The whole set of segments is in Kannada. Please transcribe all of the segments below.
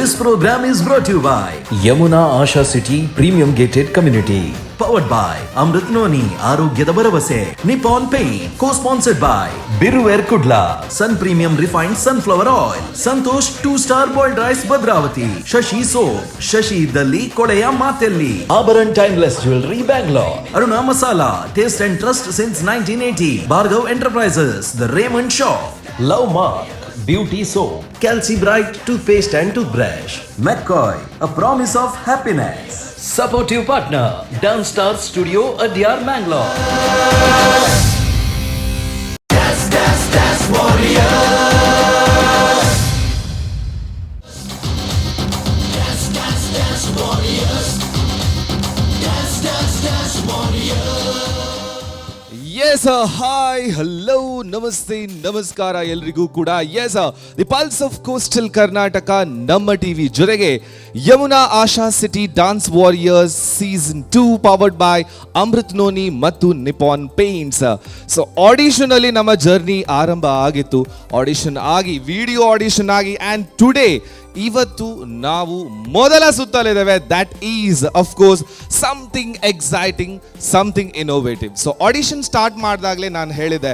This program is brought to you by Yamuna Asha City Premium Gated Community. Powered by Amrit Noni, Arogyada Baravase, Nippon Paint, co-sponsored by Biruver Kudla, Sun Premium Refined Sunflower Oil, Santosh 2-star Boiled Rice Bhadravati, Shashi Soap, Shashi Dalli Kodeya Matelli, Abaran Timeless Jewelry Bangalore, Aruna Masala, Taste and Trust since 1980, Bhargav Enterprises, The Raymond Shop, Love Mark, Beauty Soap, Calci Bright Toothpaste and Toothbrush, McCoy, a promise of happiness. Supportive partner, Downstar Studio, Adyar, Mangalore. That's warrior. That's warriors. That's warrior. Yes, hi, hello, namaste, namaskara ಎಲ್ರಿಗೂ ಕೂಡ. Yes, the pulse of coastal Karnataka, ನಮ್ಮ ಟಿವಿ ಜೊತೆಗೆ Yamuna Asha city dance warriors season 2 powered by Amrit noni ಮತ್ತು ನಿಪಾನ್ ಪೇಂಟ್ಸ್. ಸೊ ಆಡಿಷನ್ ಅಲ್ಲಿ ನಮ್ಮ ಜರ್ನಿ ಆರಂಭ ಆಗಿತ್ತು. ಆಡಿಷನ್ ಆಗಿ, ವಿಡಿಯೋ ಆಡಿಷನ್ ಆಗಿ, ಆ್ಯಂಡ್ ಟುಡೇ ಇವತ್ತು ನಾವು ಮೊದಲ ಸುತ್ತಲಿದ್ದೇವೆ. That is of course something exciting, something innovative. So audition start ಮಾಡಿದಾಗಲೇ ನಾನು ಹೇಳಿದೆ,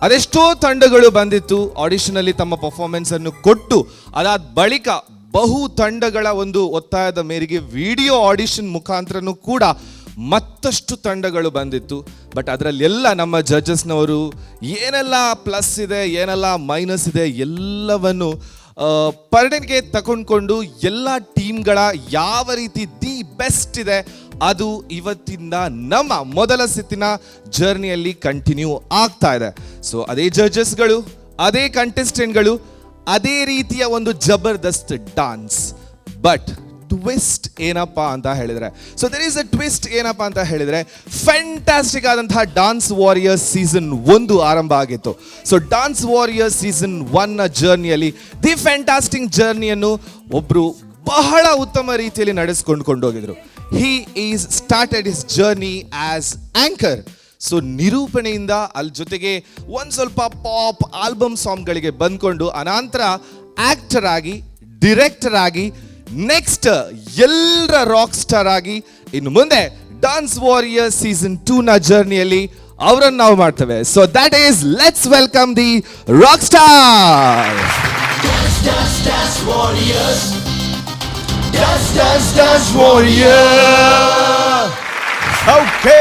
ಅದೆಷ್ಟೋ ತಂಡಗಳು ಬಂದಿತ್ತು ಆಡಿಷನ್ ಅಲ್ಲಿ ತಮ್ಮ ಪರ್ಫಾರ್ಮೆನ್ಸ್ ಅನ್ನು ಕೊಟ್ಟು, ಅದಾದ ಬಳಿಕ ಬಹು ತಂಡಗಳ ಒಂದು ಒತ್ತಾಯದ ಮೇರೆಗೆ ವಿಡಿಯೋ ಆಡಿಷನ್ ಮುಖಾಂತರನೂ ಕೂಡ ಮತ್ತಷ್ಟು ತಂಡಗಳು ಬಂದಿತ್ತು. ಬಟ್ ಅದರಲ್ಲೆಲ್ಲ ನಮ್ಮ ಜಡ್ಜಸ್ನವರು ಏನೆಲ್ಲ ಪ್ಲಸ್ ಇದೆ, ಏನೆಲ್ಲ ಮೈನಸ್ ಇದೆ ಎಲ್ಲವನ್ನು ಪರಿಗಣನೆಗೆ ತಗೊಂಡ್ಕೊಂಡು ಎಲ್ಲ ಟೀಮ್ಗಳ ಯಾವ ರೀತಿ ದಿ ಬೆಸ್ಟ್ ಇದೆ ಅದು ಇವತ್ತಿಂದ ನಮ್ಮ ಮೊದಲ ಸುತ್ತಿನ ಜರ್ನಿಯಲ್ಲಿ ಕಂಟಿನ್ಯೂ ಆಗ್ತಾ ಇದೆ. ಸೊ ಅದೇ ಜಡ್ಜಸ್ಗಳು, ಅದೇ ಕಂಟೆಸ್ಟೆಂಟ್ಗಳು, ಅದೇ ರೀತಿಯ ಒಂದು ಜಬರ್ದಸ್ತ್ ಡಾನ್ಸ್. ಬಟ್ ಟ್ವಿಸ್ಟ್ ಏನಪ್ಪಾ ಅಂತ ಹೇಳಿದ್ರೆ, so there is a twist ಏನಪ್ಪಾ ಅಂತ ಹೇಳಿದ್ರೆ, ಫ್ಯಾಂಟಾಸ್ಟಿಕ್ ಆದಂತಹ ಡಾನ್ಸ್ ವಾರಿಯರ್ಸ್ ಸೀಸನ್ 1 ಆರಂಭ ಆಗಿತ್ತು. ಸೊ ಡಾನ್ಸ್ ವಾರಿಯರ್ಸ್ ಸೀಸನ್ 1ನ ಜರ್ನಿಯಲ್ಲಿ ದಿ ಫ್ಯಾಂಟಾಸ್ಟಿಕ್ ಜರ್ನಿಯನ್ನು ಒಬ್ರು ಬಹಳ ಉತ್ತಮ ರೀತಿಯಲ್ಲಿ ನಡೆಸ್ಕೊಂಡು ಕೊಂಡೋಗಿದ್ರು. He is started his journey as anchor. So ನಿರೂಪಣೆಯಿಂದ ಅಲ್ಲಿ ಜೊತೆಗೆ ಒಂದು ಸ್ವಲ್ಪ ಪಾಪ್ ಆಲ್ಬಮ್ ಸಾಂಗ್ಗಳಿಗೆ ಬಂದ್ಕೊಂಡು ಅನಂತರ ಆಕ್ಟರ್ ಆಗಿ, ಡಿರೆಕ್ಟರ್ ಆಗಿ, ನೆಕ್ಸ್ಟ್ ಎಲ್ಲರ ರಾಕ್ ಸ್ಟಾರ್ ಆಗಿ ಇನ್ನು ಮುಂದೆ ಡಾನ್ಸ್ ವಾರಿಯರ್ ಸೀಸನ್ 2ನ ಜರ್ನಿಯಲ್ಲಿ ಅವರನ್ನು ನಾವು ಮಾಡ್ತೇವೆ. So that is, let's welcome the rock star. Okay,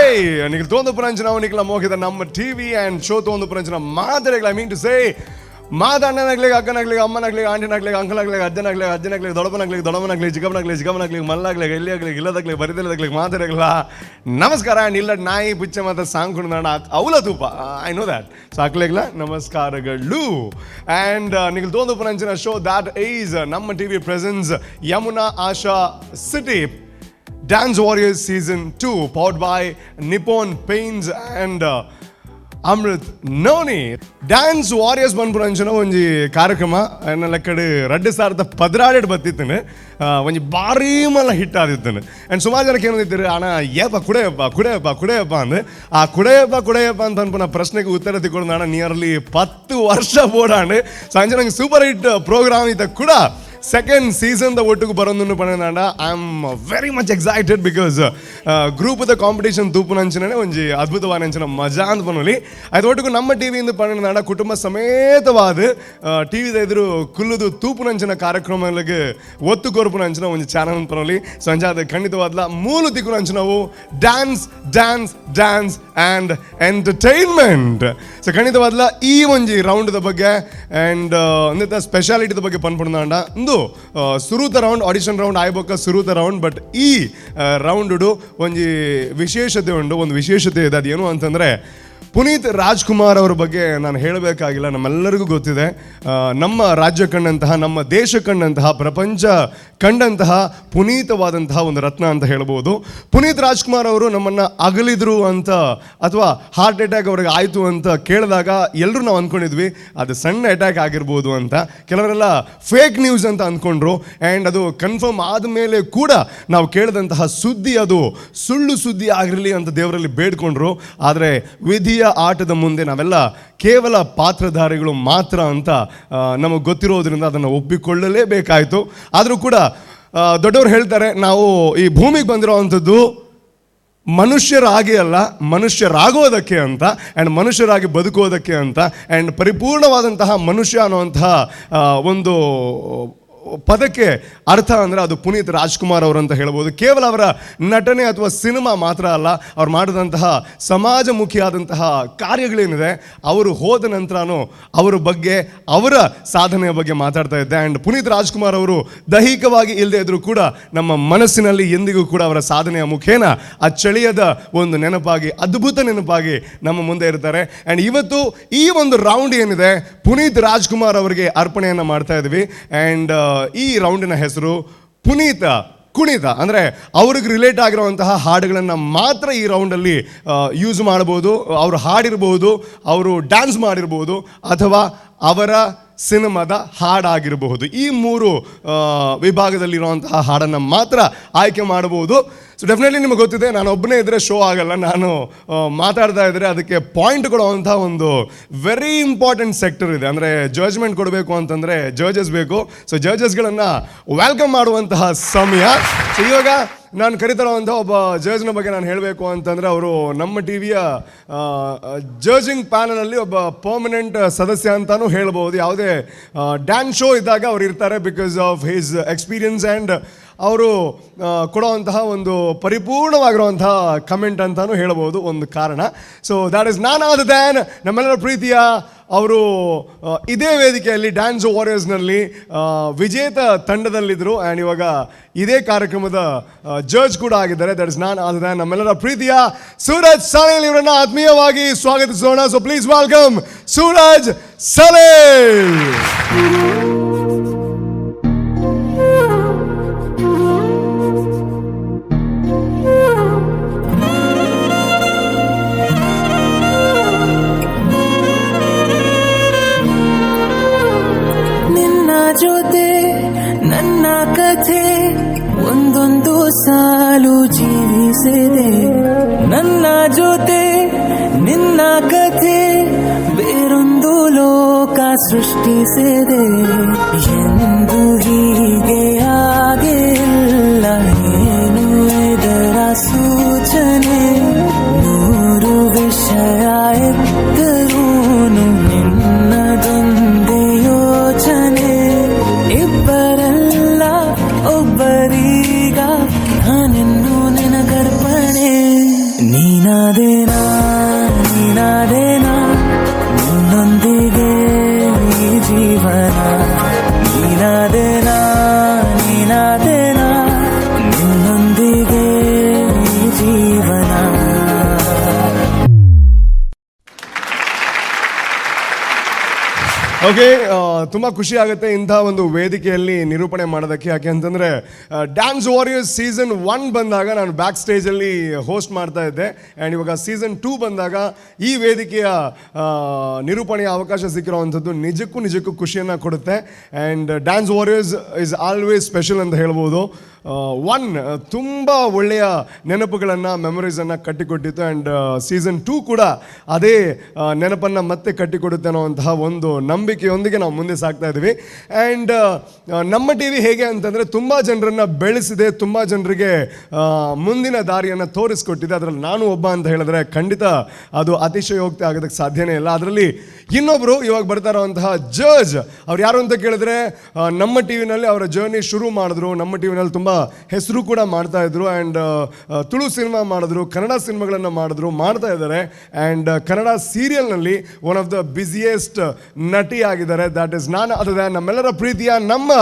Nikhil ತೋಂದು ಪುರಂಚನ ನಿಖಿಲ ಮೋಗಿದ ನಮ್ಮ ಟಿವಿ ಆ್ಯಂಡ್ ಶೋ ತೋಂದು ಪುರಂಚನ ಮಾದರಿಗಳು. ಐ ಮೀನ್ ಟು ಸೇ, ಮಾದಣ್ಣನಾಗ್ಲಿಕ್ಕೆ, ಅಕ್ಕನಾಗ್ಲಿಕ್ಕೆ, ಅಮ್ಮನಾಗ್ಲಿಕ್ಕೆ, ಆಂಟಿನಾಗ್ಲಿಕ್ಕೆ, ಅಂಕಲಾಗ್ಲಿಕ್ಕೆ, ಅಜ್ಜನಾಗ್ಲಿಕ್ಕೆ, ದೊಡ್ಡಮ್ಮನಾಗ್ಲಿಕ್ಕೆ, ಚಿಕ್ಕಮ್ಮನಾಗ್ಲಿಕ್ಕೆ, ಮಲ್ಲಾಗ್ಲಿಕ್ಕೆ, ಎಲ್ಲಿಯಾಗ್ಲಿಕ್ಕೆ, ಇಲ್ಲದಾಗ್ಲಿಕ್ಕೆ, ಬರಿದಿಲ್ಲದಾಗ್ಲಿಕ್ಕೆ ಮಾತಾಡಲಿಲ್ಲ. ನಮಸ್ಕಾರ. ಆ್ಯಂಡ್ ಇಲ್ಲ ನಾಯಿ ಬುಚ್ಚ ಮತ್ತು ಸಾಂಗ್ ಕುಣಿದಾಡ ಅವಲ ತೂಪ, ಐ ನೋ ದ್ಯಾಟ್. ಸೊ ಹಾಕ್ಲಿಲ್ಲ ನಮಸ್ಕಾರಗಳು. ಆ್ಯಂಡ್ ನಿಖಿಲ್ ತೋಂದು ಪುರಂಚನ ಶೋ ದ್ಯಾಟ್ ಈಸ್ ನಮ್ಮ TV presence Yamuna Asha city dance warriors season 2 powered by Nippon Paints and Amrut noni. Dance warriors ಬಂದ್ಬಿಡು ಅಂಚನ ಒಂಜಿ ಕಾರ್ಯಕ್ರಮ ಎನ್ನೆಲ್ಲ ಕಡೆ ರಡ್ಡು ಸಾರ್ದ ಪದ್ರಾಡೆಡ್ ಬತ್ತಿತ್ತೇನೆ, ಒಂಜಿ ಭಾರಿ ಮಲ್ಲ ಹಿಟ್ ಆದಿತ್ತೇನೆ. ಆ್ಯಂಡ್ ಸುಮಾರು ಜನಕ್ಕೆ ಏನಂದಿದ್ದಾರೆ, ಅಣ್ಣ ಏಪ್ಪ ಕುಡೆಯಪ್ಪ ಅಂದ್ರೆ ಆ ಕುಡೆಯಪ್ಪ ಅಂತ ಅನ್ಪನ ಪ್ರಶ್ನೆಗೆ ಉತ್ತರ ತಿಳ್ಕೊಂಡು ನಾನು ನಿಯರ್ಲಿ 10 ವರ್ಷ ಬೋಡಾಂಡು ಸಂಜೆ ನಂಗೆ ಸೂಪರ್ ಹಿಟ್ ಪ್ರೋಗ್ರಾಮ್ ಇದ್ದ ಕೂಡ ಸೆಕೆಂಡ್ ಸೀಸನ್ದ ಒಟ್ಟಿಗೆ ಬರೋದನ್ನು ಪಡೆದಾಂಡ. I am very much excited because ಗ್ರೂಪ್ದ ಕಾಂಪಿಟೇಷನ್ ತೂಪುನಂಚನೇ ಒಂಜಿ ಅದ್ಭುತವಾದ ಅಂಚನ ಮಜಾ ಅಂತ ಪನೋಲಿ. ಅದು ಒಟ್ಟಿಗೆ ನಮ್ಮ ಟಿವಿಯಿಂದ ಪಡೆದಾಂಡ ಕುಟುಂಬ ಸಮೇತವಾದ ಟಿವಿದ ಎದುರು ಕುಲ್ಲುದು ತೂಪುನಂಚನ ಕಾರ್ಯಕ್ರಮಗಳಿಗೆ ಒತ್ತು ಕೊರ್ಪುನಂಚನ ಒಂದು ಚಾನಲ್ ಅಂತ ಪನೋಲಿ. ಸಂಜೆ ಅದು ಖಂಡಿತವಾದ್ಲ ಮೂಲು ದಿಕ್ಕುನಂಚ ನಾವು dance dance dance and entertainment. So ಖಂಡಿತವಾದ್ಲ ಈ ಒಂಜಿ ರೌಂಡ್ದ ಬಗ್ಗೆ ಆ್ಯಂಡ್ ಒಂದಿತ್ತ ಸ್ಪೆಷಾಲಿಟಿದ ಬಗ್ಗೆ ಪನ್ಪಡ್ದಾಂಡ ಸುರೂತ ರೌಂಡ್ ಆಡಿಷನ್ ರೌಂಡ್ ಆಯ್ಬೋಕ ಸುರೂತ ರೌಂಡ್. ಬಟ್ ಈ ರೌಂಡು ಒಂಜಿ ವಿಶೇಷತೆ ಉಂಡು, ಒಂದು ವಿಶೇಷತೆ ಇದೆ. ಅದೇನು ಅಂತಂದರೆ, ಪುನೀತ್ ರಾಜ್ಕುಮಾರ್ ಅವರ ಬಗ್ಗೆ ನಾನು ಹೇಳಬೇಕಾಗಿಲ್ಲ, ನಮ್ಮೆಲ್ಲರಿಗೂ ಗೊತ್ತಿದೆ. ನಮ್ಮ ರಾಜ್ಯ ಕಂಡಂತಹ, ನಮ್ಮ ದೇಶ ಕಂಡಂತಹ, ಪ್ರಪಂಚ ಕಂಡಂತಹ ಪುನೀತವಾದಂತಹ ಒಂದು ರತ್ನ ಅಂತ ಹೇಳ್ಬೋದು. ಪುನೀತ್ ರಾಜ್ಕುಮಾರ್ ಅವರು ನಮ್ಮನ್ನು ಅಗಲಿದ್ರು ಅಂತ ಅಥವಾ ಹಾರ್ಟ್ ಅಟ್ಯಾಕ್ ಅವ್ರಿಗೆ ಆಯಿತು ಅಂತ ಕೇಳಿದಾಗ ಎಲ್ಲರೂ ನಾವು ಅಂದ್ಕೊಂಡಿದ್ವಿ ಅದು ಸಣ್ಣ ಅಟ್ಯಾಕ್ ಆಗಿರ್ಬೋದು ಅಂತ. ಕೆಲವರೆಲ್ಲ ಫೇಕ್ ನ್ಯೂಸ್ ಅಂತ ಅಂದ್ಕೊಂಡ್ರು. ಆ್ಯಂಡ್ ಅದು ಕನ್ಫರ್ಮ್ ಆದಮೇಲೆ ಕೂಡ ನಾವು ಕೇಳಿದಂತಹ ಸುದ್ದಿ ಅದು ಸುಳ್ಳು ಸುದ್ದಿ ಆಗಿರಲಿ ಅಂತ ದೇವರಲ್ಲಿ ಬೇಡ್ಕೊಂಡ್ರು. ಆದರೆ ವಿಧಿಯ ವಿಧಿಯ ಆಟದ ಮುಂದೆ ನಾವೆಲ್ಲ ಕೇವಲ ಪಾತ್ರಧಾರಿಗಳು ಮಾತ್ರ ಅಂತ ನಮಗೆ ಗೊತ್ತಿರೋದ್ರಿಂದ ಅದನ್ನು ಒಪ್ಪಿಕೊಳ್ಳಲೇಬೇಕಾಯಿತು. ಆದರೂ ಕೂಡ ದೊಡ್ಡವರು ಹೇಳ್ತಾರೆ, ನಾವು ಈ ಭೂಮಿಗೆ ಬಂದಿರೋವಂಥದ್ದು ಮನುಷ್ಯರಾಗಿ ಅಲ್ಲ, ಮನುಷ್ಯರಾಗೋದಕ್ಕೆ ಅಂತ, ಆ್ಯಂಡ್ ಮನುಷ್ಯರಾಗಿ ಬದುಕೋದಕ್ಕೆ ಅಂತ. ಆ್ಯಂಡ್ ಪರಿಪೂರ್ಣವಾದಂತಹ ಮನುಷ್ಯ ಅನ್ನುವಂತಹ ಒಂದು ಪದಕ್ಕೆ ಅರ್ಥ ಅಂದರೆ ಅದು ಪುನೀತ್ ರಾಜ್ಕುಮಾರ್ ಅವರು ಅಂತ ಹೇಳ್ಬೋದು. ಕೇವಲ ಅವರ ನಟನೆ ಅಥವಾ ಸಿನಿಮಾ ಮಾತ್ರ ಅಲ್ಲ, ಅವ್ರು ಮಾಡಿದಂತಹ ಸಮಾಜಮುಖಿಯಾದಂತಹ ಕಾರ್ಯಗಳೇನಿದೆ, ಅವರು ಹೋದ ನಂತರನೂ ಅವರ ಬಗ್ಗೆ, ಅವರ ಸಾಧನೆಯ ಬಗ್ಗೆ ಮಾತಾಡ್ತಾ ಇದ್ದೆ. ಆ್ಯಂಡ್ ಪುನೀತ್ ರಾಜ್ಕುಮಾರ್ ಅವರು ದೈಹಿಕವಾಗಿ ಇಲ್ಲದೆ ಇದ್ರೂ ಕೂಡ ನಮ್ಮ ಮನಸ್ಸಿನಲ್ಲಿ ಎಂದಿಗೂ ಕೂಡ ಅವರ ಸಾಧನೆಯ ಮುಖೇನ ಆ ಚಳಿಯದ ಒಂದು ನೆನಪಾಗಿ, ಅದ್ಭುತ ನೆನಪಾಗಿ ನಮ್ಮ ಮುಂದೆ ಇರ್ತಾರೆ. ಆ್ಯಂಡ್ ಇವತ್ತು ಈ ಒಂದು ರೌಂಡ್ ಏನಿದೆ, ಪುನೀತ್ ರಾಜ್ಕುಮಾರ್ ಅವರಿಗೆ ಅರ್ಪಣೆಯನ್ನು ಮಾಡ್ತಾ ಇದ್ವಿ. ಆ್ಯಂಡ್ ಈ ರೌಂಡಿನ ಹೆಸರು ಪುನೀತ ಕುಣಿತ. ಅಂದರೆ ಅವ್ರಿಗೆ ರಿಲೇಟ್ ಆಗಿರುವಂತಹ ಹಾಡುಗಳನ್ನು ಮಾತ್ರ ಈ ರೌಂಡಲ್ಲಿ ಯೂಸ್ ಮಾಡ್ಬೋದು. ಅವರು ಹಾಡಿರ್ಬೋದು, ಅವರು ಡ್ಯಾನ್ಸ್ ಮಾಡಿರ್ಬೋದು, ಅಥವಾ ಅವರ ಸಿನಿಮಾದ ಹಾಡಾಗಿರಬಹುದು. ಈ ಮೂರು ವಿಭಾಗದಲ್ಲಿರುವಂತಹ ಹಾಡನ್ನು ಮಾತ್ರ ಆಯ್ಕೆ ಮಾಡಬಹುದು. ಸೊ ಡೆಫಿನೆಟ್ಲಿ ನಿಮಗೆ ಗೊತ್ತಿದೆ, ನಾನು ಒಬ್ಬನೇ ಇದ್ದರೆ ಶೋ ಆಗಲ್ಲ. ನಾನು ಮಾತಾಡ್ತಾ ಇದ್ದರೆ ಅದಕ್ಕೆ ಪಾಯಿಂಟ್ ಕೊಡುವಂಥ ಒಂದು ವೆರಿ ಇಂಪಾರ್ಟೆಂಟ್ ಸೆಕ್ಟರ್ ಇದೆ. ಅಂದರೆ ಜಡ್ಜ್ಮೆಂಟ್ ಕೊಡಬೇಕು ಅಂತಂದರೆ ಜಡ್ಜಸ್ ಬೇಕು. ಸೊ ಜಡ್ಜಸ್ಗಳನ್ನು ವೆಲ್ಕಮ್ ಮಾಡುವಂತಹ ಸಮಯ. ಸೊ ಇವಾಗ ನಾನು ಕರಿತಾರಂಥ ಒಬ್ಬ ಜಡ್ಜ್ನ ಬಗ್ಗೆ ನಾನು ಹೇಳಬೇಕು ಅಂತಂದರೆ, ಅವರು ನಮ್ಮ ಟಿ ವಿಯ ಜಡ್ಜಿಂಗ್ ಪ್ಯಾನಲಲ್ಲಿ ಒಬ್ಬ ಪರ್ಮನೆಂಟ್ ಸದಸ್ಯ ಅಂತಲೂ ಹೇಳ್ಬೋದು. ಯಾವುದೇ ಡ್ಯಾನ್ಸ್ ಶೋ ಇದ್ದಾಗ ಅವ್ರು ಇರ್ತಾರೆ, because of his experience and ಅವರು ಕೊಡುವಂತಹ ಒಂದು ಪರಿಪೂರ್ಣವಾಗಿರುವಂತಹ ಕಮೆಂಟ್ ಅಂತಲೂ ಹೇಳ್ಬೋದು ಒಂದು ಕಾರಣ. So that is none other than ನಮ್ಮೆಲ್ಲರ ಪ್ರೀತಿಯ ಅವರು ಇದೇ ವೇದಿಕೆಯಲ್ಲಿ ಡ್ಯಾನ್ಸ್ ವಾರಿಯರ್ಸ್ನಲ್ಲಿ ವಿಜೇತ ತಂಡದಲ್ಲಿದ್ದರು. ಆ್ಯಂಡ್ ಇವಾಗ ಇದೇ ಕಾರ್ಯಕ್ರಮದ ಜಡ್ಜ್ ಕೂಡ ಆಗಿದ್ದಾರೆ. That is none other than ನಮ್ಮೆಲ್ಲರ ಪ್ರೀತಿಯ ಸೂರಜ್ ಸನೇಲ್ ಇವರನ್ನು ಆತ್ಮೀಯವಾಗಿ ಸ್ವಾಗತಿಸೋಣ. So please welcome Suraj Sanel. ಜೊತೆ ನನ್ನ ಕಥೆ ಒಂದೊಂದು ಸಾಲು ಜೀವಿಸಿದೆ. ನನ್ನ ಜೊತೆ ನಿನ್ನ ಕಥೆ ಬೇರೊಂದು ಲೋಕ ಸೃಷ್ಟಿಸಿದೆ. ಎಂದು ಹೀಗೆ ಆಗಿಲ್ಲ, ಏನು ಇದರ ಸೂಚನೆ? ನೂರು ವಿಷಯ ಎತ್ತರೂನು ನಿನ್ನದೊಂದೇ ಯೋಚನೆ. ಇಬ್ಬರಲ್ಲ ಒಬ್ಬರೀಗ ನಾನೆನ್ನು ನಿನಗರ್ಪಣೆ. ನೀನಾದೇನಾ ನೀನಾದೇನಾ ನಿನ್ನೊಂದಿಗೆ ಈ ಜೀವನ. ನೀನಾದೇನಾ ನೀನಾದೇನಾ ನಿನ್ನೊಂದಿಗೆ ಈ ಜೀವನ. ಓಕೆ, ತುಂಬ ಖುಷಿ ಆಗುತ್ತೆ ಇಂಥ ಒಂದು ವೇದಿಕೆಯಲ್ಲಿ ನಿರೂಪಣೆ ಮಾಡೋದಕ್ಕೆ. ಯಾಕೆ ಅಂತಂದರೆ ಡ್ಯಾನ್ಸ್ ವಾರಿಯರ್ಸ್ ಸೀಸನ್ 1 ಬಂದಾಗ ನಾನು ಬ್ಯಾಕ್ ಸ್ಟೇಜಲ್ಲಿ ಹೋಸ್ಟ್ ಮಾಡ್ತಾ ಇದ್ದೆ. ಆ್ಯಂಡ್ ಇವಾಗ ಸೀಸನ್ 2 ಬಂದಾಗ ಈ ವೇದಿಕೆಯ ನಿರೂಪಣೆಯ ಅವಕಾಶ ಸಿಕ್ಕಿರೋವಂಥದ್ದು ನಿಜಕ್ಕೂ ಖುಷಿಯನ್ನು ಕೊಡುತ್ತೆ. And dance warriors is always special ಅಂತ ಹೇಳ್ಬೋದು. ತುಂಬ ಒಳ್ಳೆಯ ನೆನಪುಗಳನ್ನು, ಮೆಮೊರೀಸನ್ನು ಕಟ್ಟಿಕೊಟ್ಟಿತ್ತು. ಆ್ಯಂಡ್ ಸೀಸನ್ 2 ಕೂಡ ಅದೇ ನೆನಪನ್ನು ಮತ್ತೆ ಕಟ್ಟಿಕೊಡುತ್ತೆ ಅನ್ನೋವಂತಹ ಒಂದು ನಂಬಿಕೆಯೊಂದಿಗೆ ನಾವು ಮುಂದೆ ಸಾಗ್ತಾ ಇದ್ದೀವಿ. ಆ್ಯಂಡ್ ನಮ್ಮ ಟಿ ವಿ ಹೇಗೆ ಅಂತಂದರೆ ತುಂಬ ಜನರನ್ನು ಬೆಳೆಸಿದೆ, ತುಂಬ ಜನರಿಗೆ ಮುಂದಿನ ದಾರಿಯನ್ನು ತೋರಿಸ್ಕೊಟ್ಟಿದೆ. ಅದರಲ್ಲಿ ನಾನು ಒಬ್ಬ ಅಂತ ಹೇಳಿದ್ರೆ ಖಂಡಿತ ಅದು ಅತಿಶಯೋಕ್ತಿ ಆಗೋದಕ್ಕೆ ಸಾಧ್ಯನೇ ಇಲ್ಲ. ಅದರಲ್ಲಿ ಇನ್ನೊಬ್ಬರು ಇವಾಗ ಬರ್ತಾ ಇರೋವಂತಹ ಜಡ್ಜ್, ಅವ್ರು ಯಾರು ಅಂತ ಕೇಳಿದ್ರೆ, ನಮ್ಮ ಟಿ ವಿನಲ್ಲಿ ಅವರ ಜರ್ನಿ ಶುರು ಮಾಡಿದ್ರು. ನಮ್ಮ ಟಿ ವಿನಲ್ಲಿ ತುಂಬ ಹೆಸರು ಕೂಡ ಮಾಡ್ತಾ ಇದ್ರು. ಆ್ಯಂಡ್ ತುಳು ಸಿನಿಮಾ ಮಾಡಿದ್ರು, ಕನ್ನಡ ಸಿನಿಮಾಗಳನ್ನು ಮಾಡ್ತಾ ಇದ್ದಾರೆ. ಆ್ಯಂಡ್ ಕನ್ನಡ ಸೀರಿಯಲ್ನಲ್ಲಿ ಒನ್ ಆಫ್ ದ ಬ್ಯುಸಿಯೆಸ್ಟ್ ನಟಿ ಆಗಿದ್ದಾರೆ. That is none other than ನಮ್ಮೆಲ್ಲರ ಪ್ರೀತಿಯ ನಮ್ಮ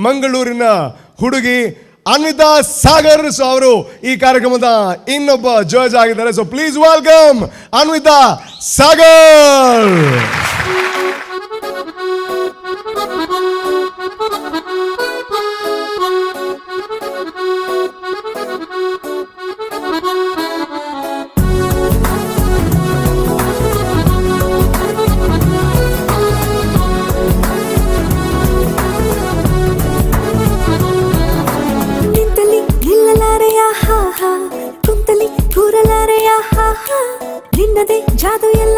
ಮಂಗಳೂರಿನ ಹುಡುಗಿ ಅನ್ವಿತಾ ಸಾಗರ್. ಸೊ ಅವರು ಈ ಕಾರ್ಯಕ್ರಮದ ಇನ್ನೊಬ್ಬ ಜಡ್ಜ್ ಆಗಿದ್ದಾರೆ. So please welcome Anvita Sagar. ನಿನ್ನದೇ ಜಾದು ಎಲ್ಲ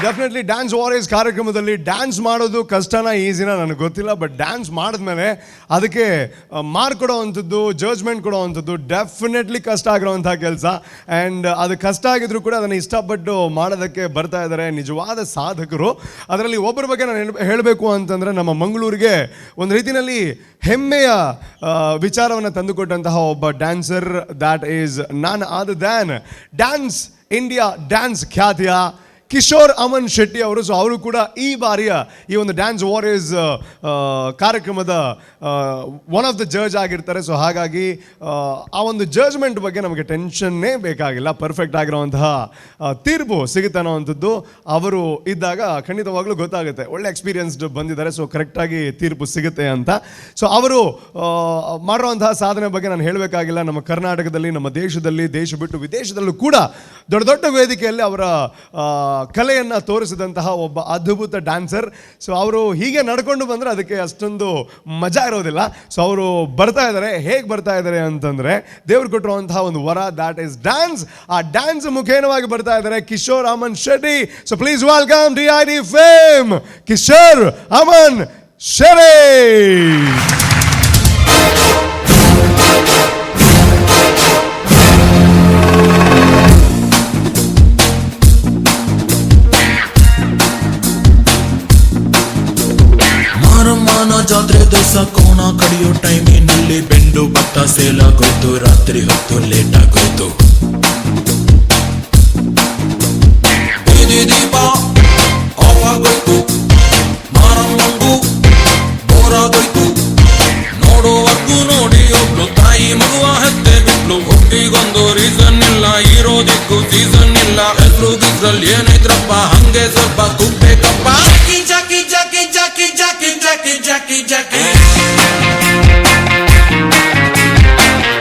ಡೆಫಿನೆಟ್ಲಿ ಡ್ಯಾನ್ಸ್ ವಾರಿಯರ್ಸ್ ಕಾರ್ಯಕ್ರಮದಲ್ಲಿ ಡ್ಯಾನ್ಸ್ ಮಾಡೋದು ಕಷ್ಟನ ಈಸಿನ ನನಗೆ ಗೊತ್ತಿಲ್ಲ, ಬಟ್ ಡ್ಯಾನ್ಸ್ ಮಾಡಿದ್ಮೇಲೆ ಅದಕ್ಕೆ ಮಾರ್ಕ್ ಕೊಡೋವಂಥದ್ದು, ಜಡ್ಜ್ಮೆಂಟ್ ಕೊಡೋವಂಥದ್ದು ಡೆಫಿನೆಟ್ಲಿ ಕಷ್ಟ ಆಗಿರೋವಂಥ ಕೆಲಸ. ಆ್ಯಂಡ್ ಅದು ಕಷ್ಟ ಆಗಿದ್ರು ಕೂಡ ಅದನ್ನು ಇಷ್ಟಪಟ್ಟು ಮಾಡೋದಕ್ಕೆ ಬರ್ತಾ ಇದ್ದಾರೆ ನಿಜವಾದ ಸಾಧಕರು. ಅದರಲ್ಲಿ ಒಬ್ಬರ ಬಗ್ಗೆ ನಾನು ಹೇಳಬೇಕು ಅಂತಂದರೆ, ನಮ್ಮ ಮಂಗಳೂರಿಗೆ ಒಂದು ರೀತಿಯಲ್ಲಿ ಹೆಮ್ಮೆಯ ವಿಚಾರವನ್ನು ತಂದುಕೊಟ್ಟಂತಹ ಒಬ್ಬ dancer, that is non other than dance India dance ಖ್ಯಾತಿಯ ಕಿಶೋರ್ ಅಮನ್ ಶೆಟ್ಟಿ ಅವರು. ಸೊ ಅವರು ಕೂಡ ಈ ಬಾರಿಯ ಈ ಒಂದು ಡ್ಯಾನ್ಸ್ ವಾರಿಯರ್ಸ್ ಕಾರ್ಯಕ್ರಮದ ಒನ್ ಆಫ್ ದ ಜಡ್ಜ್ ಆಗಿರ್ತಾರೆ. ಸೊ ಹಾಗಾಗಿ ಆ ಒಂದು ಜಡ್ಜ್ಮೆಂಟ್ ಬಗ್ಗೆ ನಮಗೆ ಟೆನ್ಷನ್ನೇ ಬೇಕಾಗಿಲ್ಲ, ಪರ್ಫೆಕ್ಟ್ ಆಗಿರೋವಂತಹ ತೀರ್ಪು ಸಿಗುತ್ತೆ ಅನ್ನೋವಂಥದ್ದು ಅವರು ಇದ್ದಾಗ ಖಂಡಿತವಾಗ್ಲೂ ಗೊತ್ತಾಗುತ್ತೆ. ಒಳ್ಳೆ ಎಕ್ಸ್ಪೀರಿಯನ್ಸ್ಡ್ ಬಂದಿದ್ದಾರೆ, ಸೊ ಕರೆಕ್ಟಾಗಿ ತೀರ್ಪು ಸಿಗುತ್ತೆ ಅಂತ. ಸೊ ಅವರು ಮಾಡಿರುವಂತಹ ಸಾಧನೆ ಬಗ್ಗೆ ನಾನು ಹೇಳಬೇಕಾಗಿಲ್ಲ. ನಮ್ಮ ಕರ್ನಾಟಕದಲ್ಲಿ, ನಮ್ಮ ದೇಶದಲ್ಲಿ, ದೇಶ ಬಿಟ್ಟು ವಿದೇಶದಲ್ಲೂ ಕೂಡ ದೊಡ್ಡ ದೊಡ್ಡ ವೇದಿಕೆಯಲ್ಲಿ ಅವರ ಕಲೆಯನ್ನು ತೋರಿಸಿದಂತಹ ಒಬ್ಬ ಅದ್ಭುತ ಡ್ಯಾನ್ಸರ್. ಸೊ ಅವರು ಹೀಗೆ ನಡ್ಕೊಂಡು ಬಂದರೆ ಅದಕ್ಕೆ ಅಷ್ಟೊಂದು ಮಜಾ ಇರೋದಿಲ್ಲ. ಸೊ ಅವರು ಬರ್ತಾ ಇದ್ದಾರೆ, ಹೇಗೆ ಬರ್ತಾ ಇದ್ದಾರೆ ಅಂತಂದರೆ, ದೇವ್ರು ಕೊಟ್ಟಿರುವಂತಹ ಒಂದು ವರ, ದ್ಯಾಟ್ ಈಸ್ ಡ್ಯಾನ್ಸ್. ಆ ಡ್ಯಾನ್ಸ್ ಮುಖೇನವಾಗಿ ಬರ್ತಾ ಇದ್ದಾರೆ Kishore Aman Shetty. So please welcome DID fame Kishore Aman Shetty. ಜಾತ್ರೆ ದಿವಸ ಕೋಣ ಕಡಿಯೋ ಟೈಮಿನಲ್ಲಿ ಬೆಂಡು ಭತ್ತ ಸೇಲಾಗೋಯ್ತು, ರಾತ್ರಿ ಹೊತ್ತು ಲೇಟ್ ಆಗೋಯ್ತು. ಬೀದಿ ದೀಪ ಆಫ್ ಆಗೋಯ್ತು, ಮಾರಮ್ಮಂಗೂ ಬೋರಾಗೋಯ್ತು. ನೋಡುವರ್ಗೂ ನೋಡಿ ಒಬ್ಳು ತಾಯಿ ಮಗುವ ಹೆತ್ತೆ ಬಿಟ್ಲು. ಹುಟ್ಟಿಗೊಂದು ರೀಸನ್ ಇಲ್ಲ, ಇರೋದಿಕ್ಕೂ ಸೀಸನ್ ಇಲ್ಲ. ಹೆಸರು ಬಿಸ್ರಲ್ಲಿ ಏನೈತ್ರಪ್ಪ, ಹಂಗೆ ಸ್ವಲ್ಪ ಕುಗ್ಬೇಕಪ್ಪ. Jackie Jackie Jackie Jackie Jackie Jackie Jackie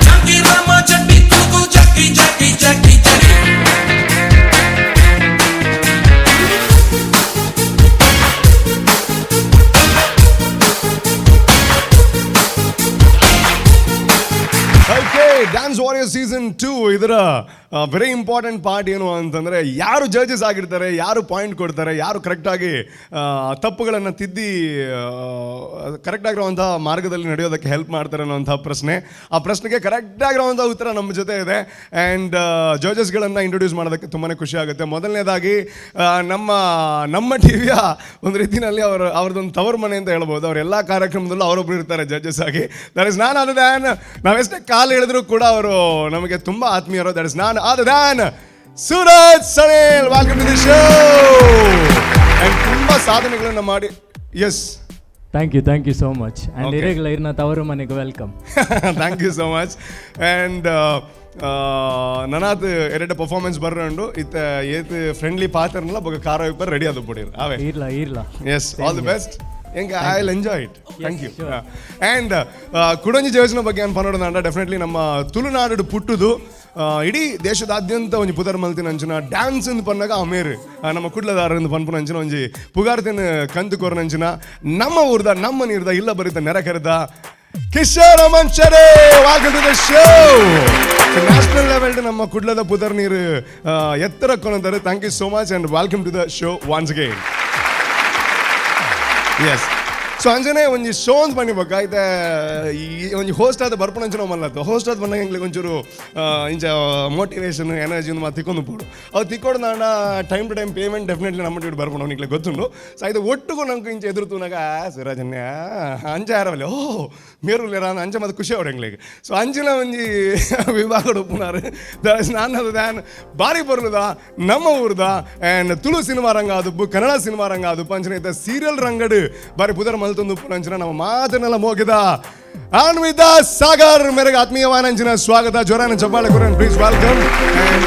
Jackie ರಾಮ ಚಟ್ಟಿ ಕೂಗು Jackie Jackie Jackie Jackie. Dance warrior season 2 ಇದರ ವೆರಿ ಇಂಪಾರ್ಟೆಂಟ್ ಪಾರ್ಟ್ ಏನು ಅಂತಂದರೆ, ಯಾರು ಜಡ್ಜಸ್ ಆಗಿರ್ತಾರೆ, ಯಾರು ಪಾಯಿಂಟ್ ಕೊಡ್ತಾರೆ, ಯಾರು ಕರೆಕ್ಟಾಗಿ ತಪ್ಪುಗಳನ್ನು ತಿದ್ದಿ ಕರೆಕ್ಟಾಗಿರುವಂಥ ಮಾರ್ಗದಲ್ಲಿ ನಡೆಯೋದಕ್ಕೆ ಹೆಲ್ಪ್ ಮಾಡ್ತಾರೆ ಅನ್ನೋಂಥ ಪ್ರಶ್ನೆ. ಆ ಪ್ರಶ್ನೆಗೆ ಕರೆಕ್ಟಾಗಿರುವಂಥ ಉತ್ತರ ನಮ್ಮ ಜೊತೆ ಇದೆ. ಆ್ಯಂಡ್ ಜಡ್ಜಸ್ಗಳನ್ನು ಇಂಟ್ರೊಡ್ಯೂಸ್ ಮಾಡೋದಕ್ಕೆ ತುಂಬಾ ಖುಷಿ ಆಗುತ್ತೆ. ಮೊದಲನೇದಾಗಿ ನಮ್ಮ ಟಿವಿಯ ಒಂದು ರೀತಿಯಲ್ಲಿ ಅವ್ರದ್ದೊಂದು ತವರು ಮನೆ ಅಂತ ಹೇಳ್ಬೋದು. ಅವರೆಲ್ಲ ಕಾರ್ಯಕ್ರಮದಲ್ಲೂ ಅವರೊಬ್ಬರು ಇರ್ತಾರೆ ಜಡ್ಜಸ್ ಆಗಿ. That is none other than, ನಾವೆಷ್ಟೇ ಕಾಲು ಹೇಳಿದ್ರು ಕೂಡ ಅವರು ನಮಗೆ ತುಂಬ ಆತ್ಮೀಯರು. That is none other than Suraj Sanel. Welcome to the show. And ತುಂಬಾ ಸಾಧನೆಗಳನ್ನು ಮಾಡಿ. Yes, thank you so much. And irregular ನಾ ತವರು ಮನೆಗೆ welcome. Thank you so much. And ನನಾತ್ ಎರಡು ಪರ್ಫಾರ್ಮೆನ್ಸ್ ಬರ್ರಂಡು ಇತ್ತ ಏತ್ ಫ್ರೆಂಡ್ಲಿ ಪಾತ್ರನಲ್ಲ ಬೊಕ ಕಾರೋ ಇಪ್ಪರ್ ರೆಡಿ ಆದು ಪುಡಿರ್ ಅವೇ ಇರ್ಲ. Yes, all the best. ಹೆಂಗೆ I will enjoy it. Thank you. And ಕುಡಂಜಿ ಯೋಜನೆ ಬಗ್ಗೆ ಏನು ಪನ್ನೋಡ ಡೆಫಿನೆಟ್ಲಿ ನಮ್ಮ ತುಳುನಾಡು ಪುಟ್ಟುದು ಇಡೀ ದೇಶದಾದ್ಯಂತ ಒಂಜಿ ಪುದರ್ ಮಲ್ತಿನ ಅಂಚಿನ ಡ್ಯಾನ್ಸ್ ಎಂದು ಪನ್ನಾಗ ಅಮೇರು ನಮ್ಮ ಕುಡ್ಲದಾರರಿಂದ ಪನ್ಪುನ ಅಂಚಿನ ಒಂಜಿ ಪುಗಾರ್ತಿನ ಕಂತು ಕೊರನಂಚಿನ ನಮ್ಮ ಊರ್ದ ನಮ್ಮ ನೀರ್ದ ಇಲ್ಲ ಬರಿತ ನೆರೆ ಕರೆದ Kishore Aman Shetty. Welcome to the show. National level ನಮ್ಮ ಕುಡ್ಲದ ಪುದರ್ ನೀರು ಎತ್ತರ ಕೊನಂತಾರೆ. Thank you so much and welcome to the show once again. Yes. So ಅಂಜನೆ ಒಂಜಿ ಶೋ ಅಂತ ಬನ್ನಿಬೇಕಾಯ್ತೆ. ಈ ಒಂಜಿ ಹೋಸ್ಟ್ ಆದ ಬರ್ಪಣ ಅಂಚನ ಮಲ್ಲತ್ತು ಹೋಸ್ಟ್ ಆದ ಬಂದಾಗ ಹೆಂಗ್ಲಿ ಒಂಚೂರು ಇಂಚ ಮೋಟಿವೇಶನ್ ಎನರ್ಜಿ ಒಂದು ಮಾತು ತಿಕ್ಕೊಂಡು ಪೋಡು ಅವು ತಿಕ್ಕೊಂಡು ನಾನು time to time payment definitely ನಮ್ಮ ಟಿಟ್ಟು ಬರ್ಪಣ ಅವ್ನಿಗೆ ಗೊತ್ತುಂಡು. ಸೊ ಇದು ಒಟ್ಟಿಗೂ ನಂಗೆ ಇಂಚ ಎದುರುತುನಾಗ ಸಿರಾಜನ್ಯ ಅಂಚ ಯಾರವಲ್ಲ ಮೇರು ಅಂಚ ಮತ್ತೆ ಖುಷಿ ಅವ್ರು ಹೆಂಗ್ಲಿಗೆ. ಸೊ ಅಂಚಿನ ಒಂಜಿ ವಿಭಾಗ ಒಪ್ಪುನಾರು. ನಾನು ಅದು ದ್ಯಾನ್ ಬಾರಿ ಬರುದ ನಮ್ಮ ಊರ್ದ ಆ್ಯಂಡ್ ತುಳು ಸಿನಿಮಾ ರಂಗ ಆದುಪ್ಪು, ಕನ್ನಡ ಸಿನಿಮಾ ರಂಗ ಆದುಪ್ಪು ಅಂಚನೆ ಇದ್ದ ಸೀರಿಯಲ್ ರಂಗಡು ಬಾರಿ ಪುದರ್ ಮಲ್ತೊಂದು ಅಂಚಿನ ನಮ್ಮ ಮಾತನ್ನೆಲ್ಲ ಮೋಗಿದ ಅನ್ವಿತಾ ಸಾಗರ್ ಮೇರೆಗೆ ಆತ್ಮೀಯವಾದ ಅಂಚಿನ ಸ್ವಾಗತ. ಜೋರಾನ ಚಪ್ಪಾಳೆ ಕೊರನ್ please welcome. And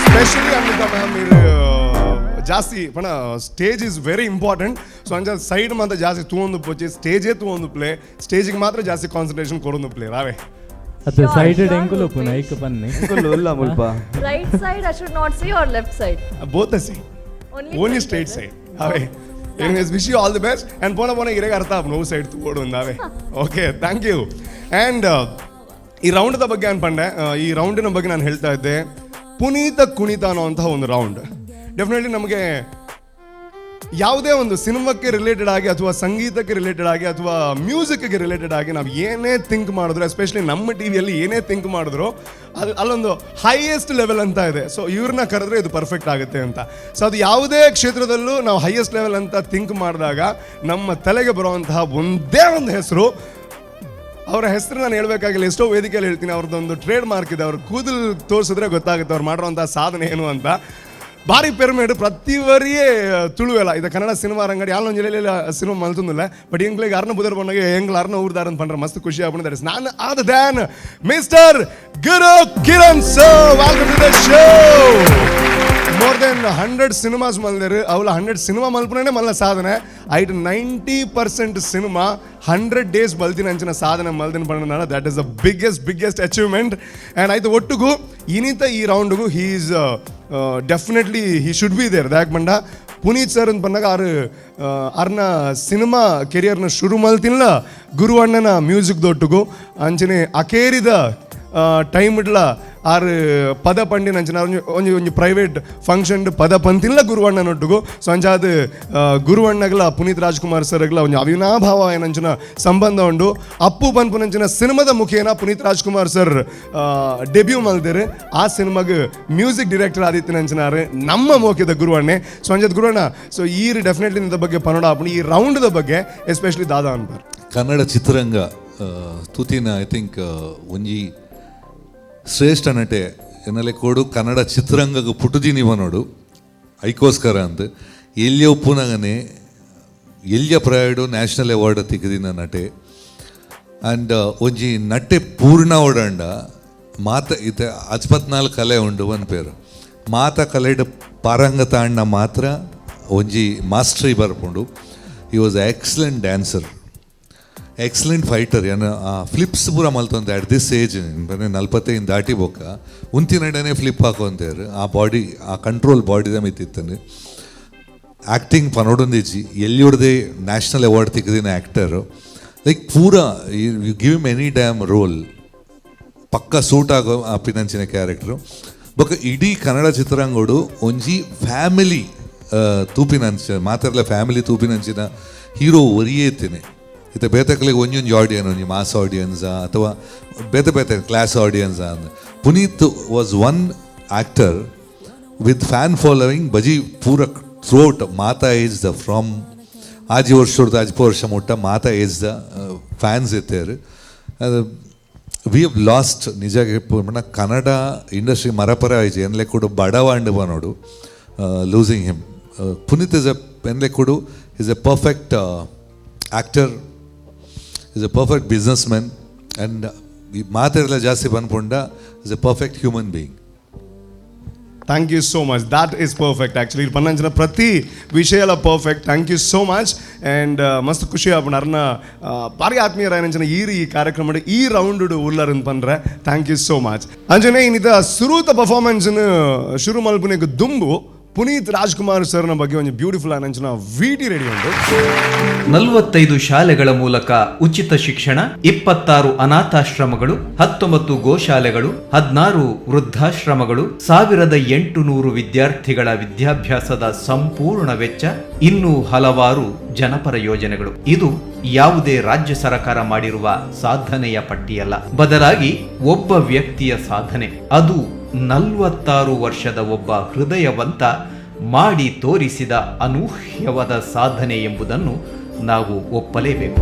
specially Anvita ma'am మీరు ಜಾಸ್ತಿ ಪಣ stage is very important. So ಅಂಚ ಸೈಡ್ ಮಾತ್ರ ಜಾಸ್ತಿ ತೂಂದು ಪೋಚಿ ಸ್ಟೇಜೇ ತೂಂದು ಪ್ಲೇ, ಸ್ಟೇಜಿಗೆ ಮಾತ್ರ ಜಾಸ್ತಿ ಕಾನ್ಸಂಟ್ರೇಷನ್ ಕೊಡೊಂದು ಪ್ಲೇ ರಾವೇ. ಅದು ಸೈಡೆಡ್ ಎಂಕುಲು ಪುನ ಐಕ ಬನ್ನಿ ಇಲ್ಲ ಮುಲ್ಪ right side I should not see or left side, both the same, only straight side away. Anyways, wish you all the best and pona irega artha no side ತೂಡು ಅಂದಾವೆ. Okay, thank you. ಆ್ಯಂಡ್ ಈ ರೌಂಡ್ ಬಗ್ಗೆ ಅನ್ಪಂಡೆ, ಈ ರೌಂಡಿನ ಬಗ್ಗೆ ನಾನು ಹೇಳ್ತಾ ಇದ್ದೆ. ಪುನೀತ ಕುಣಿತ ಅನ್ನೋಂತಹ ಒಂದು ರೌಂಡ್ ಡೆಫಿನೆಟ್ಲಿ ನಮಗೆ ಯಾವುದೇ ಒಂದು ಸಿನಿಮಾಕ್ಕೆ ರಿಲೇಟೆಡ್ ಆಗಿ ಅಥವಾ ಸಂಗೀತಕ್ಕೆ ರಿಲೇಟೆಡ್ ಆಗಿ ಅಥವಾ ಮ್ಯೂಸಿಕ್ಗೆ ರಿಲೇಟೆಡ್ ಆಗಿ ನಾವು ಏನೇ ಥಿಂಕ್ ಮಾಡಿದ್ರು, ಎಸ್ಪೆಷಲಿ ನಮ್ಮ ಟಿವಿಯಲ್ಲಿ ಏನೇ ಥಿಂಕ್ ಮಾಡಿದ್ರು ಅಲ್ಲೊಂದು ಹೈಯೆಸ್ಟ್ ಲೆವೆಲ್ ಅಂತ ಇದೆ. ಸೊ ಇವ್ರನ್ನ ಕರೆದ್ರೆ ಇದು ಪರ್ಫೆಕ್ಟ್ ಆಗುತ್ತೆ ಅಂತ. ಸೊ ಅದು ಯಾವುದೇ ಕ್ಷೇತ್ರದಲ್ಲೂ ನಾವು ಹೈಯೆಸ್ಟ್ ಲೆವೆಲ್ ಅಂತ ಥಿಂಕ್ ಮಾಡಿದಾಗ ನಮ್ಮ ತಲೆಗೆ ಬರುವಂತಹ ಒಂದೇ ಒಂದು ಹೆಸರು, ಅವರ ಹೆಸರು ನಾನು ಹೇಳ್ಬೇಕಾಗಿಲ್ಲ, ಎಷ್ಟೋ ವೇದಿಕೆಯಲ್ಲಿ ಹೇಳ್ತೀನಿ, ಅವ್ರದ್ದೊಂದು ಟ್ರೇಡ್ ಮಾರ್ಕ್ ಇದೆ. ಅವ್ರ ಕೂದಲು ತೋರಿಸಿದ್ರೆ ಗೊತ್ತಾಗುತ್ತೆ ಅವ್ರು ಮಾಡಿರೋಂಥ ಸಾಧನೆ ಏನು ಅಂತ. ಭಾರಿ ಪೆರ್ಮೇಡ್ ಪ್ರತಿವರಿಯೇ ತುಳುವೆಲ್ಲ ಇದು ಕನ್ನಡ ಸಿನಿಮಾ ರಂಗಡಿ ಯಾರು ಜಿಲ್ಲೆಯಲ್ಲಿ ಸಿನಿಮಾ ಮಲ್ತಂದಿಲ್ಲ. ಬಟ್ ಎಂಗ್ಳಿಗೆ ಅರ್ನ ಬುದರ್ ಬಂದಾಗ ಎಂಗ್ಲ ಅರ್ನ ಊರ್ದಾರ ಅಂತ ಪಂಡ್ರೆ ಮಸ್ತ್ ಖುಷಿ ಆಗ್ಬಿಟ್ಟಿದ್ದಾರೆ. ನಾನು ಆದ than mister Guru Kiran sir, welcome to the show. More than 100 cinemas ಮಲ್ದೇರು. ಅವಳ 100 ಸಿನಿಮಾ ಮಲ್ಪನೇ ಮಲ್ಲ ಸಾಧನೆ. ಐಟ್ 90% ಸಿನಿಮಾ 100 ಡೇಸ್ ಬಲ್ತಿನ ಅಂಚಿನ ಸಾಧನೆ ಮಲ್ದಿನ ಪಂಡ. That is the biggest achievement. And ಆಯ್ತು ಒಟ್ಟಿಗೂ ಇನ್ನಿತ ಈ ರೌಂಡ್ಗೂ he is definitely he should be there. ಯಾಕೆ ಬಂಡ ಪುನೀತ್ ಸರ್ ಅಂತ ಬಂದಾಗ ಅವ್ರನ್ನ ಸಿನಿಮಾ ಕೆರಿಯರ್ನ ಶುರು ಮಲ್ತಿಲ್ಲ ಗುರು ಅಣ್ಣನ ಮ್ಯೂಸಿಕ್ದೊಟ್ಟಿಗೂ ಅಂಚನೆ ಅಕೇರಿದ ಟೈಮ್ ಇಡ್ಲ ಆರು ಪದ ಪಂಡಿನ ಅಂಚಿನ ಒಂಜಿ ಪ್ರೈವೇಟ್ ಫಂಕ್ಷನ್ ಪದ ಪಂತಿಲ್ಲ ಗುರುವಣ್ಣನೊಟ್ಟಿಗೂ. ಸೊ ಅಂಚಾದ ಗುರುವಣ್ಣಗಲ ಪುನೀತ್ ರಾಜ್ಕುಮಾರ್ ಸರ್ಗಲ ಒಂಜಿ ಅವಿನಾಭಾವ ಏನಂಚಿನ ಸಂಬಂಧ ಉಂಡು. ಅಪ್ಪು ಪನ್ಪುನಂಚಿನ ಸಿನಿಮಾದ ಮುಖೇನ ಪುನೀತ್ ರಾಜ್ಕುಮಾರ್ ಸರ್ ಡೆಬ್ಯೂ ಮಲ್ದೇರು. ಆ ಸಿನಿಮಾಗೆ ಮ್ಯೂಸಿಕ್ ಡೈರೆಕ್ಟರ್ ಆದಿತ್ಯನಂಚಿನಾರು ನಮ್ಮ ಮೋಕಿದ ಗುರುವಣ್ಣೆ. ಸೊ ಅಂಜದ ಗುರುವಣ್ಣ, ಸೊ ಈ ಡೆಫಿನೆಟ್ಲಿ ನಿಂದ ಬಗ್ಗೆ ಪನ್ನಡ ಆಪಣಿ ಈ ರೌಂಡ್ದ ಬಗ್ಗೆ ಎಸ್ಪೆಷಲಿ ದಾದಾ ಅನ್ಬಾರ್ ಕನ್ನಡ ಚಿತ್ರರಂಗ ತೂತಿನ ಐ ಥಿಂಕ್ ಒಂಜಿ ಶ್ರೇಷ್ಠ ನಟೆ ಎನ್ನಲೆ ಕೊಡು ಕನ್ನಡ ಚಿತ್ರರಂಗಕ್ಕೆ ಪುಟುದಿನಿವ ನೋಡು ಐಕೋಸ್ಕರ ಅಂತ ಎಲ್ಲಿಯ ಉಪ್ಪುನಗನೆ ಎಲ್ಲಿಯ ಪ್ರಯಾಡು ನ್ಯಾಷನಲ್ ಅವಾರ್ಡ್ ತಿಕ್ಕದಿನ ನಟೆ. ಆ್ಯಂಡ್ ಒಂಜಿ ನಟೆ ಪೂರ್ಣ ಓಡಂಡ ಮಾತ ಇತ 24 ಕಲೆ ಉಂಡು ಒಂದು ಪೇರು ಮಾತ ಕಲೆಡ್ ಪಾರಂಗತ ಅಣ್ಣ ಮಾತ್ರ ಒಂಜಿ ಮಾಸ್ಟ್ರಿ ಬರ್ಪುಂಡು. ಈ was excellent dancer, excellent fighter. ಏನು ಫ್ಲಿಪ್ಸ್ ಪೂರ ಮಲ್ತೊಂದು ಅಟ್ ದಿಸ್ ಏಜ್ 45 ದಾಟಿ ಬೊಕ್ಕ ಉಂತಿನಡನೆ ಫ್ಲಿಪ್ ಹಾಕೊಂತೇರು. ಆ ಬಾಡಿ ಆ ಕಂಟ್ರೋಲ್ ಬಾಡಿದ ಮಿತ್ತಿತ್ತಾನೆ. ಆ್ಯಕ್ಟಿಂಗ್ ಪನೋಡೊಂದಿಜ್ಜಿ ಎಲ್ಲಿ ಹೊಡೆದೇ ನ್ಯಾಷನಲ್ ಅವಾರ್ಡ್ ತಿಕ್ಕದಿನ ಆ್ಯಕ್ಟರು. ಲೈಕ್ ಪೂರ you give him any damn role ಪಕ್ಕ ಸೂಟ್ ಆಗೋ ಅಪ್ಪಿನಂಚಿನ ಕ್ಯಾರೆಕ್ಟ್ರು. ಬೊಕ್ಕ ಇಡೀ ಕನ್ನಡ ಚಿತ್ರರಂಗೋಡು ಒಂಜಿ ಫ್ಯಾಮಿಲಿ ತೂಪಿನಂಚ ಮಾತಾಡಲ ಫ್ಯಾಮಿಲಿ ತೂಪಿನಂಚಿನ ಹೀರೋ ಒರಿಯೇತೇನೆ. ಇತ್ತೆ ಬೇತಕ್ಲಿಗೆ ಒಂಜೊಂಜಿ ಆಡಿಯನ್ ಒಂಜಿ ಮಾಸ್ ಆಡಿಯನ್ಸಾ ಅಥವಾ ಬೇತೆ ಕ್ಲಾಸ್ ಆಡಿಯನ್ಸಾ ಅಂದ. Puneeth was one actor with fan following ಬಜಿ ಪೂರ ಥ್ರೂಔಟ್ ಮಾತಾ ಏಜ್ ದ ಫ್ರಮ್ ಆಜಿ ವರ್ಷದ 10 ವರ್ಷ ಮುಟ್ಟ ಮಾತಾ ಏಜ್ ದ ಫ್ಯಾನ್ಸ್ ಇತ್ತೇರು. ವಿ ಹವ್ ಲಾಸ್ಟ್ ನಿಜಾಗಿ ಕನ್ನಡ ಇಂಡಸ್ಟ್ರಿ ಮರಪರ ಆಯ್ತು ಎನ್ಲೆ ಕೂಡ ಬಡವಾಂಡು ಬನೋಡು losing him. Puneeth is a ಎನ್ಲೆ ಕೊಡು is a perfect actor, is a perfect businessman, and ಮಾತೆಲ್ಲ ಜಾಸ್ತಿ ಬಂದ್ಕೊಂಡ is a perfect human being. Thank you so much. That is perfect. Actually ಇಲ್ಲಿ ಪನ್ನಂಚಿನ ಪ್ರತಿ ವಿಷಯ ಎಲ್ಲ perfect. Thank you so much. And ಮಸ್ತ್ ಖುಷಿ ಆಗ್ಬಿಟ್ಟು ಅರ್ನ ಭಾರಿ ಆತ್ಮೀಯರ ಏನಂಚಿನ ಈ ಕಾರ್ಯಕ್ರಮ ಈ ರೌಂಡ್ ಉಲ್ಲರ್ ಅಂತ ಪಂಡ್ರೆ ಥ್ಯಾಂಕ್ ಯು ಸೋ ಮಚ್. ಅಂಜನೆ ಇನ್ನಿತ ಸುರೂತ ಪರ್ಫಾರ್ಮೆನ್ಸ್ನ ಶುರು ಮಲ್ಪನೆಗೆ ದುಂಬು ಪುನೀತ್ ರಾಜ್ಕುಮಾರ್ ಸರ್ನ ಬಗ್ಗೆ ಒಂದು ಬ್ಯೂಟಿಫುಲ್ ಆನಂಚಿನ ವಿಟಿ ರೆಡಿ ಉಂಟು. 45 ಶಾಲೆಗಳ ಮೂಲಕ ಉಚಿತ ಶಿಕ್ಷಣ, 26 ಅನಾಥಾಶ್ರಮಗಳು, 19 ಗೋಶಾಲೆಗಳು, 16 ವೃದ್ಧಾಶ್ರಮಗಳು, 1800 ವಿದ್ಯಾರ್ಥಿಗಳ ವಿದ್ಯಾಭ್ಯಾಸದ ಸಂಪೂರ್ಣ ವೆಚ್ಚ, ಇನ್ನೂ ಹಲವಾರು ಜನಪರ ಯೋಜನೆಗಳು. ಇದು ಯಾವುದೇ ರಾಜ್ಯ ಸರ್ಕಾರ ಮಾಡಿರುವ ಸಾಧನೆಯ ಪಟ್ಟಿಯಲ್ಲ, ಬದಲಾಗಿ ಒಬ್ಬ ವ್ಯಕ್ತಿಯ ಸಾಧನೆ. ಅದು 46 ವರ್ಷದ ಒಬ್ಬ ಹೃದಯವಂತ ಮಾಡಿ ತೋರಿಸಿದ ಅನೂಹ್ಯವಾದ ಸಾಧನೆ ಎಂಬುದನ್ನು ನಾವು ಒಪ್ಪಲೇಬೇಕು.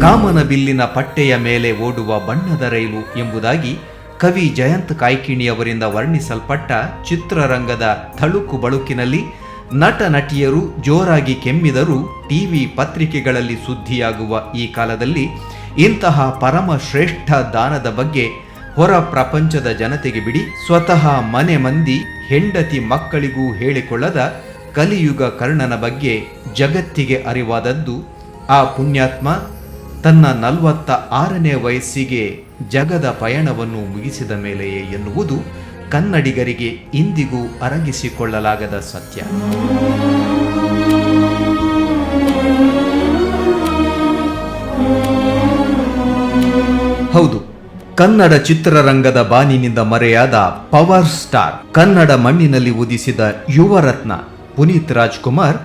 ಕಾಮನ ಬಿಲ್ಲಿನ ಪಟ್ಟೆಯ ಮೇಲೆ ಓಡುವ ಬಣ್ಣದ ರೈಲು ಎಂಬುದಾಗಿ ಕವಿ ಜಯಂತ್ ಕಾಯ್ಕಿಣಿಯವರಿಂದ ವರ್ಣಿಸಲ್ಪಟ್ಟ ಚಿತ್ರರಂಗದ ತಳುಕು ಬಳುಕಿನಲ್ಲಿ ನಟ ನಟಿಯರು ಜೋರಾಗಿ ಕೆಮ್ಮಿದರೂ ಟಿವಿ ಪತ್ರಿಕೆಗಳಲ್ಲಿ ಸುದ್ದಿಯಾಗುವ ಈ ಕಾಲದಲ್ಲಿ ಇಂತಹ ಪರಮ ಶ್ರೇಷ್ಠ ದಾನದ ಬಗ್ಗೆ ಹೊರ ಪ್ರಪಂಚದ ಜನತೆಗೆ ಬಿಡಿ, ಸ್ವತಃ ಮನೆ ಮಂದಿ ಹೆಂಡತಿ ಮಕ್ಕಳಿಗೂ ಹೇಳಿಕೊಳ್ಳದ ಕಲಿಯುಗ ಕರ್ಣನ ಬಗ್ಗೆ ಜಗತ್ತಿಗೆ ಅರಿವಾದದ್ದು ಆ ಪುಣ್ಯಾತ್ಮ ತನ್ನ 46ನೇ ವಯಸ್ಸಿಗೆ ಜಗದ ಪಯಣವನ್ನು ಮುಗಿಸಿದ ಮೇಲೆಯೇ ಎನ್ನುವುದು ಕನ್ನಡಿಗರಿಗೆ ಇಂದಿಗೂ ಅರಗಿಸಿಕೊಳ್ಳಲಾಗದ ಸತ್ಯ. ಹೌದು, ಕನ್ನಡ ಚಿತ್ರರಂಗದ ಬಾನಿನಿಂದ ಮರೆಯಾದ ಪವರ್ ಸ್ಟಾರ್, ಕನ್ನಡ ಮಣ್ಣಿನಲ್ಲಿ ಉದಿಸಿದ ಯುವರತ್ನ ಪುನೀತ್ ರಾಜ್ಕುಮಾರ್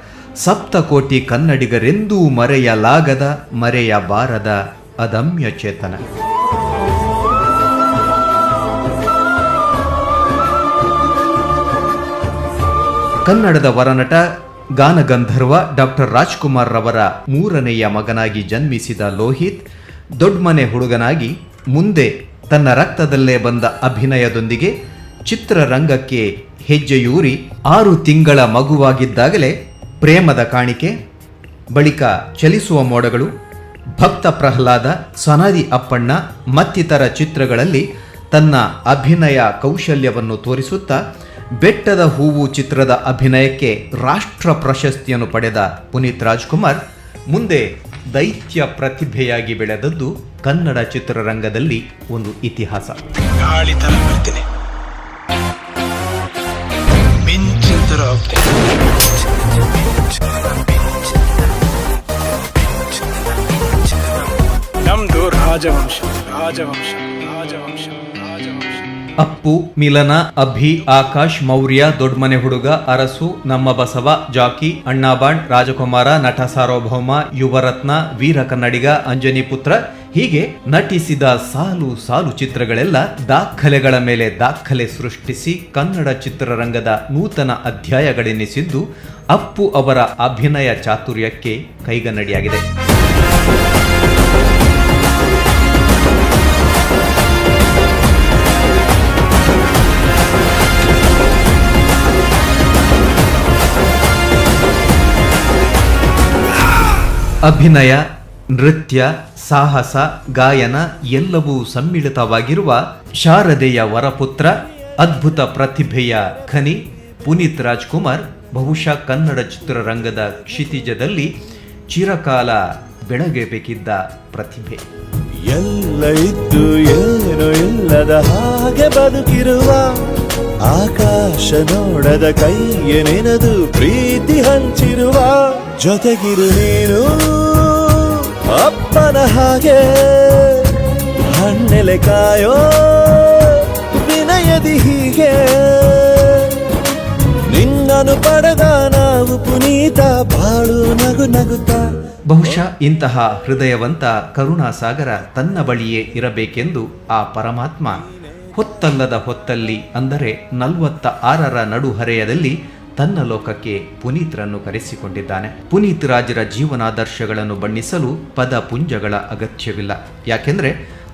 ಸಪ್ತಕೋಟಿ ಕನ್ನಡಿಗರೆಂದೂ ಮರೆಯಲಾಗದ, ಮರೆಯಬಾರದ ಅದಮ್ಯ ಚೇತನ. ಕನ್ನಡದ ವರನಟ ಗಾನಗಂಧರ್ವ ಡಾಕ್ಟರ್ ರಾಜ್ಕುಮಾರ್ ರವರ ಮೂರನೆಯ ಮಗನಾಗಿ ಜನ್ಮಿಸಿದ ಲೋಹಿತ್ ದೊಡ್ಮನೆ ಹುಡುಗನಾಗಿ ಮುಂದೆ ತನ್ನ ರಕ್ತದಲ್ಲೇ ಬಂದ ಅಭಿನಯದೊಂದಿಗೆ ಚಿತ್ರರಂಗಕ್ಕೆ ಹೆಜ್ಜೆಯೂರಿ 6 ತಿಂಗಳ ಮಗುವಾಗಿದ್ದಾಗಲೇ ಪ್ರೇಮದ ಕಾಣಿಕೆ, ಬಳಿಕ ಚಲಿಸುವ ಮೋಡಗಳು, ಭಕ್ತ ಪ್ರಹ್ಲಾದ, ಸನಾದಿ ಅಪ್ಪಣ್ಣ ಮತ್ತಿತರ ಚಿತ್ರಗಳಲ್ಲಿ ತನ್ನ ಅಭಿನಯ ಕೌಶಲ್ಯವನ್ನು ತೋರಿಸುತ್ತಾ ಬೆಟ್ಟದ ಹೂವು ಚಿತ್ರದ ಅಭಿನಯಕ್ಕೆ ರಾಷ್ಟ್ರ ಪ್ರಶಸ್ತಿಯನ್ನು ಪಡೆದ ಪುನೀತ್ ರಾಜ್ಕುಮಾರ್ ಮುಂದೆ ದೈತ್ಯ ಪ್ರತಿಭೆಯಾಗಿ ಬೆಳೆದದ್ದು ಕನ್ನಡ ಚಿತ್ರರಂಗದಲ್ಲಿ ಒಂದು ಇತಿಹಾಸ. ನಮ್ದು ರಾಜವಂಶ ರಾಜವಂಶ ರಾಜವಂಶ ರಾಜವಂಶ. ಅಪ್ಪು, ಮಿಲನ, ಅಭಿ, ಆಕಾಶ್, ಮೌರ್ಯ, ದೊಡ್ಮನೆ ಹುಡುಗ, ಅರಸು, ನಮ್ಮ ಬಸವ, ಜಾಕಿ, ಅಣ್ಣಾಬಾಣ್, ರಾಜಕುಮಾರ, ನಟ ಸಾರ್ವಭೌಮ, ಯುವರತ್ನ, ವೀರ ಕನ್ನಡಿಗ, ಅಂಜನಿ ಪುತ್ರ ಹೀಗೆ ನಟಿಸಿದ ಸಾಲು ಸಾಲು ಚಿತ್ರಗಳೆಲ್ಲ ದಾಖಲೆಗಳ ಮೇಲೆ ದಾಖಲೆ ಸೃಷ್ಟಿಸಿ ಕನ್ನಡ ಚಿತ್ರರಂಗದ ನೂತನ ಅಧ್ಯಾಯಗಳೆನಿಸಿದ್ದು ಅಪ್ಪು ಅವರ ಅಭಿನಯ ಚಾತುರ್ಯಕ್ಕೆ ಕೈಗನ್ನಡಿಯಾಗಿದೆ. ಅಭಿನಯ, ನೃತ್ಯ, ಸಾಹಸ, ಗಾಯನ ಎಲ್ಲವೂ ಸಮ್ಮಿಳಿತವಾಗಿರುವ ಶಾರದೆಯ ವರಪುತ್ರ, ಅದ್ಭುತ ಪ್ರತಿಭೆಯ ಖನಿ ಪುನೀತ್ ರಾಜ್ಕುಮಾರ್ ಬಹುಶಃ ಕನ್ನಡ ಚಿತ್ರರಂಗದ ಕ್ಷಿತಿಜದಲ್ಲಿ ಚಿರಕಾಲ ಬೆಳಗಬೇಕಿದ್ದ ಪ್ರತಿಭೆ. ಎಲ್ಲ ಇದ್ದು ಏನೋ ಇಲ್ಲದ ಹಾಗೆ ಬದುಕಿರುವ, ಆಕಾಶ ನೋಡದ ಕೈಯ ನೆನೆದು ಪ್ರೀತಿ ಹಂಚಿರುವ, ಜೊತೆಗಿರು ನೀನು ಅಪ್ಪನ ಹಾಗೆ ಹಣ್ಣೆಲೆ ಕಾಯೋ ವಿನಯದಿ ಹೀಗೆ ನಿನ್ನನು ಪಡೆದ ನಾವು ಪುನೀತ ಬಾಳು ನಗು ನಗುತ್ತಾ. ಬಹುಶಃ ಇಂತಹ ಹೃದಯವಂತ ಕರುಣಾಸಾಗರ ತನ್ನ ಬಳಿಯೇ ಇರಬೇಕೆಂದು ಆ ಪರಮಾತ್ಮ ಹೊತ್ತಲ್ಲದ ಹೊತ್ತಲ್ಲಿ ಅಂದರೆ 46ರ ನಡುಹರೆಯದಲ್ಲಿ ತನ್ನ ಲೋಕಕ್ಕೆ ಪುನೀತ್ರನ್ನು ಕರೆಸಿಕೊಂಡಿದ್ದಾನೆ. ಪುನೀತ್ ರಾಜರ ಜೀವನಾದರ್ಶಗಳನ್ನು ಬಣ್ಣಿಸಲು ಪದ ಪುಂಜಗಳ ಅಗತ್ಯವಿಲ್ಲ. ಯಾಕೆಂದ್ರೆ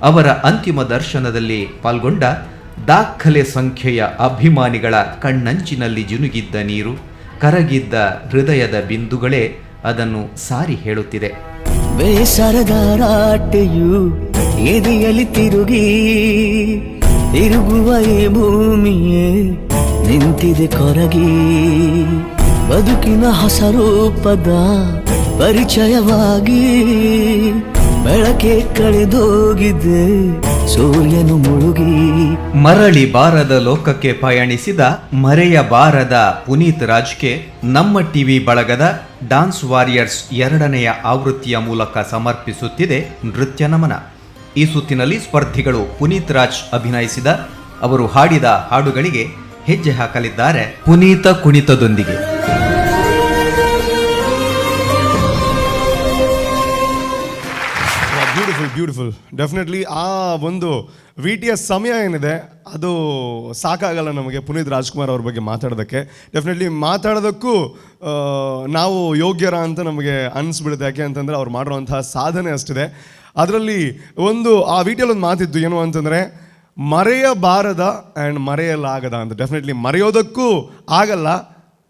ಅವರ ಅಂತಿಮ ದರ್ಶನದಲ್ಲಿ ಪಾಲ್ಗೊಂಡ ದಾಖಲೆ ಸಂಖ್ಯೆಯ ಅಭಿಮಾನಿಗಳ ಕಣ್ಣಂಚಿನಲ್ಲಿ ಜಿನುಗಿದ್ದ ನೀರು, ಕರಗಿದ್ದ ಹೃದಯದ ಬಿಂದುಗಳೇ ಅದನ್ನು ಸಾರಿ ಹೇಳುತ್ತಿದೆ. ಬೇಸರದ ರಾಟೆಯು ಎದೆಯಲ್ಲಿ ತಿರುಗಿ ತಿರುಗುವ ಈ ಭೂಮಿಯೇ ನಿಂತಿದೆ ಕೊರಗಿ, ಬದುಕಿನ ಹೊಸ ರೂಪದ ಪರಿಚಯವಾಗಿ ಬೆಳಕೆ ಕಳೆದೋಗಿದೆ ಸೂರ್ಯನು ಮುಳುಗಿ. ಮರಳಿ ಬಾರದ ಲೋಕಕ್ಕೆ ಪಯಣಿಸಿದ ಮರೆಯಬಾರದ ಪುನೀತ್ ರಾಜ್ಗೆ ನಮ್ಮ ಟಿವಿ ಬಳಗದ ಡಾನ್ಸ್ ವಾರಿಯರ್ಸ್ 2ನೆಯ ಆವೃತ್ತಿಯ ಮೂಲಕ ಸಮರ್ಪಿಸುತ್ತಿದೆ ನೃತ್ಯ ನಮನ. ಈ ಸುತ್ತಿನಲ್ಲಿ ಸ್ಪರ್ಧಿಗಳು ಪುನೀತ್ ರಾಜ್ ಅಭಿನಯಿಸಿದ, ಅವರು ಹಾಡಿದ ಹಾಡುಗಳಿಗೆ ಹೆಜ್ಜೆ ಹಾಕಲಿದ್ದಾರೆ ಪುನೀತ ಕುಣಿತದೊಂದಿಗೆ. Beautiful beautiful. ಡೆಫಿನೆಟ್ಲಿ ಆ ಒಂದು ವಿಟಿಯ ಸಮಯ ಏನಿದೆ ಅದು ಸಾಕಾಗಲ್ಲ ನಮಗೆ ಪುನೀತ್ ರಾಜ್ಕುಮಾರ್ ಅವ್ರ ಬಗ್ಗೆ ಮಾತಾಡೋದಕ್ಕೆ. ಡೆಫಿನೆಟ್ಲಿ ಮಾತಾಡೋದಕ್ಕೂ ನಾವು ಯೋಗ್ಯರ ಅಂತ ನಮಗೆ ಅನಿಸ್ಬಿಡುತ್ತೆ. ಯಾಕೆ ಅಂತಂದರೆ ಅವ್ರು ಮಾಡಿರುವಂತಹ ಸಾಧನೆ ಅಷ್ಟಿದೆ. ಅದರಲ್ಲಿ ಒಂದು ಆ ವಿಟಿಯಲ್ಲಿ ಒಂದು ಮಾತಿತ್ತು, ಏನು ಅಂತಂದರೆ ಮರೆಯಬಾರದ ಆ್ಯಂಡ್ ಮರೆಯಲಾಗದ ಅಂತ. ಡೆಫಿನೆಟ್ಲಿ ಮರೆಯೋದಕ್ಕೂ ಆಗಲ್ಲ,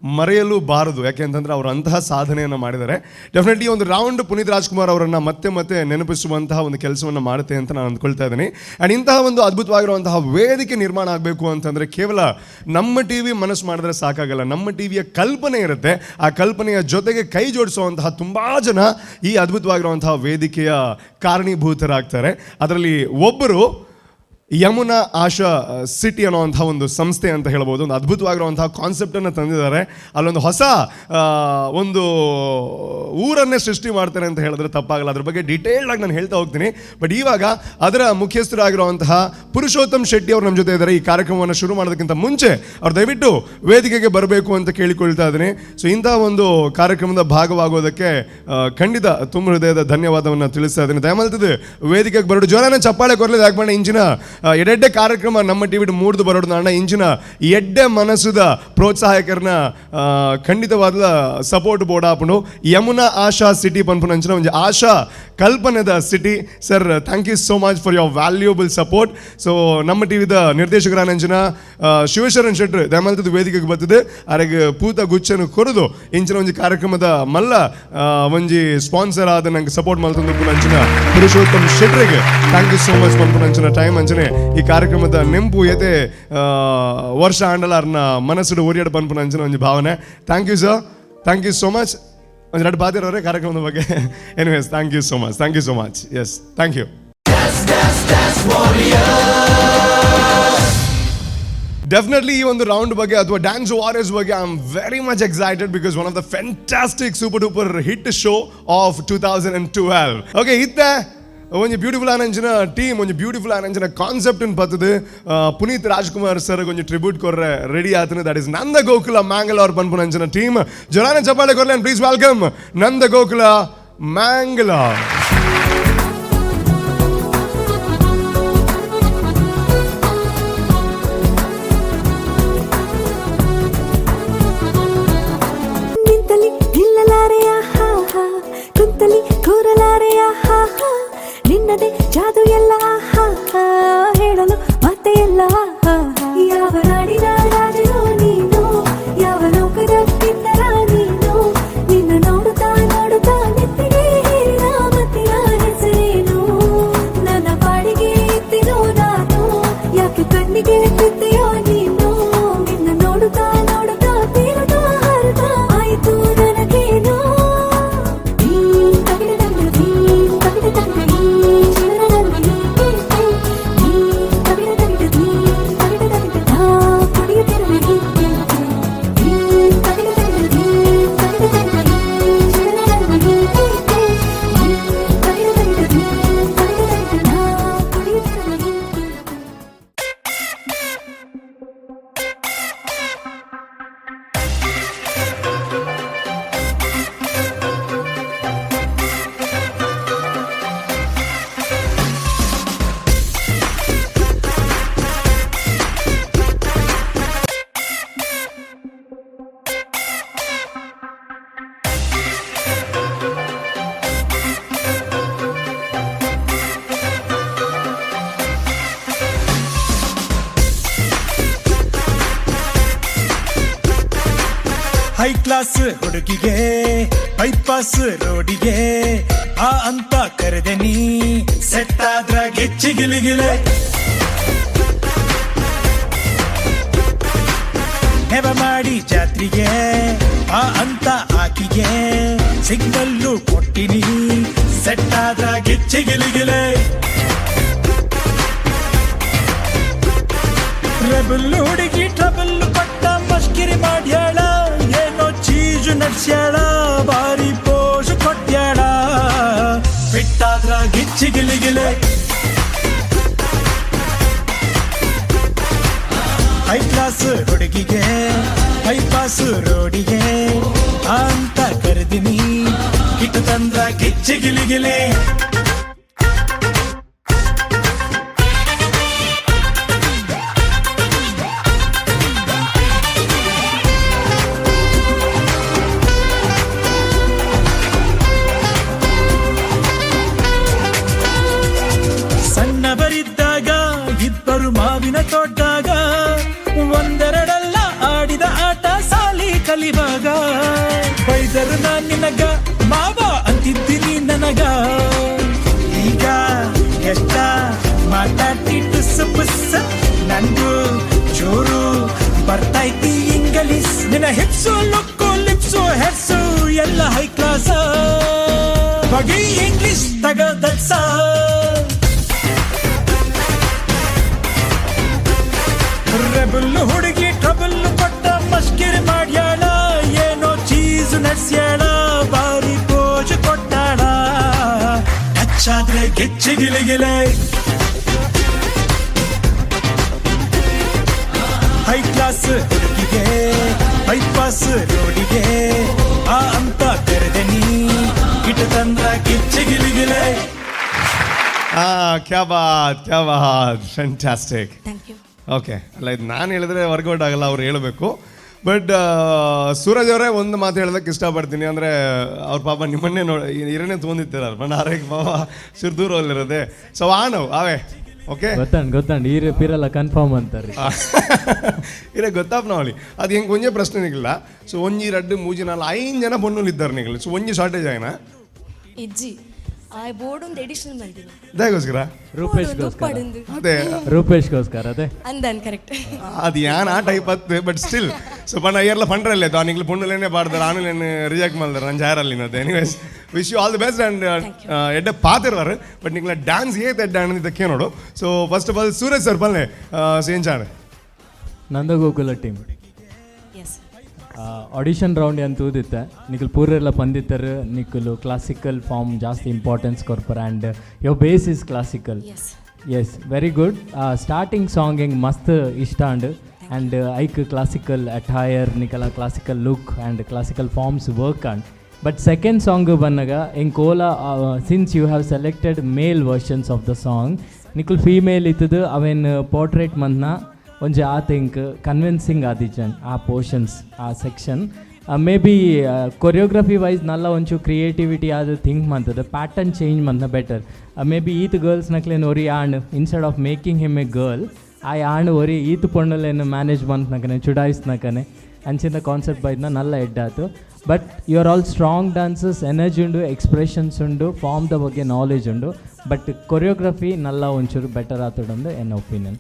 ಮರೆಯಲು ಬಾರದು. ಯಾಕೆ ಅಂತಂದರೆ ಅವರು ಅಂತಹ ಸಾಧನೆಯನ್ನು ಮಾಡಿದ್ದಾರೆ. ಡೆಫಿನೆಟ್ಲಿ ಒಂದು ರೌಂಡ್ ಪುನೀತ್ ರಾಜ್ಕುಮಾರ್ ಅವರನ್ನು ಮತ್ತೆ ಮತ್ತೆ ನೆನಪಿಸುವಂತಹ ಒಂದು ಕೆಲಸವನ್ನು ಮಾಡುತ್ತೆ ಅಂತ ನಾನು ಅಂದ್ಕೊಳ್ತಾ ಇದ್ದೀನಿ. ಆ್ಯಂಡ್ ಇಂತಹ ಒಂದು ಅದ್ಭುತವಾಗಿರುವಂತಹ ವೇದಿಕೆ ನಿರ್ಮಾಣ ಆಗಬೇಕು ಅಂತಂದರೆ ಕೇವಲ ನಮ್ಮ ಟಿ ವಿ ಮನಸ್ಸು ಮಾಡಿದ್ರೆ ಸಾಕಾಗಲ್ಲ. ನಮ್ಮ ಟಿ ವಿಯ ಕಲ್ಪನೆ ಇರುತ್ತೆ. ಆ ಕಲ್ಪನೆಯ ಜೊತೆಗೆ ಕೈ ಜೋಡಿಸುವಂತಹ ತುಂಬ ಜನ ಈ ಅದ್ಭುತವಾಗಿರುವಂತಹ ವೇದಿಕೆಯ ಕಾರಣೀಭೂತರಾಗ್ತಾರೆ. ಅದರಲ್ಲಿ ಒಬ್ಬರು ಯಮುನಾ ಆಶಾ ಸಿಟಿ ಅನ್ನೋವಂಥ ಒಂದು ಸಂಸ್ಥೆ ಅಂತ ಹೇಳ್ಬೋದು. ಒಂದು ಅದ್ಭುತವಾಗಿರುವಂಥ ಕಾನ್ಸೆಪ್ಟನ್ನು ತಂದಿದ್ದಾರೆ. ಅಲ್ಲೊಂದು ಹೊಸ ಒಂದು ಊರನ್ನೇ ಸೃಷ್ಟಿ ಮಾಡ್ತಾರೆ ಅಂತ ಹೇಳಿದ್ರೆ ತಪ್ಪಾಗಲ್ಲ. ಅದ್ರ ಬಗ್ಗೆ ಡೀಟೇಲ್ಡಾಗಿ ನಾನು ಹೇಳ್ತಾ ಹೋಗ್ತೀನಿ. ಬಟ್ ಇವಾಗ ಅದರ ಮುಖ್ಯಸ್ಥರಾಗಿರುವಂತಹ ಪುರುಷೋತ್ತಮ್ ಶೆಟ್ಟಿ ಅವರು ನಮ್ಮ ಜೊತೆ ಇದ್ದಾರೆ. ಈ ಕಾರ್ಯಕ್ರಮವನ್ನು ಶುರು ಮಾಡೋದಕ್ಕಿಂತ ಮುಂಚೆ ಅವ್ರು ದಯವಿಟ್ಟು ವೇದಿಕೆಗೆ ಬರಬೇಕು ಅಂತ ಕೇಳಿಕೊಳ್ತಾ ಇದ್ದೀನಿ. ಸೊ ಇಂಥ ಒಂದು ಕಾರ್ಯಕ್ರಮದ ಭಾಗವಾಗೋದಕ್ಕೆ ಖಂಡಿತ ತುಂಬ ಹೃದಯದ ಧನ್ಯವಾದವನ್ನು ತಿಳಿಸ್ತಾ ಇದ್ದೀನಿ. ದಯಮಾಡ್ತದೆ ವೇದಿಕೆಗೆ ಬರೋದು ಜೋರಾನ ಚಪ್ಪಾಳೆ ಕೊರಲಿದೆ ಯಾಕೆ ಮಾಡಿ ಇಂಚಿನ ಎಡ್ಡೆ ಕಾರ್ಯಕ್ರಮ ನಮ್ಮ ಟಿವಿ ಮೂಡ್ದು ಬರೋದು ಅಣ್ಣ ಇಂಚಿನ ಎಡ್ಡೆ ಮನಸ್ಸುದ ಪ್ರೋತ್ಸಾಹಕರನ್ನ ಖಂಡಿತವಾದ ಸಪೋರ್ಟ್ ಬೋರ್ಡ್ ಆಪುಂಡು ಯಮುನಾ ಆಶಾ ಸಿಟಿ ಪನ್ಪುನ ಅಂಚಿನ ಒಂದು ಆಶಾ ಕಲ್ಪನೆದ city. Sir thank you so much for your valuable support. So ನಮ್ಮ ಟಿವಿದ ನಿರ್ದೇಶಕರಾನ ಅಂಚಿನ ಶಿವಶರಣ್ ಶೆಟ್ರು ದಯಮಾಡ್ತದೆ ವೇದಿಕೆಗೆ ಬರ್ತದೆ ಅರೆಗೆ ಪೂತ ಗುಚ್ಚನು ಕೊರದು ಇಂಚಿನ ಒಂದು ಕಾರ್ಯಕ್ರಮದ ಮಲ್ಲ ಒಂಜಿ ಸ್ಪಾನ್ಸರ್ ಆದ ನಂಗೆ ಸಪೋರ್ಟ್ ಮಾಡ್ತಂದು ಅಂಚಿನ ಪುರುಷೋತ್ತಮ್ ಶೆಟ್ರಿಗೆ ಥ್ಯಾಂಕ್ ಯು ಸೋ ಮಚ್ ಪನ್ಪುನ ಅಂಚಿನ ಟೈಮ್ ಅಂಚನೆ ಈ ಕಾರ್ಯಕ್ರಮದ ನೆಂಪು ಏತೆ ವರ್ಷ ಆಂಡಲಾರ್ನ ಮನಸ್ಸು ಒರಿಯಾಡ ಪನ್ಪುನ ಅಂಚಿನ ಒಂದು ಭಾವನೆ. Thank you sir, thank you so much. ಒಂದು ಎರಡು ಬಾದಿರೋರೆ ಕಾರ್ಯಕ್ರಮದ ಬಗ್ಗೆ. Anyways thank you so much, thank you so much. Yes thank you. Definitely ಈ ಒಂದು ರೌಂಡ್ ಬಗ್ಗೆ ಅಥವಾ ಡ್ಯಾನ್ಸ್ ವಾರಿಯರ್ಸ್ ಬಗ್ಗೆ I am very much excited because one of the fantastic super duper hit show of 2012. Okay ಇತ್ತೆ ಒಂದು ಬ್ಯೂಟಿಫುಲ್ ಆನಂಜಿನ ಟೀಮ್ ಒಂದು ಬ್ಯೂಟಿಫುಲ್ ಆನಂಜಿನ ಕಾನ್ಸೆಪ್ಟ್ ಬರ್ತದೆ. ಪುನೀತ್ ರಾಜ್ಕುಮಾರ್ ಸರ್ ಒಂದು ಟ್ರಿಬ್ಯೂಟ್ ಕೊರ್ರೆ ರೆಡಿ ಆತನ. ದಟ್ ಇಸ್ ನಂದ ಗೋಕುಲ ಮ್ಯಾಂಗ್ಲೋರ್ ಪನ್ಪುನಂಚಿನ ಟೀಮ್. ಜೊರಾನ ಚಪ್ಪಾಳೆ ಕೊರ್ಲೆ and please welcome Nanda Gokula Mangalore. ನಿನ್ನದೇ ಜಾದು ಎಲ್ಲ ಹೇಳಲು ಮತ್ತೆ ಎಲ್ಲ ಯಾವ ನಾಡಿನ ರಾಜನೋ ನೀನು, ಯಾವ ಲೋಕದ ಕಿನ್ನರ ನೀನು, ನಿನ್ನ ನೋಡುತ್ತಾ ನೋಡುತ್ತಾ ನೆತ್ತಿಗೆ ಹೇರಿದ ಮತ್ತಿನ ಹೆಸರೇನು, ನನ್ನ ಪಾಡಿಗೆ ಎತ್ತಿನೋ ನಾನು, ಯಾಕೆ ಕಣ್ಣಿಗೆ ಎತ್ತಿದೆಯೋ ನೀನು, ನಿನ್ನ ನೋಡುತ್ತಾ ನೋಡುತ್ತಾ ತೀರುತ್ತಾ ಹರಿತಾ ಆಯಿತು ನನಗೇನು. ಹೈ ಕ್ಲಾಸ್ ಹುಡುಗಿಗೆ ಬೈಪಾಸ್ ರೋಡಿಗೆ ಆ ಅಂತ ಕರೆದೆ ನೀ ಸೆಟ್ ಆದ್ರ ಗೆಚ್ಚಿಗಿಲಿಗಿಲೆ. ನೆವ ಮಾಡಿ ಜಾತ್ರೆಗೆ ಆ ಅಂತ ಆಕಿಗೆ ಸಿಗ್ನಲ್ಲು ಕೊಟ್ಟಿನಿ ಸೆಟ್ ಆದ್ರ ಗೆಚ್ಚಿಗಿಲಿಗಿಲೆ. ರೆಬಲ್ ಹುಡುಗಿ ಟ್ರಬಲ್ ಪಟ್ಟ ಮಸ್ಕಿರಿ ಮಾಡ್ಯಾಳ, ಏನೋ ಚೀಜು ನಡ್ಸ್ಯಾಳ, ಬಾರಿ ಪೋಷು ಕೊಟ್ಯಾಳ, ಬಿಟ್ಟಾದ್ರ ಗಿಚ್ಚಿಗಿಲಿಗಿಲೆ. ಹೈ ಕ್ಲಾಸ್ ಹುಡುಗಿಗೆ ಬೈಪಾಸ್ ರೋಡಿಗೆ ಅಂತ ಕರೆದಿನಿ ಇಟ್ಟು ತಂದ್ರ ಗಿಚ್ಚಿಗಿಲಿಗಿಲೆ. ಸಣ್ಣವರಿದ್ದಾಗ ಇಬ್ಬರು ಮಾವಿನ ತೋಟದಾಗ ಒಂದೆರಡಲ್ಲ ಆಡಿದ ಆಟ ಸಾಲಿ ಕಲಿವಾಗ ಬೈದರು ನಾನ್ ನಿನಗ ಮಾವ ಅಂತಿದ್ದೀನಿ ನನಗ. ಈಗ ಎಷ್ಟ ಮಾತಾಡಿಟ್ಟು ಸುಬ್ಬುಸ್ಸ ನಂದು ಜೋರು ಬರ್ತೈತಿ ಇಂಗ್ಲೀಷ್. ನಿನ್ನ ಹಿಪ್ಸು ಲುಕ್ಕು ಲಿಪ್ಸು ಹೆಡ್ಸು ಎಲ್ಲ ಹೈ ಕ್ಲಾಸ್ ಬಗೆ ಇಂಗ್ಲಿಷ್ ತಗದಸ. ಹಾಸ್ಯಳ ಬಾರಿ ಪೋಜು ಕೊಟ್ಟಾಳ ಟಚ್ ಆದ್ರೆ ಗೆಚ್ಚಿ ಗಿಲಿಗಿಲೆ ಹೈ ಕ್ಲಾಸ್ ಹುಡುಗಿಗೆ ಬೈಪಾಸ್ ರೋಡಿಗೆ ಆ ಅಂತ ಕರೆದೆ ನೀ ಗಿಟ ತಂದ್ರ ಗಿಚ್ಚಿ ಗಿಲಿಗಿಲೆ. ಕ್ಯಾ ಬಾತ್ ಫ್ಯಾಂಟಾಸ್ಟಿಕ್. ಓಕೆ, ಅಲ್ಲ ಇದು ನಾನು ಹೇಳಿದ್ರೆ ವರ್ಕೌಟ್ ಆಗಲ್ಲ, ಅವ್ರು ಹೇಳಬೇಕು. ಬಟ್ ಸೂರಜ್ ಅವರೇ ಒಂದು ಮಾತು ಹೇಳೋದಕ್ಕೆ ಇಷ್ಟಪಡ್ತೀನಿ. ಅಂದರೆ ಅವ್ರ ಪಾಪ ನಿಮ್ಮನ್ನೇ ಇರನೇ ತೊಗೊಂಡಿರ್ತಾರೆ ಬಣ್ಣ ಆರೋಗ್ಯ ಪಾಪ ಸಿರ್ದೂರಲ್ಲಿರೋದೆ. ಸೊ ಆಣವ್ ಅವೇ ಓಕೆ ಗೊತ್ತಾಂಡು ಈರೆ ಪಿರಲ್ಲ ಕನ್ಫರ್ಮ್ ಅಂತಾರೆ ಇರೇ ಗೊತ್ತಾಪ್ ನಾವಲ್ಲಿ ಅದು ಹೆಂಗೆ ಒಂಜೇ ಪ್ರಶ್ನೆ ನಿಗಿಲ್ಲ. ಸೊ ಒಂಜಿ 2 3 4 5 ಜನ ಬಣ್ಣಲ್ಲಿ ಇದ್ದಾರೆ ನಿಗಲಿ. ಸೊ ಒಂಜಿ ಶಾರ್ಟೇಜ್ ಆಯ್ನಾ ಇಜ್ಜಿ ಆ ಬೋರ್ಡ್ ಒಂದು ಎಡಿಷನಲ್ ಮಾಡಿದ್ದೀನಿ ದಯಗೋಸ್ಕರ ರೂಪೇಶ್ಗೋಸ್ಕರ ಅದೇ ಅಂದನ್ ಕರೆಕ್ಟ್ ಅದು ಯಾನ್ ಆ ಟೈಪ್ ಹತ್ತು. ಬಟ್ ಸ್ಟಿಲ್ ಸೊ ಬಣ್ಣ ಇಯರ್ಲ ಪಂಡ್ರಲ್ಲೇ ಆನಿಗ್ಲಿ ಪುಣ್ಣಲೇನೆ ಪಾಡ್ದಾರೆ ಆಮೇಲೆ ರಿಜೆಕ್ಟ್ ಮಾಡಿದಾರೆ ನಾನು ಜಾರಲ್ಲಿ ಇನ್ನದು. Anyways wish you all the best and ಎಡ್ಡೆ ಪಾತಿರ್ವಾರು ಬಟ್ ನಿಂಗ್ಲ ಡ್ಯಾನ್ಸ್ ಏತ್ ಎಡ್ಡೆ ಅನ್ನೋದಕ್ಕೆ ನೋಡು. So first of all Suraj sir ಬಲ್ಲೆ ಸೇಂಚಾಣೆ ನಂದಗೋಕುಲ ಟೀಮ್ ಆಡಿಷನ್ ರೌಂಡ್ ಅಂತ ಊದಿತ್ತೆ ನಿಖಲ್ ಪೂರೆಲ್ಲ ಬಂದಿತ್ತಾರೆ. ನಿಖಲು ಕ್ಲಾಸಿಕಲ್ ಫಾರ್ಮ್ ಜಾಸ್ತಿ ಇಂಪಾರ್ಟೆನ್ಸ್ ಕೊಡ್ತಾರೆ and your base is classical. Yes very good. Starting song ಹೆಂಗೆ ಮಸ್ತ್ ಇಷ್ಟ ಆ್ಯಂಡ್ ಐಕ್ ಕ್ಲಾಸಿಕಲ್ ಅಟೈರ್ ನಿಖಲ classical look and classical forms work and but second song ಬಂದಾಗ ಹೆಂಗೆ ಕೋಲಾ since you have selected male versions of the song Nikhil female ಇತ್ತದು ಅವೇನು ಪೋರ್ಟ್ರೇಟ್ ಮಂತ್ನ ಒಂಜಿ ಆ ಥಿಂಕ್ ಕನ್ವಿನ್ಸಿಂಗ್ ಆದಿಜನ್ ಆ ಪೋರ್ಷನ್ಸ್ ಆ section maybe choreography wise ನಲ್ಲ ಒಂಚೂರು ಕ್ರಿಯೇಟಿವಿಟಿ ಆದ ಥಿಂಕ್ ಮಾಡ್ತದೆ ಪ್ಯಾಟರ್ನ್ ಚೇಂಜ್ ಮಾಡ್ನ ಬೆಟರ್. ಮೇ ಬಿ ಈತ್ ಗರ್ಲ್ಸ್ ನಕ್ಲೇನು ಒರಿ ಆಣ್ instead of making him a girl ಆ ಆಣ್ ಒರಿ ಈತ್ ಪೊಣ್ಣಲೇನು ಮ್ಯಾನೇಜ್ಮೆಂಟ್ ನಕನೆ ಚುಡಾಯಿಸ್ನಕನೆ ಅಂಚಿನ ಕಾನ್ಸೆಪ್ಟ್ ಬೈದ್ನ ನಲ್ಲ ಎಡ್ಡಾತು. But you are all strong dancers, energy ಉಂಡು, ಎಕ್ಸ್ಪ್ರೆಷನ್ಸ್ ಉಂಡು, ಫಾರ್ಮ್ದ ಬಗ್ಗೆ ನಾಲೆಜ್ ಉಂಡು. ಬಟ್ ಕೊರಿಯೋಗ್ರಫಿ ನಲ್ಲ ಒಂಚೂರು ಬೆಟರ್ ಆತುಂಡು ಎನ್ opinion.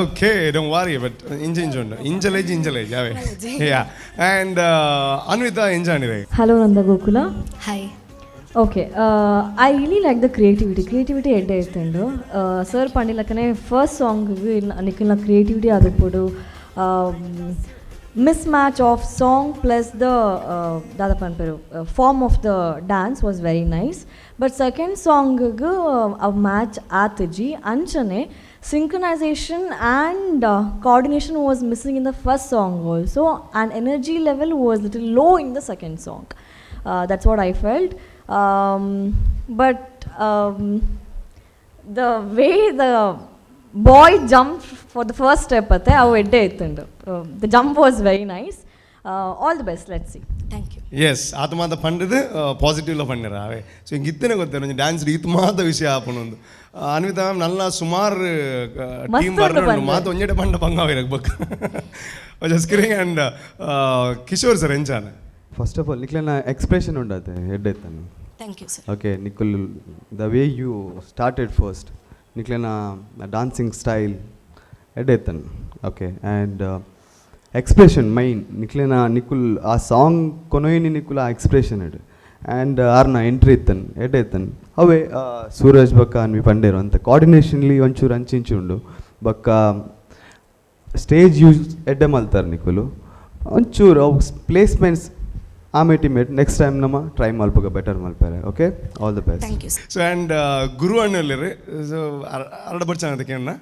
Okay don't worry but ಉಂಡು ಇಂಜಲೇಜ್ ಯಾವೇ ಯಾ ಆ್ಯಂಡ್ ಅನ್ವಿತಾ ಎಂಜಾಣಿದೆ. Hello Nandagokula. Hi. Okay I really like the creativity ಎಡ್ಡೆ ಇರ್ತಂಡು ಸರ್ ಪಂಡಿಲಕ್ಕನೆ ಫಸ್ಟ್ ಸಾಂಗ್ಗೆ ನಿಖಿಲ್ನ ಕ್ರಿಯೇಟಿವಿಟಿ ಆದಿರ್ಬೋದು. Mismatch of song plus the form of the dance was very nice. But second song a match atiji anchane synchronization and coordination was missing in the first song also, and energy level was little low in the second song. That's what I felt. But the way the boy jumped for the first step atte avu edde ittundu. The jump was very nice. All the best. Let's see. Thank you. Yes ಆತ ಮಾತ ಪಂಡದು ಪಾಸಿಟಿವ್ಲ ಪಂಡಿರ ಅವೇ. ಸೊ ಹಿಂಗೆ ಇತ್ತನೇ ಗೊತ್ತೇನು ಒಂಜಿ ಡ್ಯಾನ್ಸ್ ಈತ ಮಾತ ವಿಷಯ ಆಪನೊಂದು ಅನ್ವಿತಾ ಮ್ಯಾಮ್ ನಲ್ಲ ಸುಮಾರು ಟೀಮ್ ಬರ್ಕೊಂಡು ಮಾತು ಒಂಜೆಡೆ ಪಂಡ ಪಂಗಾವಿರಬೇಕು ಜಸ್ಕಿರಿಂಗ್ ಆ್ಯಂಡ್ ಕಿಶೋರ್ ಸರ್ ಎಂಚಾನ. ಫಸ್ಟ್ ಆಫ್ ಆಲ್ ನಿಕ್ಲೆನ ಎಕ್ಸ್ಪ್ರೆಷನ್ ಉಂಡತೆ ಎಡ್ಡೆತ್ತನು. Thank you sir. Okay Nikhil the way you started first ನಿಕ್ಲೆನ ಡಾನ್ಸಿಂಗ್ ಸ್ಟೈಲ್ ಎಡ್ಡೆತ್ತನು. ಓಕೆ ಆ್ಯಂಡ್ ಎಕ್ಸ್ಪ್ರೆಷನ್ ಮೈನ್ ನಿಕ್ಲೆನ ನಿಖುಲ್ ಆ ಸಾಂಗ್ ಕೊನೆಯನಿ ನಿಖುಲ್ ಆ ಎಕ್ಸ್ಪ್ರೆಷನ್ ಎಡ್ ಆ್ಯಂಡ್ ಆರ್ನ ಎಂಟ್ರಿ ಇತ್ತನು ಎಡ್ಡೆತ್ತನು ಅವೇ ಸೂರಜ್ ಬಕ್ಕ ಅನ್ವಿ ಪಂಡೇರು ಅಂತ ಕೋಆರ್ಡಿನೇಷನ್ಲಿ ಒಂಚೂರು ಅಂಚಿಂಚು ಉಂಡು ಬಕ್ಕ ಸ್ಟೇಜ್ ಯೂಸ್ ಎಡ್ಡೆ ಮಲ್ತಾರೆ ನಿಖುಲು ಒಂಚೂರು ಅವು ಪ್ಲೇಸ್ಮೆಂಟ್ಸ್ ಆಮೇಟಿಮೇಟ್ ನೆಕ್ಸ್ಟ್ ಟೈಮ್ ನಮ್ಮ ಟ್ರೈ ಮಲ್ಪಗ ಬೆಟರ್ ಮಲ್ಪಾರೆ. Okay all the best. Thank you sir. So and Guru ಅಣ್ಣಲ್ಲಿ ಸೊ ಅರ್ಧ ಬರ್ಚಾನ ಕೇಳ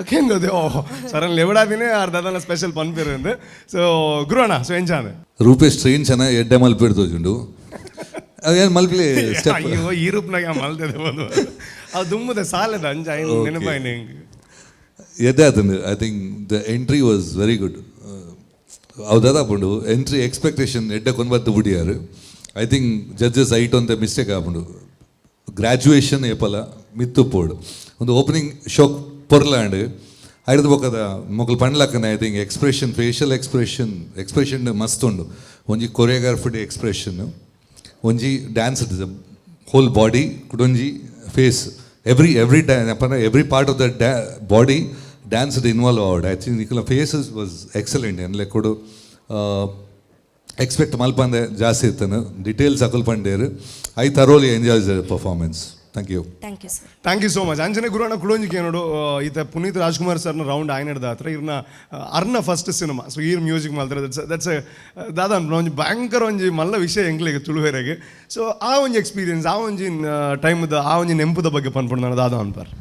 ಕೇಂಗದೆ ಓ ಸರನ್ ಲೆವಡಾದಿನೇ ಅರ್ಧದನ ಸ್ಪೆಷಲ್ ಪನ್ಪೇರು ಅಂದು. ಸೊ ಗುರು ಅಣ್ಣ ಸೊ ಎಂಚಾನೆ ರೂಪೇಶ್ ಟ್ರೈನ್ ಚೆನ್ನಾಗಿ ಎಡ್ಡೆ ಮಲ್ಪಿಡ್ತೋಜುಂಡು ಅದೇನು ಮಲ್ಪಲಿ ಅಯ್ಯೋ ಈ ರೂಪ್ನಾಗ ಮಲ್ತದೆ ಬಂದು ಅದು ದುಮ್ಮದೆ ಸಾಲದ ಅಂಜ ನೆನಪಾಯಿನ ಹೆಂಗೆ ಎದ್ದೆ ಆತಂದು. I think the entry was very good. ಹೌದಾಪುಂಡು ಎಂಟ್ರಿ ಎಕ್ಸ್ಪೆಕ್ಟೇಷನ್ ಎಡ್ಡೆ ಕೊಂಬತ್ತು ಬಿಡಿಯಾರು. ಐ ಥಿಂಕ್ ಜಡ್ಜಸ್ ಐಟ್ ಅಂತ ಮಿಸ್ಟೇಕ್ ಆಪುಂಡು. ಗ್ರ್ಯಾಜುಯೇಷನ್ ಏಪಲ ಮಿತ್ತು ಪೋಡು ಒಂದು ಓಪನಿಂಗ್ ಶೋಕ್ ಪೊರ್ಲಾಂಡ್ ಐಡ್ದು ಬೊಕ್ಕದ ಮೊಕ್ಕಲು ಪಂಡ್ಲಕ್ಕನೆ. I think expression facial expression ಮಸ್ತ್ ಉಂಡು. ಒಂಜಿ ಕೊರಿಯೋಗ್ರಾಫಿಡ್ ಎಕ್ಸ್ಪ್ರೆಷನ್ ಒಂಜಿ ಡ್ಯಾನ್ಸ್ ಹೋಲ್ ಬಾಡಿ ಕುಡೊಂಜಿ face every part of the body dance involve ಆವಡ್. ಐ ಥಿಂಕ್ ನಿಖಲ ಫೇಸಸ್ ವಾಸ್ ಎಕ್ಸಲೆಂಟ್. ಎನ್ಲೆ ಕೊಡು ಎಕ್ಸ್ಪೆಕ್ಟ್ ಮಲ್ಪಂದೆ ಜಾಸ್ತಿ ಇತ್ತನು ಡಿಟೇಲ್ಸ್ ಅಕಲ್ ಪಂಡೇರು. I thoroughly enjoys the performance. Thank you. Thank you sir. Thank you so much. ಅಂಜನೆ ಗುರುವಣ್ಣ ಕುಳೊಂಜಿಕೆ ನೋಡು ಈತ ಪುನೀತ್ ರಾಜ್ಕುಮಾರ್ ಸರ್ನ ರೌಂಡ್ ಆಯ್ನ ಹಿಡ್ದ ಹತ್ರ ಇರ್ನ ಅರ್ನ ಫಸ್ಟ್ ಸಿನಿಮಾ ಸೊ ಈರ್ ಮ್ಯೂಸಿಕ್ ಮಾಡ್ತಾರೆ ದಟ್ಸ್ ದಾದ ಒಂಜಿ ಭಯಂಕರ ಒಂಜಿ ಮಲ್ಲ ವಿಷಯ ಎಂಕ್ಲೆಗೆ ತುಳುವೆರೆಗೆ. ಸೊ ಆ ಒಂಜಿ ಎಕ್ಸ್ಪೀರಿಯನ್ಸ್ ಆ ಒಂಜಿ ಟೈಮ್ದ ಆ ಒಂಜಿ ನೆಂಪುದ ಬಗ್ಗೆ ಪನ್ಪುಂಡು ನಾನು ದಾದ ಅನ್ಪಾರ್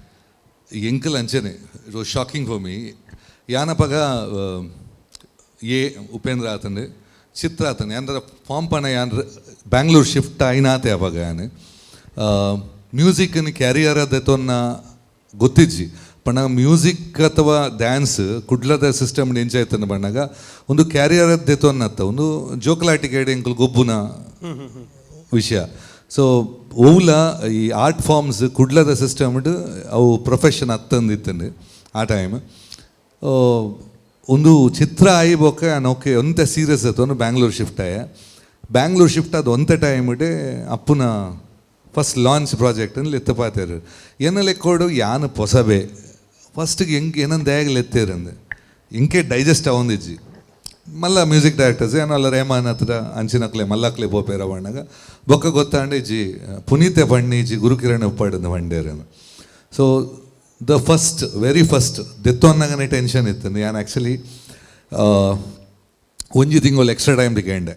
ಎಂಕಲ್ ಅಂಚನೆ it was shocking for me. ಯಾನಪಗ ಎ ಉಪೇಂದ್ರ ಆತಂಡು ಚಿತ್ರ ಆತಂಡು ಯಾನ್ರ ಫಾರ್ಮ್ ಪಣ ಯಾನ್ರ ಬ್ಯಾಂಗ್ಳೂರ್ ಶಿಫ್ಟ್ ಆಯ್ನಾತೆ ಅವಾಗ ಯಾನು ಮ್ಯೂಸಿಕ್ನ ಕ್ಯಾರಿಯರ್ ಅದನ್ನ ಗೊತ್ತಿಜ್ಜಿ ಪಣ ಮ್ಯೂಸಿಕ್ ಅಥವಾ ಡ್ಯಾನ್ಸ್ ಕುಡ್ಲದ ಸಿಸ್ಟಮ್ ಎಂಚಾಯ್ತಂದು ಬಣ್ಣಾಗ ಒಂದು ಕ್ಯಾರಿಯರ್ ಅದೆತ್ತೊನ್ನತ್ತ ಒಂದು ಜೋಕಲಾಟಿಕೆ ಎಂಕಲ್ ಗೊಬ್ಬುನ ವಿಷಯ. ಸೊ ಓಲ ಈ ಆರ್ಟ್ ಫಾರ್ಮ್ಸ್ ಕುಡ್ಲದ ಸಿಸ್ಟಮ್ ಅವು ಪ್ರೊಫೆಷನ್ ಹತ್ತಂದಿತ್ತಂಡು ಆ ಟೈಮ್ ಒಂದು ಚಿತ್ರ ಆಯ್ಬೋಕ ಓಕೆ ಒಂತೆ ಸೀರಿಯಸ್ ಆಯ್ತು ಬ್ಯಾಂಗ್ಳೂರ್ ಶಿಫ್ಟ್ ಆಯ. ಬ್ಯಾಂಗ್ಳೂರ್ ಶಿಫ್ಟ್ ಅದು ಒಂತೆ ಟೈಮ್ಡೆ ಅಪ್ಪನ ಫಸ್ಟ್ ಲಾಂಚ್ ಪ್ರಾಜೆಕ್ಟನ್ನು ಲೆತ್ತಪಾತೇರು ಏನೆಲ್ಲ ಕೊಡು ಯಾನು ಪೊಸಬೆ ಫಸ್ಟಿಗೆ ಹೆಂಗೆ ಏನಂದು ಹೇಗೆ ಎತ್ತೇರಂದು ಇಂಕೆ ಡೈಜೆಸ್ಟ್ ಆಗೊಂದಿಜ್ಜಿ ಮಲ್ಲ ಮ್ಯೂಸಿಕ್ ಡೈರೆಕ್ಟರ್ಸ್ ಏನಲ್ಲ ರೇಮಾನ್ ಹತ್ರ ಅಂಚಿನಕ್ಲೆ ಮಲ್ಲಕ್ಲೆ ಬೋಪೇರ ಬಣ್ಣಾಗ ಬೊಕ್ಕ ಗೊತ್ತಾಂಡೆ ಇಜ್ಜಿ ಪುನೀತೆ ಬಣ್ಣಿ ಇಜ್ಜಿ ಗುರುಕಿರಣ್ ಉಪ್ಪಾಡಿದ ಬಂಡೇರನು. So the first very first ದೆತ್ತೊನ್ನಾಗನೇ ಟೆನ್ಷನ್ ಇತ್ತು. ನಾನು ಆ್ಯಕ್ಚುಲಿ ಒಂಜಿ ತಿಂಗಳು ಎಕ್ಸ್ಟ್ರಾ ಟೈಮ್ ಕೇಂಡೆ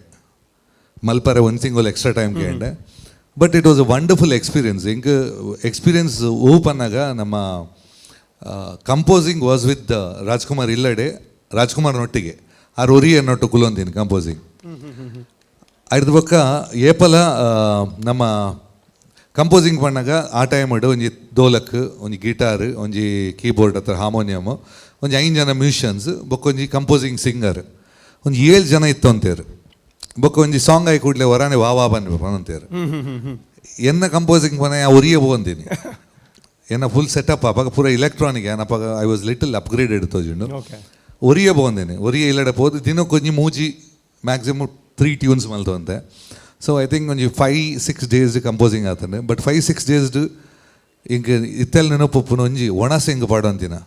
ಮಲ್ಪರೆ ಒಂದು ತಿಂಗಳು ಎಕ್ಸ್ಟ್ರಾ ಟೈಮ್ ಕೇಂಡೆ. But it was a wonderful experience. ಹೆಂಗೆ ಎಕ್ಸ್ಪೀರಿಯನ್ಸ್ ಓಪನ್ನಾಗ ನಮ್ಮ ಕಂಪೋಸಿಂಗ್ ವಾಸ್ ವಿತ್ ರಾಜ್ಕುಮಾರ್ ಇಲ್ಲಡೆ ರಾಜ್ಕುಮಾರ್ನೊಟ್ಟಿಗೆ ಆ ಒರಿಯನ್ನೊಟ್ಟು ಕುಲೊಂದಿನಿ ಕಂಪೋಸಿಂಗ್ ಅದ್ರ ಬೊಕ್ಕ ಏಪಲ ನಮ್ಮ ಕಂಪೋಸಿಂಗ್ ಪಣ್ಣಾಗ ಆ ಟೈಮ್ ಒಂಜಿ ದೋಲಕ್ ಒಂಜಿ ಗಿಟಾರ್ ಒಂಜಿ ಕೀಬೋರ್ಡ್ ಹತ್ರ ಹಾರ್ಮೋನಿಯಮ್ ಒಂಜಿ 5 ಜನ ಮ್ಯೂಷಿಯನ್ಸ್ ಬೊಕ್ಕ ಒಂಜಿ ಕಂಪೋಸಿಂಗ್ ಸಿಂಗರ್ ಒಂಜಿ 7 ಜನ ಇತ್ತು ಅಂತೇರು. ಬೊಕ್ಕ ಒಂಜಿ ಸಾಂಗ್ ಆಯ್ ಕೂಡಲೇ ಹೊರಾನೆ ವಾ ಬಂತೇರು. ಎನ್ನ ಕಂಪೋಸಿಂಗ್ ಪನ ಒರಿಯ ಹೋಗಂತೀನಿ ಎನ್ನ ಫುಲ್ ಸೆಟಪ್ ಅಪ್ಪಾಗ ಪೂರ ಇಲೆಕ್ಟ್ರಾನಿಕ್ ಏನಪ್ಪಾಗ ಐ ವಾಸ್ ಲಿಟಲ್ ಅಪ್ಗ್ರೇಡೆಡ್ ತೋಜಿಂಡು ಒರಿಯ ಹೋಗಂದೇನೆ ಒರಿಯ ಇಲ್ಲಡೆ ಹೋದು ದಿನಕ್ಕೆ ಒಂಜಿ ಮೂಜಿ ಮ್ಯಾಕ್ಸಿಮಮ್ 3 ಟ್ಯೂನ್ಸ್ ಮಲ್ತವಂತೆ. ಸೊ ಐ ಥಿಂಕ್ ಒಂಜಿ 5-6 ಡೇಸ್ ಕಂಪೋಸಿಂಗ್ ಆತಂಡೆ. ಬಟ್ 5-6 ಡೇಸ್ ಹಿಂಗೆ ಇತ್ತೆಲ್ಲ ನೆನಪುಪ್ಪನ ಒಂಜಿ ಒಣಸೆ ಹಿಂಗೆ ಪಾಡು ಅಂತಿನ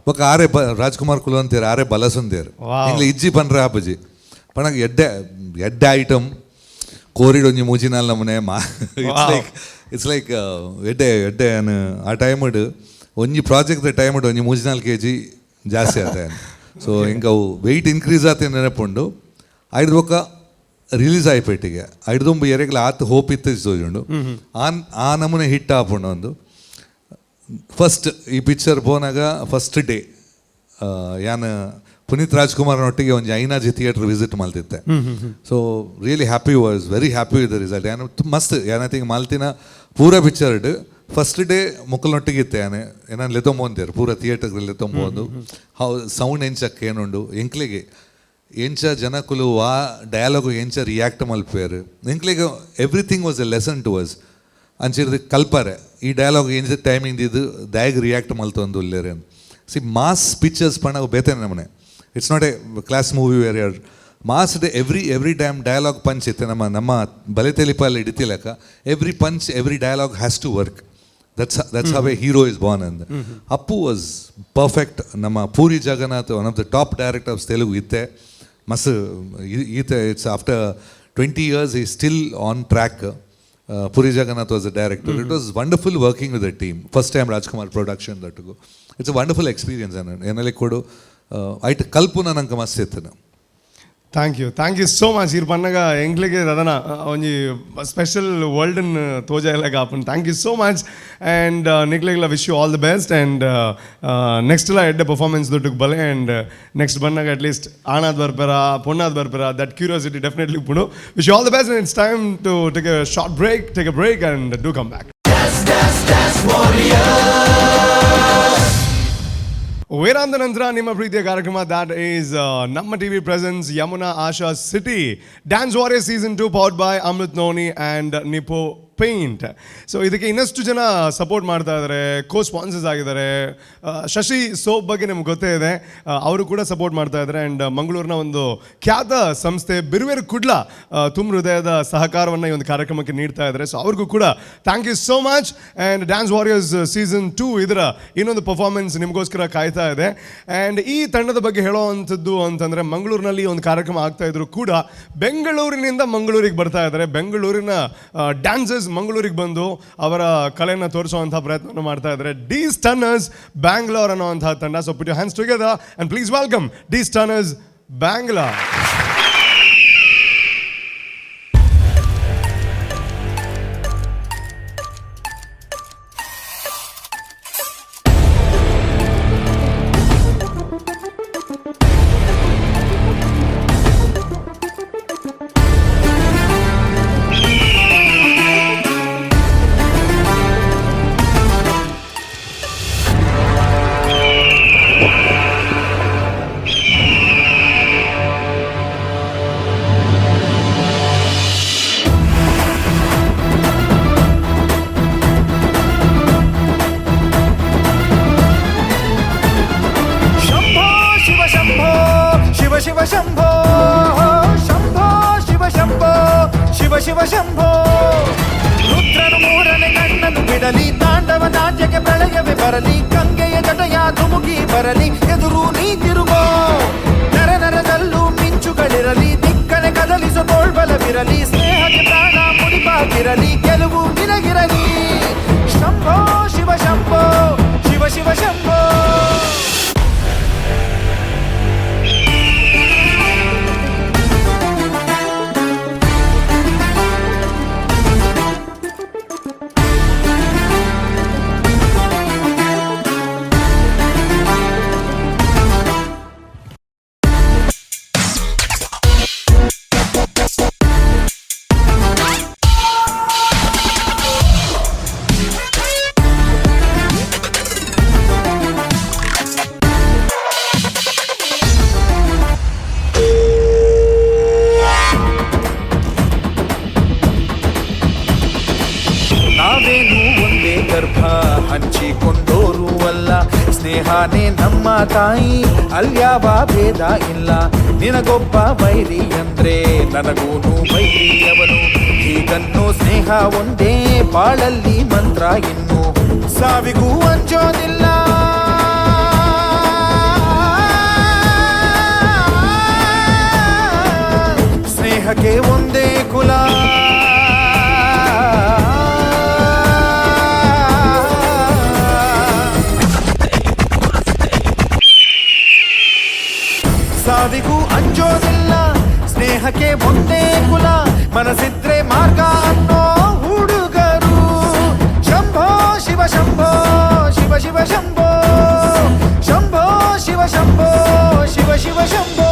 ಬೊಕ್ಕ ಆರೆ ರಾಜ್ಕುಮಾರ್ ಕುಲು ಅಂತೀರ ಆರೆ ಬಲಸಂದೇರು ಹಿಂಗೆ ಇಜ್ಜಿ ಪನ್ರೆ ಆಪಜಿ ಪಣಗ ಎಡ್ಡೆ ಐಟಮ್ ಕೋರಿಡ್ ಒಂಜಿ ಮೂಜಿನಾಲ್ ನಮ್ಮನೆ ಇಟ್ಸ್ ಲೈಕ್ ಎಡ್ಡೆ ಆ ಟೈಮಡ್ ಒಂಜಿ ಪ್ರಾಜೆಕ್ಟ್ ಟೈಮಡ್ ಒಂಜಿ 3-4 kg ಜಾಸ್ತಿ ಆತ. ಸೊ ಹಿಂಗೆ ಅವು ವೆಯ್ಟ್ ಇನ್ಕ್ರೀಸ್ ಆತ ನೆನಪುಂಡು ಐದು ಬೊಕ್ಕ ರಿಲೀಸ್ ಆಯ್ಪೇಟಿಗೆ ಐಡ್ದುಂಬ ಎರೆಗ್ಲ ಆತ ಹೋಪ್ ಇತ್ತು ತೋಜುಂಡು ಆ ನಮೂನೆ ಹಿಟ್ ಆಪುಂಡು. ಒಂದು ಫಸ್ಟ್ ಈ ಪಿಕ್ಚರ್ ಪೋನಾಗ ಫಸ್ಟ್ ಡೇ ಯಾನು ಪುನೀತ್ ರಾಜ್ಕುಮಾರ್ನೊಟ್ಟಿಗೆ ಒಂದು ಐನಾಜಿ ಥಿಯೇಟರ್ ವಿಸಿಟ್ ಮಲ್ತಿದ್ದೆ. So really happy was very happy with the result. ಏನು ಮಸ್ತ್ ಏನೈತಿ ಮಾಲ್ತಿನ ಪೂರ ಪಿಕ್ಚರ್ಡ್ ಫಸ್ಟ್ ಡೇ ಮುಕ್ಕಲ್ನೊಟ್ಟಿಗೆ ಇತ್ತೆ ಏನಾನು ಲೆತ್ತೊಂಬೋಂತೇರು ಪೂರ ಥಿಯೇಟರ್ಗೆ ಲೆತ್ತೊಂಬೋದು ಹೌ ಸೌಂಡ್ ಎಂಚಕ್ಕೆ ಏನುಂಡು ಎಂಕ್ಲಿಗೆ ಎಂಚ ಜನಕುಲು ಆ ಡಯಾಲಾಗು ಎಂಚ ರಿಯಾಕ್ಟ್ ಮಲ್ಪೇರು ಎಂಕ್ಲಿಗೆ everything was a lesson to us ಅಂಚಿರ್ದು ಕಲ್ಪಾರೆ ಈ ಡಯಾಲಾಗ್ ಎಂಚ ಟೈಮಿಂಗ್ ಇದು ದಯಾಗ ರಿಯಾಕ್ಟ್ ಮಲ್ತೊಂದು ಇಲ್ಲೇರೆ. ಸಿ ಮಾಸ್ ಪಿಕ್ಚರ್ಸ್ ಪಣ ಬೇತೇನೆ ನಮ್ಮನೆ it's not a class movie where ಯಾರ್ mass day every time dialogue punch ಇತ್ತೆ ನಮ್ಮ ಬಲೆ ತೆಲಿಪಲ್ಲಿ ಹಿಡಿತಿಲಕ every punch every dialogue has to work. That's how a hero is born. And Appu was perfect. Nama Puri Jagannath, one of the top directors of Telugu, it's after 20 years he's still on track. Puri Jagannath was the director. It was wonderful working with the team. First time Rajkumar production that to go. It's a wonderful experience. And I kalpuna nanka mast ittana. Thank you so much. ಇರ್ ಪನ್ನಗ ಎಂಗ್ಲಿಗೆ ಅದನ್ನ ಒಂಜಿ ಸ್ಪೆಷಲ್ ವರ್ಲ್ಡನ್ ತೋಜಾಯಲಾಗ ಆಪನ್. Thank you so much and ನಿಕ್ಲೆಗ್ಲ wish you all the best and next ಎಲ್ಲ ಎಡ್ಡೆ ಪರ್ಫಾರ್ಮೆನ್ಸ್ ದುಡ್ಡಿಗೆ ಬಲೆ ಆ್ಯಂಡ್ ನೆಕ್ಸ್ಟ್ ಬಂದಾಗ ಅಟ್ಲೀಸ್ಟ್ ಆಣಾದ್ ಬರ್ಪೇರ ಪೊಣ್ಣಾದ್ ಬರ್ಪೇರ ದಟ್ ಕ್ಯೂರಿಯಾಸಿಟಿ ಡೆಫಿನೆಟ್ಲಿ ಪುಣು. Wish you all the best and it's time to take a short break and do come back. ವಿರಾಮದ ನಂತರ ನಿಮ್ಮ ಪ್ರೀತಿಯ ಕಾರ್ಯಕ್ರಮ ದ್ಯಾಟ್ ಈಸ್ ನಮ್ಮ TV presence Yamuna Asha city dance warrior season 2 powered by Amrit noni and Nippon paint. So ಇದಕ್ಕೆ ಇನ್ನಷ್ಟು ಜನ ಸಪೋರ್ಟ್ ಮಾಡ್ತಾ ಇದ್ದಾರೆ, ಕೋ ಸ್ಪಾನ್ಸರ್ಸ್ ಆಗಿದ್ದಾರೆ. ಶಶಿ ಸೋಪ್ ಬಗ್ಗೆ ನಿಮ್ಗೆ ಗೊತ್ತೇ ಇದೆ, ಅವರು ಕೂಡ ಸಪೋರ್ಟ್ ಮಾಡ್ತಾ ಇದ್ದಾರೆ. ಆ್ಯಂಡ್ ಮಂಗಳೂರಿನ ಒಂದು ಖ್ಯಾತ ಸಂಸ್ಥೆ ಬಿರುವೇರು ಕುಡ್ಲ ತುಂಬ ಹೃದಯದ ಸಹಕಾರವನ್ನು ಈ ಒಂದು ಕಾರ್ಯಕ್ರಮಕ್ಕೆ ನೀಡ್ತಾ ಇದ್ದಾರೆ. ಸೊ ಅವ್ರಿಗೂ ಕೂಡ thank you so much. And dance warriors season 2 ಇದರ ಇನ್ನೊಂದು ಪರ್ಫಾರ್ಮೆನ್ಸ್ ನಿಮಗೋಸ್ಕರ ಕಾಯ್ತಾ ಇದೆ. ಆ್ಯಂಡ್ ಈ ತಂಡದ ಬಗ್ಗೆ ಹೇಳೋವಂಥದ್ದು ಅಂತಂದರೆ, ಮಂಗಳೂರಿನಲ್ಲಿ ಒಂದು ಕಾರ್ಯಕ್ರಮ ಆಗ್ತಾ ಇದ್ರು ಕೂಡ ಬೆಂಗಳೂರಿನಿಂದ ಮಂಗಳೂರಿಗೆ ಬರ್ತಾ ಇದ್ದಾರೆ. ಬೆಂಗಳೂರಿನ ಡ್ಯಾನ್ಸರ್ಸ್ ಮಂಗಳೂರಿಗೆ ಬಂದು ಅವರ ಕಲೆಯನ್ನು ತೋರಿಸುವಂಥ ಪ್ರಯತ್ನವನ್ನು ಮಾಡ್ತಾ ಇದ್ದಾರೆ. ಡಿ ಸ್ಟನ್ನರ್ಸ್ ಬ್ಯಾಂಗ್ಳೂರ್ ಅನ್ನೋವಂಥ ತಂಡ. So put your hands together and please welcome the stunners Bangalore. Shiva Shambho Shambho Shiva Shambho Shiva Shiva Shambho. ರುದ್ರನು ಮೂರನೇ ಕಣ್ಣನ್ನು ಬಿಡಲಿ, ತಾಂಡವ ನಾಟ್ಯಕ್ಕೆ ಪ್ರಳಯವೇ ಬರಲಿ, ಗಂಗೆಯ ಜಟಯ ಧುಮುಕಿ ಬರಲಿ, ಎದುರು ನೀ ತಿರುಗೋ. ನರ ನರದಲ್ಲೂ ಮಿಂಚುಗಳಿರಲಿ, ದಿಕ್ಕನೆ ಕದಲಿಸೋ ತೋಳ್ಬಲವಿರಲಿ, ಸ್ನೇಹಕ್ಕೆ ಪ್ರಾಣ ಮುಡಿಪಾಗಿರಲಿ, ಗೆಲುವು ನಿನಗಿರಲಿ. ಶಂಭೋ ಶಿವ ಶಂಭೋ ಶಿವ ಶಿವ ಶಂಭೋ. ನಾವೇನು ಒಂದೇ ಗರ್ಭ ಹಂಚಿಕೊಂಡೋರು ಅಲ್ಲ, ಸ್ನೇಹನೇ ನಮ್ಮ ತಾಯಿ, ಅಲ್ಯಾವ ಭೇದ ಇಲ್ಲ. ನಿನಗೊಬ್ಬ ವೈರಿ ಅಂದ್ರೆ ನನಗೂನು ವೈರಿಯವನು, ಹೀಗನ್ನೋ ಸ್ನೇಹ ಒಂದೇ ಬಾಳಲ್ಲಿ ಮಂತ್ರ, ಇನ್ನು ಸಾವಿಗೂ ಅಂಜೋದಿಲ್ಲ. ಸ್ನೇಹಕ್ಕೆ ಒಂದೇ ಕುಲ, ಸಾವಿಗೂ ಅಂಜೋದಿಲ್ಲ. ಸ್ನೇಹಕ್ಕೆ ಒಂದೇ ಕುಲ, ಮನಸ್ಸಿದ್ರೆ ಮಾರ್ಗ ಅನ್ನೋ ಹುಡುಗರು. ಶಂಭೋ ಶಿವ ಶಂಭೋ ಶಿವ ಶಿವ ಶಂಭೋ ಶಂಭೋ ಶಿವ ಶಂಭೋ ಶಿವ ಶಿವ ಶಂಭೋ.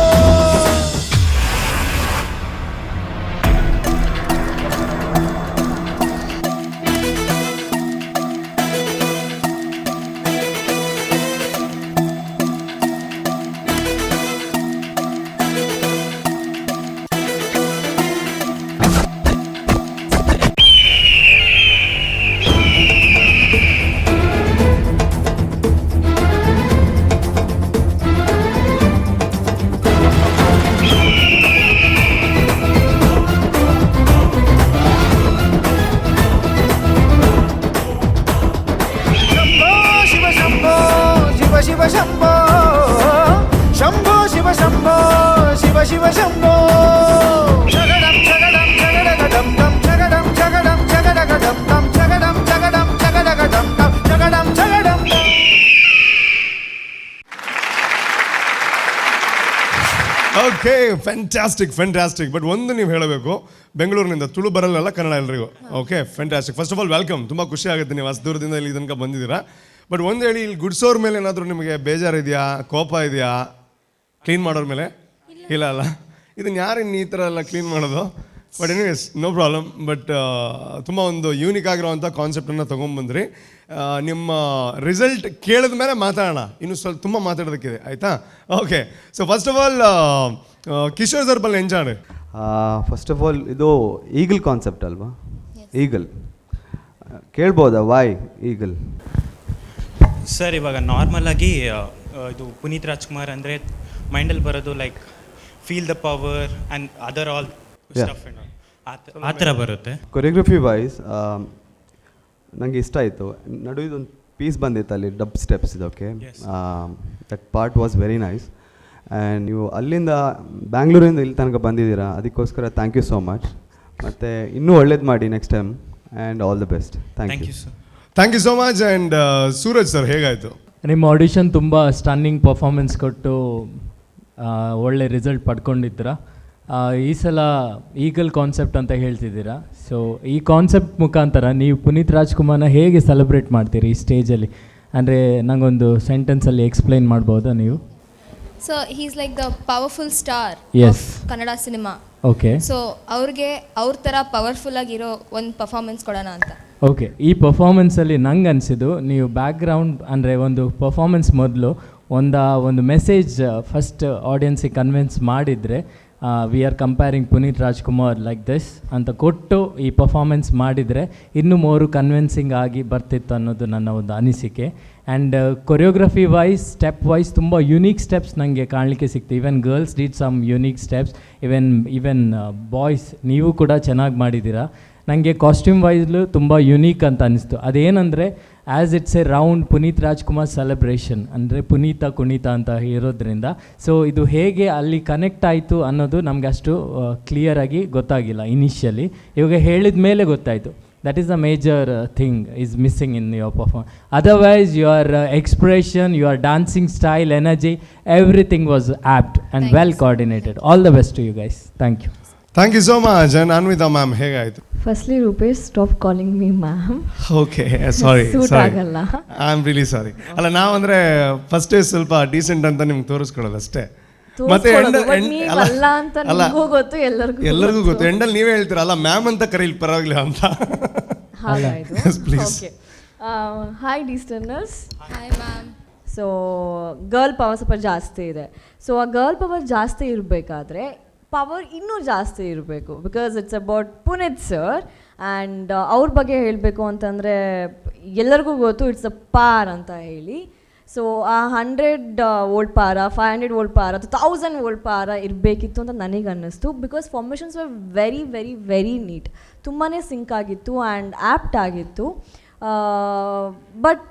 ಶಿವ ಶಂಭೋ ಶಂಭೋ ಶಿವ ಶಂಭೋ ಶಿವ ಶಿವ ಶಂಭೋ. ಜಗಡಂ ಜಗಡಂ ಜಗಡಗಡಂ ದಂ ಜಗಡಂ ಜಗಡಂ ಜಗಡಗಡಂ ದಂ ಜಗಡಂ ಜಗಡಂ ಜಗಡಗಡಂ ದಂ ಜಗಡಂ ಜಗಡಂ. Okay, fantastic fantastic. ಬಟ್ ಒಂದು ನೀವು ಹೇಳಬೇಕು, ಬೆಂಗಳೂರಿನಿಂದ ತುಳು ಬರಲ್ಲ ಕನ್ನಡ ಎಲ್ರಿಗೂ. Okay, fantastic. First of all welcome. ತುಂಬ ಖುಷಿ ಆಗುತ್ತೆ ನೀವು ಅಷ್ಟು ದೂರದಿಂದ ಇಲ್ಲಿ ತನಕ ಬಂದಿದ್ದೀರಾ. ಬಟ್ ಒಂದು ಹೇಳಿ, ಇಲ್ಲಿ ಗುಡ್ಸೋರ್ ಮೇಲೆ ಏನಾದರೂ ನಿಮಗೆ ಬೇಜಾರಿದೆಯಾ, ಕೋಪ ಇದೆಯಾ? ಕ್ಲೀನ್ ಮಾಡೋರ ಮೇಲೆ ಇಲ್ಲ ಅಲ್ಲ? ಇದನ್ನು ಯಾರು ಇನ್ನು ಈ ಥರ ಎಲ್ಲ ಕ್ಲೀನ್ ಮಾಡೋದು? But anyways no problem. But ತುಂಬ ಒಂದು ಯೂನಿಕ್ ಆಗಿರೋವಂಥ ಕಾನ್ಸೆಪ್ಟನ್ನು ತೊಗೊಂಬಂದ್ರಿ. ನಿಮ್ಮ ರಿಸಲ್ಟ್ ಕೇಳಿದ ಮೇಲೆ ಮಾತಾಡೋಣ, ಇನ್ನೂ ಸ್ವಲ್ಪ ತುಂಬ ಮಾತಾಡೋದಕ್ಕಿದೆ, ಆಯಿತಾ? Okay, so first of all Kishore sir ಬಲ್ಲಿ ಎಂಜಾಯ್. ಫಸ್ಟ್ ಆಫ್ ಆಲ್ ಇದು ಈಗಲ್ ಕಾನ್ಸೆಪ್ಟ್ ಅಲ್ವಾ? ಈಗಲ್ ಕೇಳ್ಬೋದಾ? Why eagle? ಸರ್, ಇವಾಗ ನಾರ್ಮಲ್ ಆಗಿ ಇದು ಪುನೀತ್ ರಾಜ್ಕುಮಾರ್ ಅಂದರೆ ಮೈಂಡಲ್ಲಿ ಬರೋದು like feel the power and other all stuff ಆ ಥರ ಬರುತ್ತೆ. ಕೊರಿಯೋಗ್ರಫಿ ವೈಸ್ ನನಗೆ ಇಷ್ಟ ಆಯಿತು. ನಡುವಿದೊಂದು ಪೀಸ್ ಬಂದಿತ್ತು ಅಲ್ಲಿ, ಡಬ್ ಸ್ಟೆಪ್ಸ್ ಇದು. Okay, that part was very nice. And ನೀವು ಅಲ್ಲಿಂದ ಬ್ಯಾಂಗ್ಳೂರಿಂದ ಇಲ್ಲಿ ತನಕ ಬಂದಿದ್ದೀರಾ, ಅದಕ್ಕೋಸ್ಕರ ಥ್ಯಾಂಕ್ ಯು ಸೋ ಮಚ್. ಮತ್ತು ಇನ್ನೂ ಒಳ್ಳೇದು ಮಾಡಿ next time. And all the best. Thank you sir. Thank you so much. And Suraj sir ಹೇಗಾಯಿತು? ನಿಮ್ಮ ಆಡಿಷನ್ ತುಂಬ ಸ್ಟನ್ನಿಂಗ್ ಪರ್ಫಾರ್ಮೆನ್ಸ್ ಕೊಟ್ಟು ಒಳ್ಳೆ ರಿಸಲ್ಟ್ ಪಡ್ಕೊಂಡಿದ್ದೀರಾ. ಈ ಸಲ ಈಗಲ್ ಕಾನ್ಸೆಪ್ಟ್ ಅಂತ ಹೇಳ್ತಿದ್ದೀರಾ. ಸೊ ಈ ಕಾನ್ಸೆಪ್ಟ್ ಮುಖಾಂತರ ನೀವು ಪುನೀತ್ ರಾಜ್ಕುಮಾರ್ನ ಹೇಗೆ ಸೆಲೆಬ್ರೇಟ್ ಮಾಡ್ತೀರಿ ಈ ಸ್ಟೇಜಲ್ಲಿ? ಅಂದರೆ ನಂಗೊಂದು ಸೆಂಟೆನ್ಸಲ್ಲಿ ಎಕ್ಸ್ಪ್ಲೈನ್ ಮಾಡ್ಬೋದಾ ನೀವು? So he is like the powerful star as Kannada cinema. Okay. So ಅವ್ರಿಗೆ ಅವ್ರ ಥರ ಪವರ್ಫುಲ್ ಆಗಿರೋ ಒಂದು ಪರ್ಫಾರ್ಮೆನ್ಸ್ ಕೊಡೋಣ ಅಂತ. ಓಕೆ. ಈ ಪರ್ಫಾರ್ಮೆನ್ಸಲ್ಲಿ ನಂಗೆ ಅನಿಸಿದ್ದು ನೀವು ಬ್ಯಾಕ್ಗ್ರೌಂಡ್ ಅಂದರೆ ಒಂದು ಪರ್ಫಾರ್ಮೆನ್ಸ್ ಮೊದಲು ಒಂದು ಮೆಸೇಜ್ ಫಸ್ಟ್ ಆಡಿಯನ್ಸಿಗೆ ಕನ್ವಿನ್ಸ್ ಮಾಡಿದರೆ we are comparing Puneeth Rajkumar like this ಅಂತ ಕೊಟ್ಟು ಈ ಪರ್ಫಾರ್ಮೆನ್ಸ್ ಮಾಡಿದರೆ ಇನ್ನೂ ಮೋರು ಕನ್ವಿನ್ಸಿಂಗ್ ಆಗಿ ಬರ್ತಿತ್ತು ಅನ್ನೋದು ನನ್ನ ಒಂದು ಅನಿಸಿಕೆ. And choreography wise step wise ತುಂಬ ಯುನೀಕ್ ಸ್ಟೆಪ್ಸ್ ನನಗೆ ಕಾಣಲಿಕ್ಕೆ ಸಿಕ್ತು. Even girls did some unique steps, even boys ನೀವು ಕೂಡ ಚೆನ್ನಾಗಿ ಮಾಡಿದ್ದೀರಾ. ನನಗೆ ಕಾಸ್ಟ್ಯೂಮ್ ವೈಸ್ಲು ತುಂಬ ಯುನೀಕ್ ಅಂತ ಅನಿಸ್ತು. ಅದೇನೆಂದರೆ as it's A round Puneeth Rajkumar celebration ಅಂದರೆ ಪುನೀತ ಕುಣಿತ ಅಂತ ಇರೋದ್ರಿಂದ ಸೊ ಇದು ಹೇಗೆ ಅಲ್ಲಿ ಕನೆಕ್ಟ್ ಆಯಿತು ಅನ್ನೋದು ನಮಗೆ ಅಷ್ಟು ಕ್ಲಿಯರಾಗಿ ಗೊತ್ತಾಗಿಲ್ಲ ಇನಿಷಿಯಲಿ. ಇವಾಗ ಹೇಳಿದ ಮೇಲೆ ಗೊತ್ತಾಯಿತು. That is the major thing is missing in your performance. Otherwise your expression, your dancing style, energy, everything was apt and well coordinated. All the best to you guys. Thank you. Thank you so much. And Anvita ma'am ಹೇಗಾಯಿತು? Firstly Rupesh stop calling me ma'am. Okay, sorry ಆಗಲ್ಲ. I am really sorry. ಅಲ್ಲ ನಾವಂದರೆ ಫಸ್ಟೇ ಸ್ವಲ್ಪ ಡೀಸೆಂಟ್ ಅಂತ ನಿಮ್ಗೆ ತೋರಿಸ್ಕೊಡೋದು ಅಷ್ಟೇ. ಮತ್ತೆ ಎಲ್ಲರಿಗೂ ಗೊತ್ತು. ಎಂಡಲ್ಲಿ ನೀವೇ ಹೇಳ್ತೀರ ಅಲ್ಲ ಮ್ಯಾಮ್ ಅಂತ ಕರೀಲಿ ಪರವಾಗಿಲ್ಲ ಅಂತ. ಪ್ಲೀಸ್. ಹಾಯ್ ಡಿಸ್ಟರ್ನರ್ಸ್. Hi ma'am. So girl power ಸ್ವಲ್ಪ ಜಾಸ್ತಿ ಇದೆ. ಸೊ ಆ ಗರ್ಲ್ ಪವರ್ ಜಾಸ್ತಿ ಇರಬೇಕಾದ್ರೆ ಪವರ್ ಇನ್ನೂ ಜಾಸ್ತಿ ಇರಬೇಕು. Because it's about Puneeth sir. And ಅವ್ರ ಬಗ್ಗೆ ಹೇಳಬೇಕು ಅಂತಂದರೆ ಎಲ್ಲರಿಗೂ ಗೊತ್ತು ಇಟ್ಸ್ ಅ ಪಾರ್ ಅಂತ ಹೇಳಿ. ಸೊ ಆ 100 ವೋಲ್ಟ್ ಪಾರ, 500 ವೋಲ್ಟ್ ಪಾರ, 1000 ವೋಲ್ಟ್ ಪಾರ ಇರಬೇಕಿತ್ತು ಅಂತ ನನಗೆ ಅನ್ನಿಸ್ತು. Because formations were very very very neat, ತುಂಬಾ ಸಿಂಕ್ ಆಗಿತ್ತು ಆ್ಯಂಡ್ ಆ್ಯಪ್ಟ್ ಆಗಿತ್ತು. ಬಟ್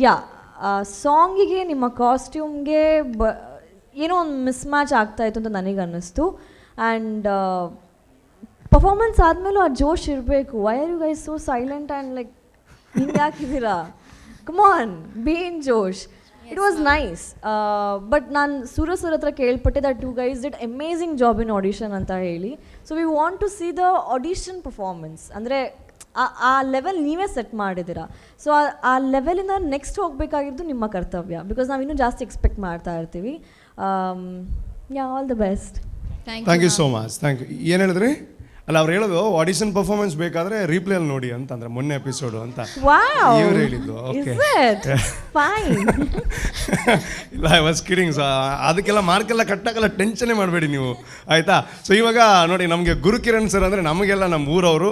ಯಾ ಸಾಂಗಿಗೆ ನಿಮ್ಮ ಕಾಸ್ಟ್ಯೂಮ್ಗೆ ಏನೋ ಒಂದು ಮಿಸ್ ಮ್ಯಾಚ್ ಆಗ್ತಾಯಿತ್ತು ಅಂತ ನನಗೆ ಅನ್ನಿಸ್ತು. ಆ್ಯಂಡ್ ಪರ್ಫಾರ್ಮೆನ್ಸ್ ಆದಮೇಲೂ ಆ ಜೋಶ್ ಇರಬೇಕು. Why are you guys so silent and like ಹಿಂಗೆ ಹಾಕಿದ್ದೀರಾ? Come on, be in josh. It was nice. But ನಾನು ಸೂರಜ್ ಸರ್ ಹತ್ರ ಕೇಳ್ಪಟ್ಟೆ that you guys did amazing job in audition ಅಂತ ಹೇಳಿ. So we want to see the audition performance. ಅಂದರೆ ಆ ಲೆವೆಲ್ ನೀವೇ ಸೆಟ್ ಮಾಡಿದ್ದೀರಾ. ಸೊ ಆ ಲೆವೆಲಿಂದ ನೆಕ್ಸ್ಟ್ ಹೋಗಬೇಕಾಗಿದ್ದು ನಿಮ್ಮ ಕರ್ತವ್ಯ. ಬಿಕಾಸ್ ನಾವು ಇನ್ನೂ ಜಾಸ್ತಿ ಎಕ್ಸ್ಪೆಕ್ಟ್ ಮಾಡ್ತಾ ಇರ್ತೀವಿ. Yeah, all the best. Thank you so much. Thank you. ಏನು ಹೇಳಿದ್ರಿ? ಅಲ್ಲ ಅವ್ರು ಹೇಳೋದು ಆಡಿಷನ್ ಪರ್ಫಾರ್ಮೆನ್ಸ್ ಬೇಕಾದರೆ ರೀಪ್ಲೇಯಲ್ಲಿ ನೋಡಿ ಅಂತಂದರೆ ಮೊನ್ನೆ ಎಪಿಸೋಡು ಅಂತ ಇವ್ರು ಹೇಳಿದ್ದು. ಓಕೆ, ಇಲ್ಲ ಐ ವಾಸ್ ಕಿಡಿಂಗ್. ಸೊ ಅದಕ್ಕೆಲ್ಲ ಮಾರ್ಕೆಲ್ಲ ಕಟ್ಟಾಕಲ್ಲ, ಟೆನ್ಷನ್ನೇ ಮಾಡಬೇಡಿ ನೀವು, ಆಯಿತಾ? ಸೊ ಇವಾಗ ನೋಡಿ, ನಮಗೆ ಗುರುಕಿರಣ್ ಸರ್ ಅಂದರೆ ನಮಗೆಲ್ಲ ನಮ್ಮ ಊರವರು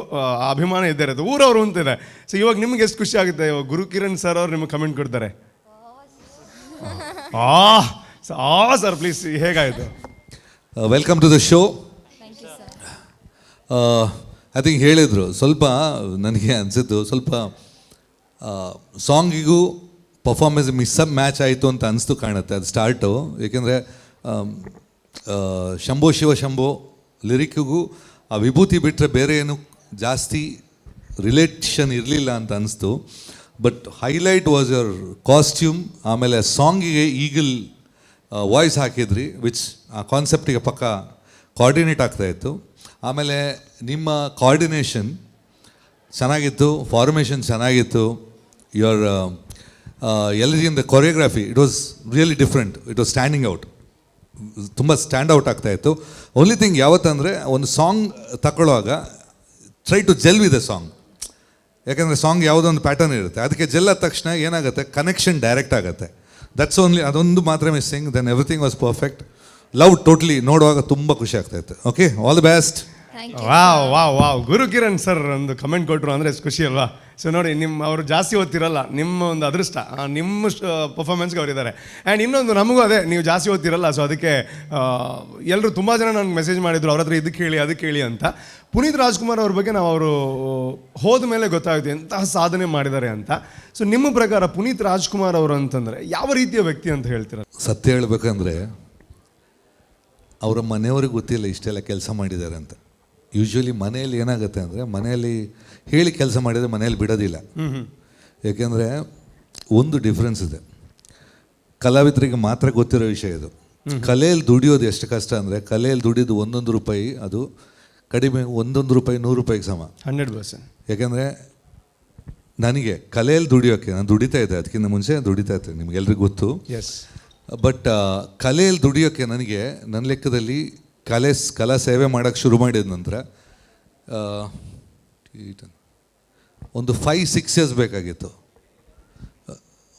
ಅಭಿಮಾನ ಇದ್ದೇ ಇರುತ್ತೆ, ಊರವರು ಅಂತಿದೆ. ಸೊ ಇವಾಗ ನಿಮ್ಗೆ ಎಷ್ಟು ಖುಷಿ ಆಗುತ್ತೆ ಇವಾಗ ಗುರುಕಿರಣ್ ಸರ್ ಅವ್ರು ನಿಮಗೆ ಕಮೆಂಟ್ ಕೊಡ್ತಾರೆ? ಸರ್ ಪ್ಲೀಸ್, ಹೇಗಾಯಿತು? Welcome to the show. I think ಹೇಳಿದರು ಸ್ವಲ್ಪ, ನನಗೆ ಅನಿಸಿದ್ದು ಸ್ವಲ್ಪ ಸಾಂಗಿಗೂ ಪರ್ಫಾರ್ಮೆನ್ಸ್ ಮ್ಯಾಚ್ ಆಯಿತು ಅಂತ ಅನಿಸ್ತು ಕಾಣುತ್ತೆ ಅದು ಸ್ಟಾರ್ಟು. ಏಕೆಂದರೆ ಶಂಭೋ ಶಿವ ಶಂಭೋ ಲಿರಿಕ್ಕಿಗೂ ಆ ವಿಭೂತಿ ಬಿಟ್ಟರೆ ಬೇರೆ ಏನು ಜಾಸ್ತಿ ರಿಲೇಷನ್ ಇರಲಿಲ್ಲ ಅಂತ ಅನಿಸ್ತು. But highlight was your costume. ಆಮೇಲೆ ಸಾಂಗಿಗೆ ಈಗಲ್ ವಾಯ್ಸ್ ಹಾಕಿದ್ರಿ, ವಿಚ್ ಆ ಕಾನ್ಸೆಪ್ಟಿಗೆ ಪಕ್ಕ ಕೋಆರ್ಡಿನೇಟ್ ಆಗ್ತಾಯಿತ್ತು. ಆಮೇಲೆ ನಿಮ್ಮ ಕೋಆರ್ಡಿನೇಷನ್ ಚೆನ್ನಾಗಿತ್ತು, ಫಾರ್ಮೇಷನ್ ಚೆನ್ನಾಗಿತ್ತು. ಯುವರ್ ಎಲ್ಲರಿಂದ choreography it was really different. It was standing out, ತುಂಬ ಸ್ಟ್ಯಾಂಡ್ ಔಟ್ ಆಗ್ತಾಯಿತ್ತು. ಓನ್ಲಿ ಥಿಂಗ್ ಯಾವತ್ತಂದರೆ ಒಂದು ಸಾಂಗ್ ತಗೊಳ್ಳುವಾಗ try to gel with the song. ಯಾಕಂದರೆ ಸಾಂಗ್ ಯಾವುದೋ ಒಂದು ಪ್ಯಾಟರ್ನ್ ಇರುತ್ತೆ, ಅದಕ್ಕೆ ಜೆಲ್ ಆದ ತಕ್ಷಣ ಏನಾಗುತ್ತೆ, ಕನೆಕ್ಷನ್ ಡೈರೆಕ್ಟ್ ಆಗುತ್ತೆ. ದಟ್ಸ್ ಓನ್ಲಿ, ಅದೊಂದು ಮಾತ್ರ missing. Then everything was perfect. Love totally ನೋಡುವಾಗ ತುಂಬ ಖುಷಿ ಆಗ್ತಾಯಿತ್ತು. Okay, all the best. Wow Gurukiran sir ಒಂದು ಕಮೆಂಟ್ ಕೊಟ್ಟರು ಅಂದರೆ ಖುಷಿ ಅಲ್ವಾ? ಸೊ ನೋಡಿ, ಅವರು ಜಾಸ್ತಿ ಓದ್ತಿರಲ್ಲ, ನಿಮ್ಮ ಒಂದು ಅದೃಷ್ಟ, ನಿಮ್ಮ ಪರ್ಫಾರ್ಮೆನ್ಸ್ಗೆ ಅವರಿದ್ದಾರೆ. ಆ್ಯಂಡ್ ಇನ್ನೊಂದು ನಮಗೂ ಅದೇ, ನೀವು ಜಾಸ್ತಿ ಓದ್ತಿರಲ್ಲ. ಸೊ ಅದಕ್ಕೆ ಎಲ್ಲರೂ ತುಂಬ ಜನ ನನಗೆ ಮೆಸೇಜ್ ಮಾಡಿದ್ರು, ಅವ್ರ ಹತ್ರ ಇದಕ್ಕೆ ಹೇಳಿ ಅಂತ. ಪುನೀತ್ ರಾಜ್ಕುಮಾರ್ ಅವ್ರ ಬಗ್ಗೆ ನಾವು ಅವರು ಹೋದ ಮೇಲೆ ಗೊತ್ತಾಯಿತು ಎಂತಹ ಸಾಧನೆ ಮಾಡಿದ್ದಾರೆ ಅಂತ. ಸೊ ನಿಮ್ಮ ಪ್ರಕಾರ ಪುನೀತ್ ರಾಜ್ಕುಮಾರ್ ಅವರು ಅಂತಂದರೆ ಯಾವ ರೀತಿಯ ವ್ಯಕ್ತಿ ಅಂತ ಹೇಳ್ತೀರ? ಸತ್ಯ ಹೇಳ್ಬೇಕಂದ್ರೆ ಅವರ ಮನೆಯವ್ರಿಗೆ ಗೊತ್ತಿಲ್ಲ ಇಷ್ಟೆಲ್ಲ ಕೆಲಸ ಮಾಡಿದ್ದಾರೆ ಅಂತ. ಯೂಶ್ವಲಿ ಮನೆಯಲ್ಲಿ ಏನಾಗುತ್ತೆ ಅಂದರೆ ಮನೆಯಲ್ಲಿ ಹೇಳಿ ಕೆಲಸ ಮಾಡಿದರೆ ಮನೆಯಲ್ಲಿ ಬಿಡೋದಿಲ್ಲ. ಯಾಕೆಂದರೆ ಒಂದು ಡಿಫ್ರೆನ್ಸ್ ಇದೆ, ಕಲಾವಿದರಿಗೆ ಮಾತ್ರ ಗೊತ್ತಿರೋ ವಿಷಯ ಇದು. ಕಲೆಯಲ್ಲಿ ದುಡಿಯೋದು ಎಷ್ಟು ಕಷ್ಟ ಅಂದರೆ, ಕಲೆಯಲ್ಲಿ ದುಡಿಯೋದು 1 ರೂಪಾಯಿ ಅದು ಕಡಿಮೆ, 1 ರೂಪಾಯಿ 100 ರೂಪಾಯಿಗೆ ಸಮ. 100%. ಯಾಕೆಂದರೆ ನನಗೆ ಕಲೆಯಲ್ಲಿ ದುಡಿಯೋಕ್ಕೆ ನಾನು ದುಡಿತಾ ಇದ್ದೆ, ಅದಕ್ಕಿಂತ ಮುಂಚೆ ದುಡಿತಾ ಇದ್ದೆ, ನಿಮ್ಗೆಲ್ರಿಗೂ ಗೊತ್ತು. ಎಸ್. ಬಟ್ ಕಲೆಯಲ್ಲಿ ದುಡಿಯೋಕ್ಕೆ ನನಗೆ ನನ್ನ ಲೆಕ್ಕದಲ್ಲಿ ಕಲಾ ಸೇವೆ ಮಾಡೋಕ್ಕೆ ಶುರು ಮಾಡಿದ ನಂತರ ಒಂದು 5-6 ಇಯರ್ಸ್ ಬೇಕಾಗಿತ್ತು.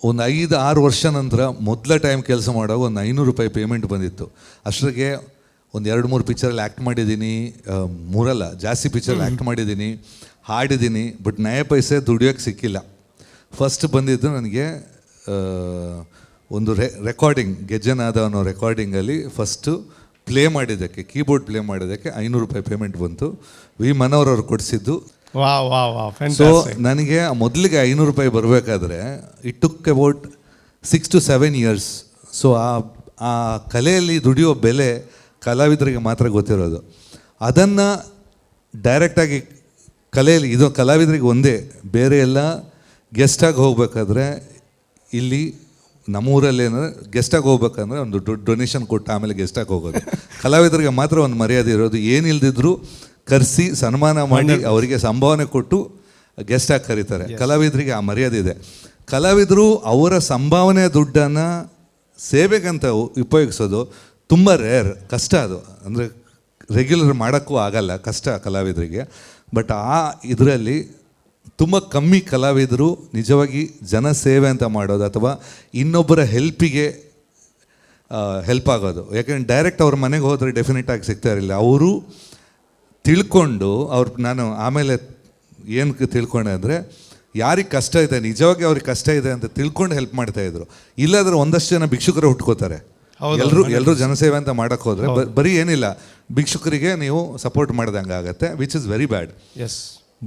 ಒಂದು 5-6 ವರ್ಷ ನಂತರ ಮೊದಲ ಟೈಮ್ ಕೆಲಸ ಮಾಡುವಾಗ ಒಂದು 500 ರೂಪಾಯಿ ಪೇಮೆಂಟ್ ಬಂದಿತ್ತು. ಅಷ್ಟರಿಗೆ ಒಂದು 2-3 ಪಿಕ್ಚರಲ್ಲಿ ಆ್ಯಕ್ಟ್ ಮಾಡಿದ್ದೀನಿ, 3 ಅಲ್ಲ ಜಾಸ್ತಿ ಪಿಕ್ಚರಲ್ಲಿ ಆ್ಯಕ್ಟ್ ಮಾಡಿದ್ದೀನಿ, ಹಾಡಿದ್ದೀನಿ. ಬಟ್ ನಯ ಪೈಸೆ ದುಡಿಯೋಕ್ಕೆ ಸಿಕ್ಕಿಲ್ಲ. ಫಸ್ಟ್ ಬಂದಿದ್ದು ನನಗೆ ಒಂದು ರೆಕಾರ್ಡಿಂಗ್, ಗೆಜ್ಜೆನಾದ ಅನ್ನೋ ರೆಕಾರ್ಡಿಂಗಲ್ಲಿ ಫಸ್ಟು ಪ್ಲೇ ಮಾಡಿದ್ದಕ್ಕೆ, ಕೀಬೋರ್ಡ್ ಪ್ಲೇ ಮಾಡಿದ್ದಕ್ಕೆ 500 ರೂಪಾಯಿ ಪೇಮೆಂಟ್ ಬಂತು. ವಿ ಮನೋರವ್ರು ಕೊಡಿಸಿದ್ದು. ಸೊ ನನಗೆ ಮೊದಲಿಗೆ 500 ರೂಪಾಯಿ ಬರಬೇಕಾದ್ರೆ it took about 6 to 7 years. So ಆ ಕಲೆಯಲ್ಲಿ ದುಡಿಯೋ ಬೆಲೆ ಕಲಾವಿದರಿಗೆ ಮಾತ್ರ ಗೊತ್ತಿರೋದು. ಅದನ್ನು ಡೈರೆಕ್ಟಾಗಿ ಕಲೆಯಲ್ಲಿ ಇದು ಕಲಾವಿದರಿಗೆ ಒಂದೇ, ಬೇರೆ ಎಲ್ಲ ಗೆಸ್ಟಾಗಿ ಹೋಗ್ಬೇಕಾದ್ರೆ ಇಲ್ಲಿ ನಮ್ಮೂರಲ್ಲಿ ಏನಂದರೆ ಗೆಸ್ಟಾಗಿ ಹೋಗ್ಬೇಕಂದ್ರೆ ಒಂದು ಡೊನೇಷನ್ ಕೊಟ್ಟು ಆಮೇಲೆ ಗೆಸ್ಟಾಗಿ ಹೋಗೋದು. ಕಲಾವಿದರಿಗೆ ಮಾತ್ರ ಒಂದು ಮರ್ಯಾದೆ ಇರೋದು, ಏನಿಲ್ದಿದ್ರು ಕರೆಸಿ ಸನ್ಮಾನ ಮಾಡಿ ಅವರಿಗೆ ಸಂಭಾವನೆ ಕೊಟ್ಟು ಗೆಸ್ಟಾಗಿ ಕರೀತಾರೆ. ಕಲಾವಿದರಿಗೆ ಆ ಮರ್ಯಾದೆ ಇದೆ. ಕಲಾವಿದರು ಅವರ ಸಂಭಾವನೆ ದುಡ್ಡನ್ನು ಸೇವೆಗಂತ ಉಪಯೋಗಿಸೋದು ತುಂಬ ರೇರ್, ಕಷ್ಟ. ಅದು ಅಂದರೆ ರೆಗ್ಯುಲರ್ ಮಾಡೋಕ್ಕೂ ಆಗಲ್ಲ, ಕಷ್ಟ ಕಲಾವಿದರಿಗೆ. ಬಟ್ ಆ ಇದರಲ್ಲಿ ತುಂಬ ಕಮ್ಮಿ ಕಲಾವಿದರು ನಿಜವಾಗಿ ಜನಸೇವೆ ಅಂತ ಮಾಡೋದು ಅಥವಾ ಇನ್ನೊಬ್ಬರ ಹೆಲ್ಪಿಗೆ ಹೆಲ್ಪ್ ಆಗೋದು. ಯಾಕೆಂದರೆ ಡೈರೆಕ್ಟ್ ಅವ್ರ ಮನೆಗೆ ಹೋದರೆ ಡೆಫಿನೆಟಾಗಿ ಸಿಗ್ತಾ ಇರಲಿಲ್ಲ. ಅವರು ತಿಳ್ಕೊಂಡು ನಾನು ಆಮೇಲೆ ಏನಕ್ಕೆ ತಿಳ್ಕೊಂಡೆ ಅಂದರೆ, ಯಾರಿಗೆ ಕಷ್ಟ ಇದೆ, ನಿಜವಾಗಿ ಅವ್ರಿಗೆ ಕಷ್ಟ ಇದೆ ಅಂತ ತಿಳ್ಕೊಂಡು ಹೆಲ್ಪ್ ಮಾಡ್ತಾಯಿದ್ರು. ಇಲ್ಲಾಂದ್ರೆ ಒಂದಷ್ಟು ಜನ ಭಿಕ್ಷುಕರು ಹುಟ್ಕೋತಾರೆ. ಎಲ್ಲರೂ ಜನಸೇವೆ ಅಂತ ಮಾಡೋಕ್ಕೆ ಹೋದರೆ ಬರೀ ಏನಿಲ್ಲ, ಭಿಕ್ಷುಕರಿಗೆ ನೀವು ಸಪೋರ್ಟ್ ಮಾಡ್ದಂಗೆ ಆಗುತ್ತೆ, which is very bad. Yes.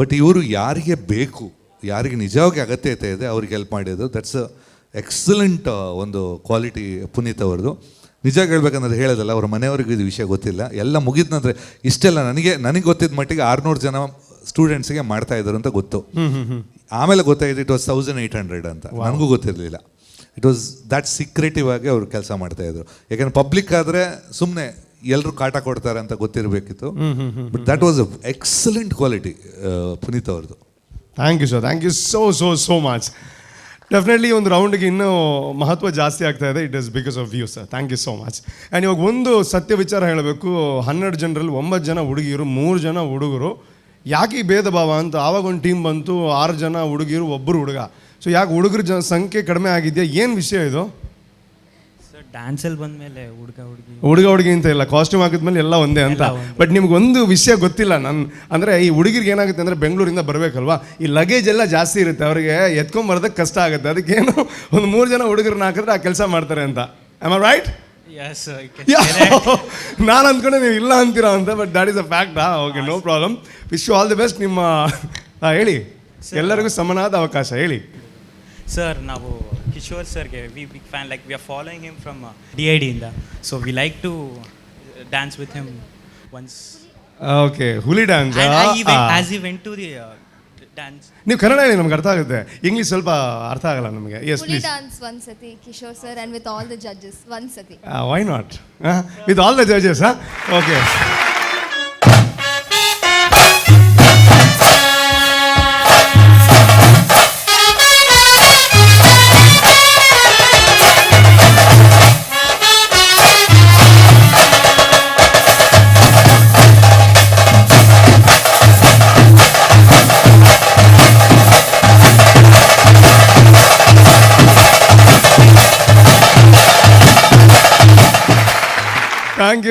But ಇವರು ಯಾರಿಗೆ ಬೇಕು, ಯಾರಿಗೆ ನಿಜವಾಗಿ ಅಗತ್ಯತೆ ಇದೆ ಅವ್ರಿಗೆ ಹೆಲ್ಪ್ ಮಾಡಿದ್ದು, ದಟ್ಸ್ ಎಕ್ಸಲೆಂಟ್ ಒಂದು ಕ್ವಾಲಿಟಿ ಪುನೀತ್ ಅವ್ರದ್ದು. ನಿಜ ಹೇಳ್ಬೇಕಂದ್ರೆ ಹೇಳೋದಲ್ಲ, ಅವ್ರ ಮನೆಯವ್ರಿಗೆ ಇದು ವಿಷಯ ಗೊತ್ತಿಲ್ಲ. ಎಲ್ಲ ಮುಗಿದ ನಂತರ ಇಷ್ಟೆಲ್ಲ ನನಗೆ ಗೊತ್ತಿದ್ದ ಮಟ್ಟಿಗೆ 600 ಜನ ಸ್ಟೂಡೆಂಟ್ಸ್ಗೆ ಮಾಡ್ತಾಯಿದ್ರು ಅಂತ ಗೊತ್ತು. ಆಮೇಲೆ ಗೊತ್ತಾಯಿತು ಇಟ್ ವಾಸ್ 1800 ಅಂತ. ನನಗೂ ಗೊತ್ತಿರಲಿಲ್ಲ. ಇಟ್ ವಾಸ್ ದ್ಯಾಟ್ ಸೀಕ್ರೆಟಿವ್ ಆಗಿ ಅವ್ರು ಕೆಲಸ ಮಾಡ್ತಾಯಿದ್ರು. ಯಾಕಂದ್ರೆ ಪಬ್ಲಿಕ್ ಆದರೆ ಸುಮ್ಮನೆ ಎಲ್ಲರೂ ಕಾಟ ಕೊಡ್ತಾರೆ ಅಂತ ಗೊತ್ತಿರಬೇಕಿತ್ತು. But that was a excellent quality Puneet ಅವ್ರದ್ದು. Thank you sir, thank you so much. Definitely ಒಂದು ರೌಂಡ್ಗೆ ಇನ್ನೂ ಮಹತ್ವ ಜಾಸ್ತಿ ಆಗ್ತಾ ಇದೆ. It is because of you sir, thank you so much. And ಇವಾಗ ಒಂದು ಸತ್ಯ ವಿಚಾರ ಹೇಳಬೇಕು, 12 ಜನರಲ್ಲಿ 9 ಜನ ಹುಡುಗಿಯರು, 3 ಜನ ಹುಡುಗರು. ಯಾಕೆ ಈ ಭೇದ ಭಾವ ಅಂತ ಆವಾಗ ಒಂದು ಟೀಮ್ ಬಂತು, 6 ಜನ ಹುಡುಗಿರು, 1 ಹುಡುಗ. ಸೊ ಯಾಕೆ ಹುಡುಗರ ಸಂಖ್ಯೆ ಕಡಿಮೆ ಆಗಿದೆಯಾ, ಏನು ವಿಷಯ ಇದು? ಡ್ಯಾನ್ಸಲ್ಲಿ ಬಂದಮೇಲೆ ಹುಡುಗ ಹುಡುಗಿ ಅಂತ ಇಲ್ಲ, ಕಾಸ್ಟ್ಯೂಮ್ ಹಾಕಿದ್ಮೇಲೆ ಎಲ್ಲ ಒಂದೇ ಅಂತ. ಬಟ್ ನಿಮ್ಗೊಂದು ವಿಷಯ ಗೊತ್ತಿಲ್ಲ, ಅಂದರೆ ಈ ಹುಡುಗಿರಿಗೆ ಏನಾಗುತ್ತೆ ಅಂದರೆ ಬೆಂಗಳೂರಿಂದ ಬರಬೇಕಲ್ವಾ, ಈ ಲಗೇಜ್ ಎಲ್ಲ ಜಾಸ್ತಿ ಇರುತ್ತೆ, ಅವರಿಗೆ ಎತ್ಕೊಂಬರೋದಕ್ಕೆ ಕಷ್ಟ ಆಗುತ್ತೆ. ಅದಕ್ಕೇನು ಒಂದು 3 ಜನ ಹುಡುಗರನ್ನ ಹಾಕಿದ್ರೆ ಆ ಕೆಲಸ ಮಾಡ್ತಾರೆ ಅಂತ. Am I right? ನಾನು ಅಂದ್ಕೊಂಡೆ ನೀವು ಇಲ್ಲ ಅಂತೀರಾ ಅಂತ, but that is a fact. Okay, no problem. Wish you all the best. ನಿಮ್ಮ ಹೇಳಿ, ಎಲ್ಲರಿಗೂ ಸಮನಾದ ಅವಕಾಶ ಹೇಳಿ. ಸರ್, ನಾವು ಕಿಶೋರ್ ಸರ್ಗೆ big fan, like we are following him from DID ಇಂದ. So we like to dance with him once. Okay, ಹುಲಿ dance. As he went to the dance. ನೀವು ಕನ್ನಡ ಹೇಳಿ, ನಮ್ಗೆ ಅರ್ಥ ಆಗುತ್ತೆ, ಇಂಗ್ಲೀಷ್ ಸ್ವಲ್ಪ ಅರ್ಥ ಆಗಲ್ಲ ನಮಗೆ. S please. ಡ್ಯಾನ್ಸ್ ಒಂದ್ಸತಿ Kishore sir and with all the judges ಒಂದ್ಸತಿ. Why not, with all the judges. Okay. Thank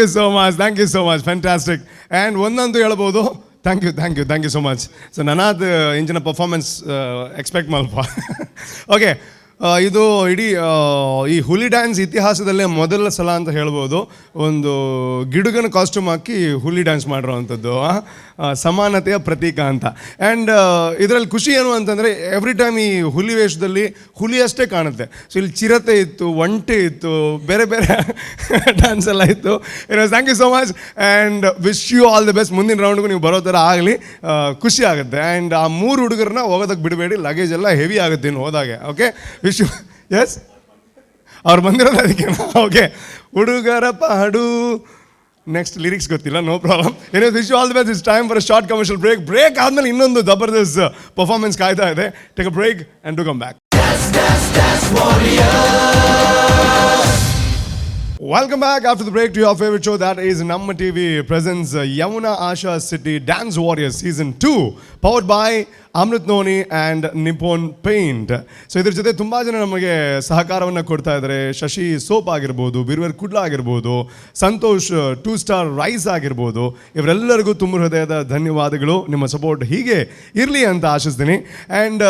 you so much, fantastic. And ಒಂದಂತೂ ಹೇಳ್ಬೋದು, thank you so much. So ನನ್ನದು ಇಂಚಿನ ಪರ್ಫಾರ್ಮೆನ್ಸ್ ಎಕ್ಸ್ಪೆಕ್ಟ್ ಮಾಡಪ್ಪ. ಓಕೆ, ಇದು ಇಡೀ ಈ ಹುಲಿ ಡ್ಯಾನ್ಸ್ ಇತಿಹಾಸದಲ್ಲೇ ಮೊದಲ ಸಲ ಅಂತ ಹೇಳ್ಬೋದು, ಒಂದು ಗಿಡುಗನ ಕಾಸ್ಟ್ಯೂಮ್ ಹಾಕಿ ಹುಲಿ ಡ್ಯಾನ್ಸ್ ಮಾಡಿರೋ ಅಂಥದ್ದು. ಸಮಾನತೆಯ ಪ್ರತೀಕ ಅಂತ. ಆ್ಯಂಡ್ ಇದರಲ್ಲಿ ಖುಷಿ ಏನು ಅಂತಂದರೆ ಎವ್ರಿ ಟೈಮ್ ಈ ಹುಲಿ ವೇಷದಲ್ಲಿ ಹುಲಿಯಷ್ಟೇ ಕಾಣುತ್ತೆ. ಸೊ ಇಲ್ಲಿ ಚಿರತೆ ಇತ್ತು, ಒಂಟೆ ಇತ್ತು, ಬೇರೆ ಬೇರೆ ಡ್ಯಾನ್ಸ್ ಎಲ್ಲ ಇತ್ತು. Thank you so much and wish you all the best. ಮುಂದಿನ ರೌಂಡ್ಗೂ ನೀವು ಬರೋ ಥರ ಆಗಲಿ, ಖುಷಿ ಆಗುತ್ತೆ. ಆ್ಯಂಡ್ ಆ 3 ಹುಡುಗರನ್ನ ಹೋಗೋದಕ್ಕೆ ಬಿಡಬೇಡಿ, ಲಗೇಜ್ ಎಲ್ಲ ಹೆವಿ ಆಗುತ್ತೆ ಇನ್ನು ಹೋದಾಗೆ. Okay, wish you. ಎಸ್, ಅವ್ರು ಬಂದಿರೋದು ಅದಕ್ಕೆ. ಓಕೆ, ಹುಡುಗರ ಪಾಡು. ನೆಕ್ಸ್ಟ್ ಲಿರಿಕ್ಸ್ ಗೊತ್ತಿಲ್ಲ, ನೋ ಪ್ರಾಬ್ಲಮ್. ಏನೇ wish you all the best. It's time for a short commercial break ಆದಮೇಲೆ ಇನ್ನೊಂದು ಜಬರ್ದಸ್ತ್ ಪರ್ಫಾರ್ಮೆನ್ಸ್ ಕಾಯ್ತಾ ಇದೆ. Take a break and to come back. Welcome back after the break to your favorite show, that is NAMMA TV presents Yamuna Asha City Dance Warriors Season 2, powered by Amrit noni and ನಿಪೋನ್ paint. So ಇದ್ರ ಜೊತೆ ತುಂಬ ಜನ ನಮಗೆ ಸಹಕಾರವನ್ನು ಕೊಡ್ತಾ ಇದ್ದಾರೆ. ಶಶಿ ಸೋಪ್ ಆಗಿರ್ಬೋದು, ಬಿರುವೇರ್ ಕುಡ್ಲ ಆಗಿರ್ಬೋದು, ಸಂತೋಷ್ 2 ಸ್ಟಾರ್ ರೈಸ್ ಆಗಿರ್ಬೋದು. ಇವರೆಲ್ಲರಿಗೂ ತುಂಬ ಹೃದಯದ ಧನ್ಯವಾದಗಳು. ನಿಮ್ಮ ಸಪೋರ್ಟ್ ಹೀಗೆ ಇರಲಿ ಅಂತ ಆಶಿಸ್ತೀನಿ. ಆ್ಯಂಡ್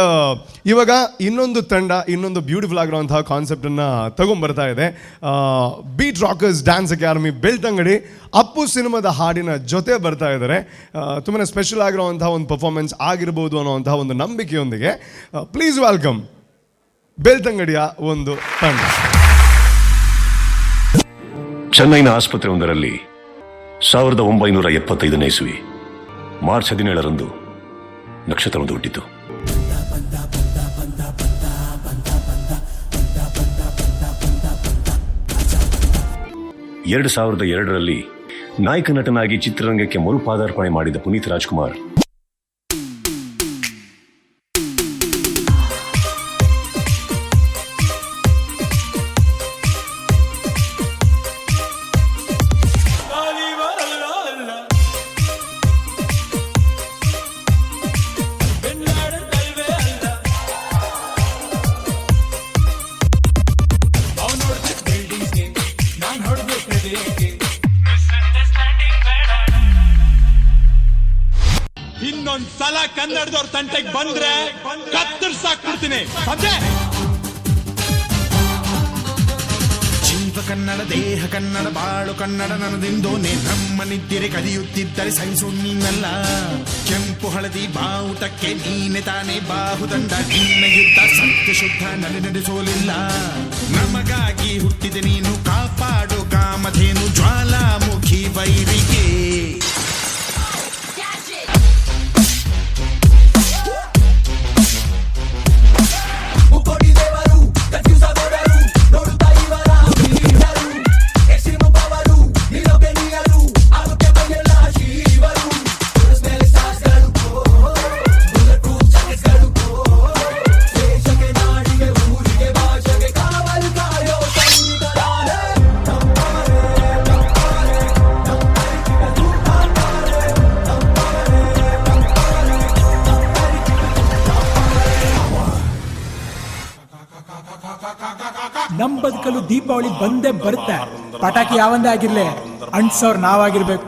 ಇವಾಗ ಇನ್ನೊಂದು ತಂಡ ಇನ್ನೊಂದು ಬ್ಯೂಟಿಫುಲ್ ಆಗಿರುವಂತಹ ಕಾನ್ಸೆಪ್ಟನ್ನು ತಗೊಂಡ್ಬರ್ತಾ ಇದೆ. Beat rockers dance academy Belthangady Appu ಸಿನಿಮಾದ ಹಾಡಿನ ಜೊತೆ ಬರ್ತಾ ಇದ್ದಾರೆ. ತುಂಬಾ ಸ್ಪೆಷಲ್ ಆಗಿರುವಂತಹ ಒಂದು ಪರ್ಫಾರ್ಮೆನ್ಸ್ ಆಗಿರ್ಬೋದು ಅನ್ನೋವಂತಹ ಒಂದು ನಂಬಿಕೆಯೊಂದಿಗೆ ಪ್ಲೀಸ್ ವೆಲ್ಕಮ್ ಬೆಳ್ತಂಗಡಿಯ ಒಂದು ತಂಡ. ಚೆನ್ನೈನ ಆಸ್ಪತ್ರೆಯೊಂದರಲ್ಲಿ 1975ನೇ ಇಸ್ವಿ ಮಾರ್ಚ್ 17ರಂದು ನಕ್ಷತ್ರವೊಂದು ಹುಟ್ಟಿತು. ಎರಡು 2002ರಲ್ಲಿ ನಾಯಕ ನಟನಾಗಿ ಚಿತ್ರರಂಗಕ್ಕೆ ಮರುಪಾದಾರ್ಪಣೆ ಮಾಡಿದ ಪುನೀತ್ ರಾಜ್ಕುಮಾರ್ ಇನ್ನೊಂದ್ಸಲ ಕನ್ನಡದವ್ರ ತಂಟೆಗೆ ಬಂದ್ರೆ ಕತ್ತರಿಸಾಕ್ಬಿಡ್ತೀನಿ. ಜೀವ ಕನ್ನಡ, ದೇಹ ಕನ್ನಡ, ಬಾಳು ಕನ್ನಡ ನನ್ನದಿಂದೋನೆ. ನಮ್ಮ ನಿದ್ದಿರೆ ಕದಿಯುತ್ತಿದ್ದರೆ ಸಹಿಸು ನೀನಲ್ಲ. ಕೆಂಪು ಹಳದಿ ಬಾವುಟಕ್ಕೆ ನೀನೆ ತಾನೇ ಬಾಹುದಂಡ. ನಿನ್ನ ಯುದ್ಧ ಸತ್ಯ ಶುದ್ಧ ನಡೆಸೋಲಿಲ್ಲ. ನಮಗಾಗಿ ಹುಟ್ಟಿದೆ ನೀನು, ಕಾಪಾಡು ಕಾಮಧೇನು ಜ್ವಾಲಾಮುಖಿ ವೈರಿಗೆ. ನಮ್ ಬದುಕಲು ದೀಪಾವಳಿ ಬಂದೇ ಬರುತ್ತೆ. ಪಟಾಕಿ ಯಾವಂದೇ ಆಗಿರ್ಲಿ, ಅಂಟ್ಸೋರ್ ನಾವಾಗಿರ್ಬೇಕು.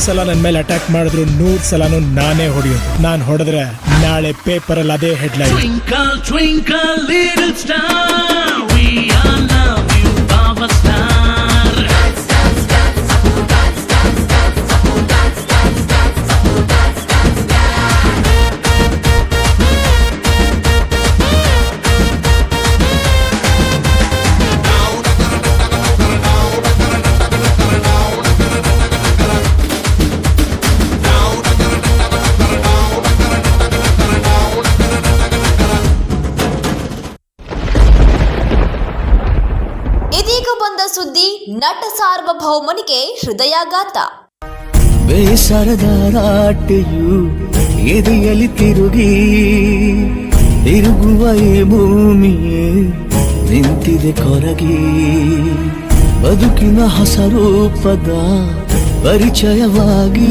ಸಲ ನನ್ನ ಮೇಲೆ ಅಟ್ಯಾಕ್ ಮಾಡಿದ್ರು 100 ಸಲನೂ ನಾನೇ ಹೊಡೆಯೋದು. ನಾನು ಹೊಡೆದ್ರೆ ನಾಳೆ ಪೇಪರಲ್ಲಿ ಅದೇ ಹೆಡ್ಲೈನ್. ಸುದ್ದಿ, ನಟ ಸಾರ್ವಭೌಮನಿಗೆ ಹೃದಯಾಘಾತ. ಬೇಸರದ ರಾಟೆಯು ಎದೆಯಲ್ಲಿ ತಿರುಗಿ ತಿರುಗುವ ಈ ಭೂಮಿಯೇ ನಿಂತಿದೆ ಕೊರಗಿ. ಬದುಕಿನ ಹೊಸರೂಪದ ಪರಿಚಯವಾಗಿ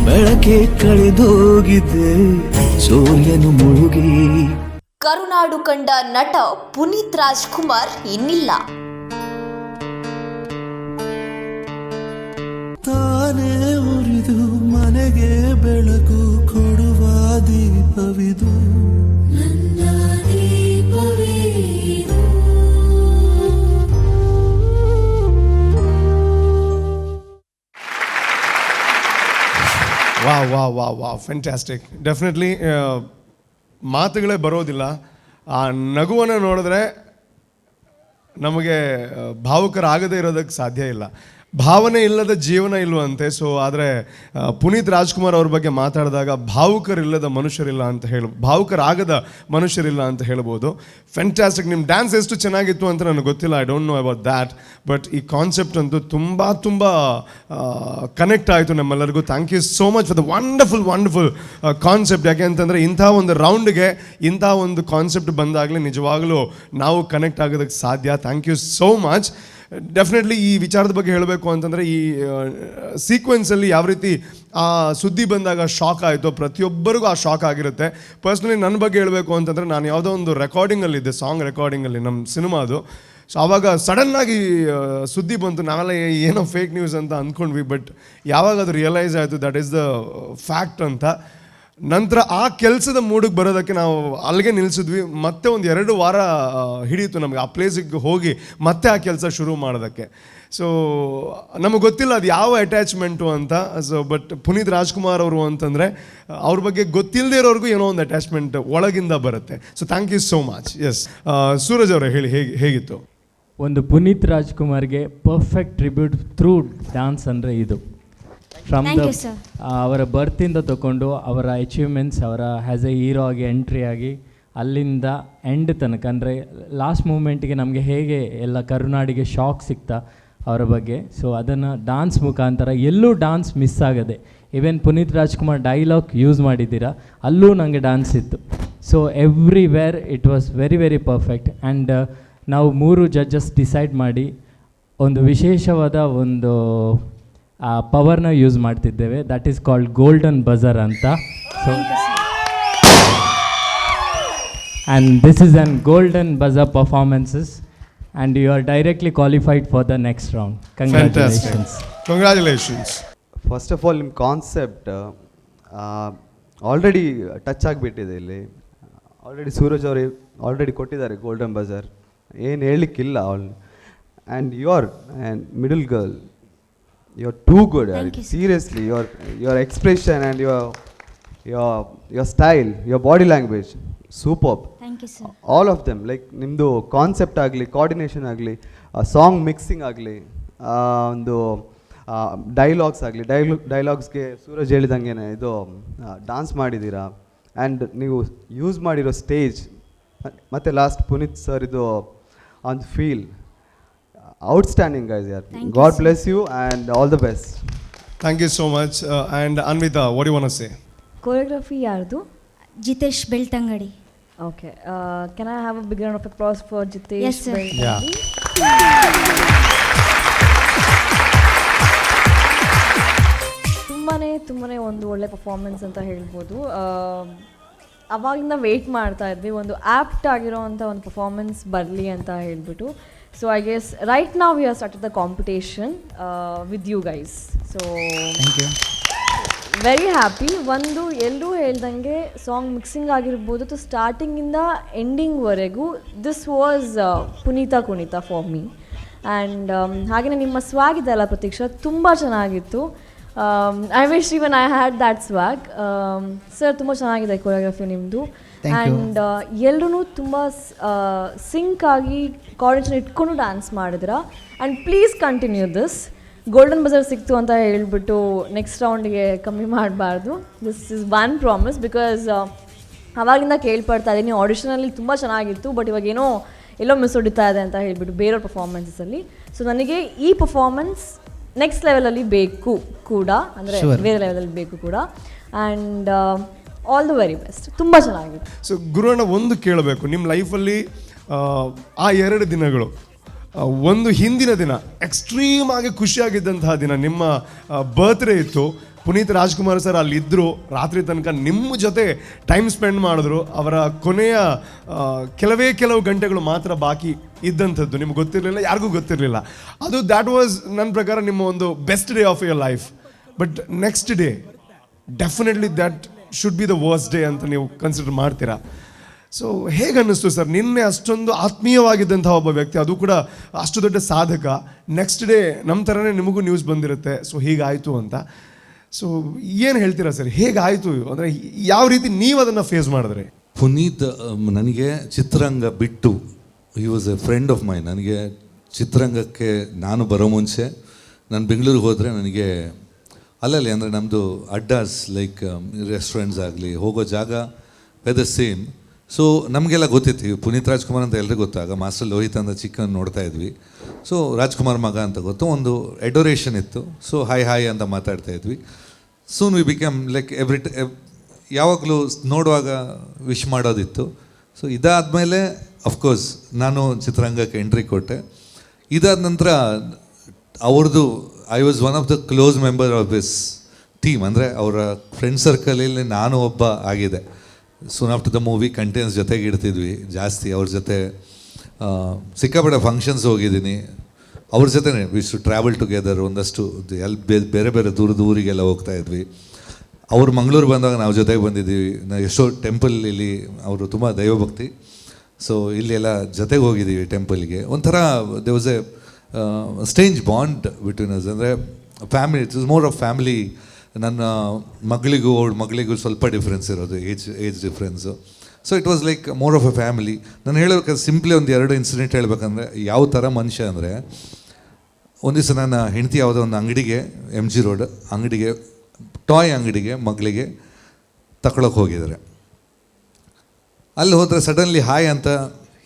ಬೆಳಕೆ ಕಳೆದೋಗಿದೆ ಸೂರ್ಯನು ಮುಳುಗಿ. ಕರುನಾಡು ಕಂಡ ನಟ ಪುನೀತ್ ರಾಜ್ಕುಮಾರ್ ಇನ್ನಿಲ್ಲ. ತಾನೇ ಉರಿದು ಮನೆಗೆ ಬೆಳಕು ಕೊಡುವ ದೀಪವಿದು ನನ್ನ ದೀಪವಿದು. Wow fantastic. ಡೆಫಿನೆಟ್ಲಿ ಮಾತುಗಳೇ ಬರೋದಿಲ್ಲ. ಆ ನಗುವನ್ನು ನೋಡಿದ್ರೆ ನಮಗೆ ಭಾವುಕರಾಗದೇ ಇರೋದಕ್ಕೆ ಸಾಧ್ಯ ಇಲ್ಲ. ಭಾವನೆ ಇಲ್ಲದ ಜೀವನ ಇಲ್ವಂತೆ. ಸೊ ಆದರೆ ಪುನೀತ್ ರಾಜ್ಕುಮಾರ್ ಅವ್ರ ಬಗ್ಗೆ ಮಾತಾಡಿದಾಗ ಭಾವುಕರಿಲ್ಲದ ಮನುಷ್ಯರಿಲ್ಲ ಅಂತ ಭಾವುಕರಾಗದ ಮನುಷ್ಯರಿಲ್ಲ ಅಂತ ಹೇಳ್ಬೋದು. ಫ್ಯಾಂಟಾಸ್ಟಿಕ್. ನಿಮ್ಮ ಡ್ಯಾನ್ಸ್ ಎಷ್ಟು ಚೆನ್ನಾಗಿತ್ತು ಅಂತ ನನಗೆ ಗೊತ್ತಿಲ್ಲ, I don't know about that. But ಈ ಕಾನ್ಸೆಪ್ಟ್ ಅಂತೂ ತುಂಬ ಕನೆಕ್ಟ್ ಆಯಿತು ನಮ್ಮೆಲ್ಲರಿಗೂ. Thank you so much for the wonderful concept. ಯಾಕೆ ಅಂತಂದರೆ ಇಂಥ ಒಂದು ರೌಂಡ್ಗೆ ಇಂಥ ಒಂದು ಕಾನ್ಸೆಪ್ಟ್ ಬಂದಾಗಲೇ ನಿಜವಾಗಲೂ ನಾವು ಕನೆಕ್ಟ್ ಆಗೋದಕ್ಕೆ ಸಾಧ್ಯ. Thank you so much. Definitely ಈ ವಿಚಾರದ ಬಗ್ಗೆ ಹೇಳಬೇಕು ಅಂತಂದರೆ ಈ ಸೀಕ್ವೆನ್ಸಲ್ಲಿ ಯಾವ ರೀತಿ ಆ ಸುದ್ದಿ ಬಂದಾಗ ಶಾಕ್ ಆಯಿತು, ಪ್ರತಿಯೊಬ್ಬರಿಗೂ ಆ ಶಾಕ್ ಆಗಿರುತ್ತೆ. ಪರ್ಸ್ನಲಿ ನನ್ನ ಬಗ್ಗೆ ಹೇಳಬೇಕು ಅಂತಂದರೆ ನಾನು ಯಾವುದೋ ಒಂದು ರೆಕಾರ್ಡಿಂಗಲ್ಲಿದ್ದೆ, ಸಾಂಗ್ ರೆಕಾರ್ಡಿಂಗಲ್ಲಿ ನಮ್ಮ ಸಿನಿಮಾದು. ಸೊ ಆವಾಗ ಸಡನ್ನಾಗಿ ಸುದ್ದಿ ಬಂತು. ನಾವೆಲ್ಲ ಏನೋ ಫೇಕ್ ನ್ಯೂಸ್ ಅಂತ ಅಂದ್ಕೊಂಡ್ವಿ. ಬಟ್ ಯಾವಾಗ ಅದು ರಿಯಲೈಸ್ ಆಯಿತು ದಟ್ ಈಸ್ ದ ಫ್ಯಾಕ್ಟ್ ಅಂತ. ನಂತರ ಆ ಕೆಲಸದ ಮೂಡಿಗೆ ಬರೋದಕ್ಕೆ ನಾವು ಅಲ್ಲಿಗೆ ನಿಲ್ಲಿಸಿದ್ವಿ. ಮತ್ತೆ ಒಂದು 2 ವಾರ ಹಿಡಿಯಿತು ನಮಗೆ ಆ ಪ್ಲೇಸಿಗೆ ಹೋಗಿ ಮತ್ತೆ ಆ ಕೆಲಸ ಶುರು ಮಾಡೋದಕ್ಕೆ. ಸೊ ನಮಗೆ ಗೊತ್ತಿಲ್ಲ ಅದು ಯಾವ ಅಟ್ಯಾಚ್ಮೆಂಟು ಅಂತ. ಸೊ ಬಟ್ ಪುನೀತ್ ರಾಜ್ಕುಮಾರ್ ಅವರು ಅಂತಂದರೆ ಅವ್ರ ಬಗ್ಗೆ ಗೊತ್ತಿಲ್ಲದೆ ಇರೋರ್ಗೂ ಏನೋ ಒಂದು ಅಟ್ಯಾಚ್ಮೆಂಟ್ ಒಳಗಿಂದ ಬರುತ್ತೆ. So thank you so much. Yes, Suraj ಅವರೇ ಹೇಳಿ, ಹೇಗಿತ್ತು? ಒಂದು ಪುನೀತ್ ರಾಜ್ಕುಮಾರ್ಗೆ ಪರ್ಫೆಕ್ಟ್ ಟ್ರಿಬ್ಯೂಟ್ ಥ್ರೂ ಡ್ಯಾನ್ಸ್ ಅಂದರೆ ಇದು. ಫ್ರಮ್ ದ ಅವರ ಬರ್ತಿಂದ ತಗೊಂಡು ಅವರ ಅಚೀವ್ಮೆಂಟ್ಸ್, ಅವರ ಆ್ಯಸ್ ಎ ಹೀರೋ ಆಗಿ ಎಂಟ್ರಿ ಆಗಿ ಅಲ್ಲಿಂದ ಎಂಡ್ ತನಕ, ಅಂದರೆ ಲಾಸ್ಟ್ ಮೂಮೆಂಟಿಗೆ ನಮಗೆ ಹೇಗೆ ಎಲ್ಲ ಕರುನಾಡಿಗೆ ಶಾಕ್ ಸಿಗ್ತಾ ಅವರ ಬಗ್ಗೆ. ಸೊ ಅದನ್ನು ಡಾನ್ಸ್ ಮುಖಾಂತರ ಎಲ್ಲೂ ಡಾನ್ಸ್ ಮಿಸ್ ಆಗದೆ. Even Puneet Rajkumar dialogue use ಮಾಡಿದ್ದೀರಾ, ಅಲ್ಲೂ ನನಗೆ ಡಾನ್ಸ್ ಇತ್ತು. So everywhere it was very perfect. And ನಾವು 3 ಜಡ್ಜಸ್ ಡಿಸೈಡ್ ಮಾಡಿ ಒಂದು ವಿಶೇಷವಾದ ಒಂದು ಪವರ್ನ ಯೂಸ್ ಮಾಡ್ತಿದ್ದೇವೆ. That is called golden buzzer ಅಂತ. So and this is on golden buzzer performances and you are directly qualified for the next round. Congratulations. First of all ನಿಮ್ಮ ಕಾನ್ಸೆಪ್ಟ್ ಆಲ್ರೆಡಿ ಟಚ್ ಆಗಿಬಿಟ್ಟಿದೆ ಇಲ್ಲಿ. ಆಲ್ರೆಡಿ ಸೂರಜ್ ಅವರು ಆಲ್ರೆಡಿ ಕೊಟ್ಟಿದ್ದಾರೆ ಗೋಲ್ಡನ್ ಬಜರ್, ಏನು ಹೇಳಲಿಕ್ಕಿಲ್ಲ. And middle girl, you're too good at it. Seriously, your expression and your style, your body language, superb. Thank you sir. All of them, like ನಿಮ್ಮದು ಕಾನ್ಸೆಪ್ಟ್ ಆಗಲಿ, ಕೋಆರ್ಡಿನೇಷನ್ ಆಗಲಿ, ಸಾಂಗ್ ಮಿಕ್ಸಿಂಗ್ ಆಗಲಿ, ಒಂದು ಡೈಲಾಗ್ಸ್ ಆಗಲಿ, ಡೈಲಾಗ್ಸ್ಗೆ ಸೂರಜ್ ಹೇಳಿದಂಗೆ ಇದು ಡಾನ್ಸ್ ಮಾಡಿದ್ದೀರಾ. ಆ್ಯಂಡ್ ನೀವು ಯೂಸ್ ಮಾಡಿರೋ ಸ್ಟೇಜ್ ಮತ್ತು ಲಾಸ್ಟ್ ಪುನೀತ್ ಸರ್ ಇದು on feel outstanding guys, yeah. God bless you and all the best. Thank you so much. And Anvita, what do you want to say? Choreography yardu? Jitesh Beltangadi. Okay, can I have a big round of applause for Jitesh? Yes sir. Beltangadi? ತುಂಬಾನೇ ಒಂದು ಒಳ್ಳೆ ಪರ್ಫಾರ್ಮೆನ್ಸ್ ಅಂತ ಹೇಳ್ಬೋದು. ಅವಾಗಿಂದ ವೆಯ್ಟ್ ಮಾಡ್ತಾ ಇದ್ವಿ ಒಂದು ಆ್ಯಪ್ಟ್ ಆಗಿರೋವಂಥ ಒಂದು ಪರ್ಫಾರ್ಮೆನ್ಸ್ ಬರಲಿ ಅಂತ ಹೇಳ್ಬಿಟ್ಟು. So I guess right now we have started the competition with you guys. So thank you. Very happy. ಒಂದು ಎಲ್ಲರೂ ಹೇಳ್ದಂಗೆ ಸಾಂಗ್ ಮಿಕ್ಸಿಂಗ್ ಆಗಿರ್ಬೋದು ಟು ಸ್ಟಾರ್ಟಿಂಗಿಂದ ಎಂಡಿಂಗ್ವರೆಗೂ ದಿಸ್ ವಾಸ್ ಪುನೀತಾ ಕುಣಿತಾ ಫಾರ್ ಮೀ. ಆ್ಯಂಡ್ ಹಾಗೆಯೇ ನಿಮ್ಮ ಸ್ವಾಗ್ ಇದೆಯಲ್ಲ ಪ್ರತೀಕ್ಷಾ, ತುಂಬ ಚೆನ್ನಾಗಿತ್ತು. I wish even I had that ಸ್ವಾಗ್. Sir ತುಂಬ ಚೆನ್ನಾಗಿದೆ ಕೊರಿಯೋಗ್ರಫಿ ನಿಮ್ಮದು. ಆ್ಯಂಡ್ ಎಲ್ಲರೂ ತುಂಬ ಸಿಂಕ್ ಆಗಿ ಕೋಆರ್ಡಿನೇಷನ್ ಇಟ್ಕೊಂಡು ಡ್ಯಾನ್ಸ್ ಮಾಡಿದ್ರ. And please continue this. Golden buzzer ಸಿಕ್ತು ಅಂತ ಹೇಳ್ಬಿಟ್ಟು ನೆಕ್ಸ್ಟ್ ರೌಂಡಿಗೆ ಕಮ್ಮಿ ಮಾಡಬಾರ್ದು. This is one promise. Because ಅವಾಗಿಂದ ಕೇಳ್ಪಡ್ತಾ ಇದ್ದೀನಿ ಆಡಿಷನಲ್ಲಿ ತುಂಬ ಚೆನ್ನಾಗಿತ್ತು, ಬಟ್ ಇವಾಗ ಎಲ್ಲೋ ಮಿಸ್ ಹೊಡಿತಾ ಇದೆ ಅಂತ ಹೇಳ್ಬಿಟ್ಟು ಬೇರೆಯವ್ರ ಪರ್ಫಾರ್ಮೆನ್ಸಲ್ಲಿ. ಸೊ ನನಗೆ ಈ ಪರ್ಫಾರ್ಮೆನ್ಸ್ ನೆಕ್ಸ್ಟ್ ಲೆವೆಲಲ್ಲಿ ಬೇಕು ಕೂಡ, ಅಂದರೆ ಬೇರೆ ಲೆವೆಲಲ್ಲಿ ಬೇಕು ಕೂಡ. And all the very best. ತುಂಬ ಚೆನ್ನಾಗಿತ್ತು. ಸೊ ಗುರುವಣ್ಣ, ಒಂದು ಕೇಳಬೇಕು, ನಿಮ್ಮ ಲೈಫಲ್ಲಿ ಆ 2 ದಿನಗಳು ಒಂದು ಹಿಂದಿನ ದಿನ ಎಕ್ಸ್ಟ್ರೀಮ್ ಆಗಿ ಖುಷಿಯಾಗಿದ್ದಂತಹ ದಿನ ನಿಮ್ಮ ಬರ್ತ್ಡೇ ಇತ್ತು. ಪುನೀತ್ ರಾಜ್ಕುಮಾರ್ ಸರ್ ಅಲ್ಲಿದ್ದರು, ರಾತ್ರಿ ತನಕ ನಿಮ್ಮ ಜೊತೆ ಟೈಮ್ ಸ್ಪೆಂಡ್ ಮಾಡಿದ್ರು. ಅವರ ಕೊನೆಯ ಕೆಲವು ಗಂಟೆಗಳು ಮಾತ್ರ ಬಾಕಿ ಇದ್ದಂಥದ್ದು ನಿಮ್ಗೆ ಗೊತ್ತಿರಲಿಲ್ಲ, ಯಾರಿಗೂ ಗೊತ್ತಿರಲಿಲ್ಲ. ಅದು ದ್ಯಾಟ್ ವಾಸ್ ನನ್ನ ಪ್ರಕಾರ ನಿಮ್ಮ ಒಂದು best day of your life. But next day definitely that should be the worst day ಅಂತ ನೀವು ಕನ್ಸಿಡರ್ ಮಾಡ್ತೀರಾ. ಸೊ ಹೇಗೆ ಅನ್ನಿಸ್ತು ಸರ್, ನಿನ್ನೆ ಅಷ್ಟೊಂದು ಆತ್ಮೀಯವಾಗಿದ್ದಂಥ ಒಬ್ಬ ವ್ಯಕ್ತಿ, ಅದು ಕೂಡ ಅಷ್ಟು ದೊಡ್ಡ ಸಾಧಕ, ನೆಕ್ಸ್ಟ್ ಡೇ ನಮ್ಮ ಥರನೇ ನಿಮಗೂ ನ್ಯೂಸ್ ಬಂದಿರುತ್ತೆ ಸೊ ಹೀಗಾಯಿತು ಅಂತ. ಸೊ ಏನು ಹೇಳ್ತೀರಾ ಸರ್, ಹೇಗಾಯಿತು ಅಂದರೆ ಯಾವ ರೀತಿ ನೀವು ಅದನ್ನು ಫೇಸ್ ಮಾಡಿದ್ರಿ? ಪುನೀತ್ ನನಗೆ ಚಿತ್ರರಂಗ ಬಿಟ್ಟು he was A friend of my. ನನಗೆ ಚಿತ್ರರಂಗಕ್ಕೆ ನಾನು ಬರೋ ಮುಂಚೆ ನಾನು ಬೆಂಗಳೂರಿಗೆ ಹೋದರೆ ನನಗೆ ಅಲ್ಲಲ್ಲಿ ಅಂದರೆ ನಮ್ಮದು ಅಡ್ಡಾಸ್ ಲೈಕ್ ರೆಸ್ಟೋರೆಂಟ್ಸ್ ಆಗಲಿ ಹೋಗೋ ಜಾಗ ವೆದರ್ ಸೇಮ್. ಸೊ ನಮಗೆಲ್ಲ ಗೊತ್ತಿತ್ತು ಪುನೀತ್ ರಾಜ್ಕುಮಾರ್ ಅಂತ ಎಲ್ರಿಗೂ ಗೊತ್ತಾಗ ಮಾಸ್ಟರ್ ಲೋಹಿತ್ ಅಂತ ಚಿಕ್ಕನ್ ನೋಡ್ತಾ ಇದ್ವಿ. ಸೊ ರಾಜ್ಕುಮಾರ್ ಮಗ ಅಂತ ಗೊತ್ತು, ಒಂದು ಎಡೋರೇಷನ್ ಇತ್ತು. ಸೊ ಹಾಯ್ ಅಂತ ಮಾತಾಡ್ತಾ ಇದ್ವಿ. ಸೂನ್ ವಿ ಬಿಕಮ್ ಲೈಕ್ ಯಾವಾಗಲೂ ನೋಡುವಾಗ ವಿಶ್ ಮಾಡೋದಿತ್ತು. ಸೊ ಇದಾದಮೇಲೆ ಅಫ್ಕೋರ್ಸ್ ನಾನು ಚಿತ್ರರಂಗಕ್ಕೆ ಎಂಟ್ರಿ ಕೊಟ್ಟೆ. ಇದಾದ ನಂತರ ಅವ್ರದ್ದು I was one of the close member of this team. ಅಂದರೆ ಅವರ ಫ್ರೆಂಡ್ ಸರ್ಕಲಲ್ಲಿ ನಾನು ಒಬ್ಬ ಆಗಿದೆ. Soon after the movie contents ಜೊತೆಗೆ ಇಡ್ತಿದ್ವಿ ಜಾಸ್ತಿ. ಅವ್ರ ಜೊತೆ ಸಿಕ್ಕಾಪಟ್ಟೆ ಫಂಕ್ಷನ್ಸ್ ಹೋಗಿದ್ದೀನಿ ಅವ್ರ ಜೊತೆ. ವಿಶ್ ಟು ಟ್ರಾವೆಲ್ ಟುಗೆದರ್, ಒಂದಷ್ಟು ಬೇರೆ ಬೇರೆ ದೂರದ ಊರಿಗೆಲ್ಲ ಹೋಗ್ತಾ ಇದ್ವಿ. ಅವ್ರು ಮಂಗಳೂರು ಬಂದಾಗ ನಾವು ಜೊತೆಗೆ ಬಂದಿದ್ದೀವಿ. ಎಷ್ಟೋ ಟೆಂಪಲ್ ಇಲ್ಲಿ ಅವರು ತುಂಬ ದೈವಭಕ್ತಿ, ಸೊ ಇಲ್ಲೆಲ್ಲ ಜೊತೆಗೆ ಹೋಗಿದ್ದೀವಿ ಟೆಂಪಲ್ಗೆ. ಒಂಥರ they was a strange bond between us. ಅಂದರೆ family, it is more of family. ನನ್ನ ಮಗಳಿಗೂ ಸ್ವಲ್ಪ ಡಿಫ್ರೆನ್ಸ್ ಇರೋದು, age difference. So it was like more of a family. ನಾನು ಹೇಳಬೇಕಾದ್ರೆ ಸಿಂಪ್ಲಿ ಒಂದು 2 ಇನ್ಸಿಡೆಂಟ್ ಹೇಳ್ಬೇಕಂದ್ರೆ ಯಾವ ಥರ ಮನುಷ್ಯ ಅಂದರೆ, ಒಂದು ದಿವಸ ನನ್ನ ಹೆಂಡತಿ ಯಾವುದೋ ಒಂದು ಅಂಗಡಿಗೆ, MG ರೋಡ್ ಅಂಗಡಿಗೆ, ಟಾಯ್ ಅಂಗಡಿಗೆ ಮಗಳಿಗೆ ತಗೊಳಕ್ಕೆ ಹೋಗಿದ್ದಾರೆ. ಅಲ್ಲಿ ಹೋದರೆ ಸಡನ್ಲಿ ಹಾಯ್ ಅಂತ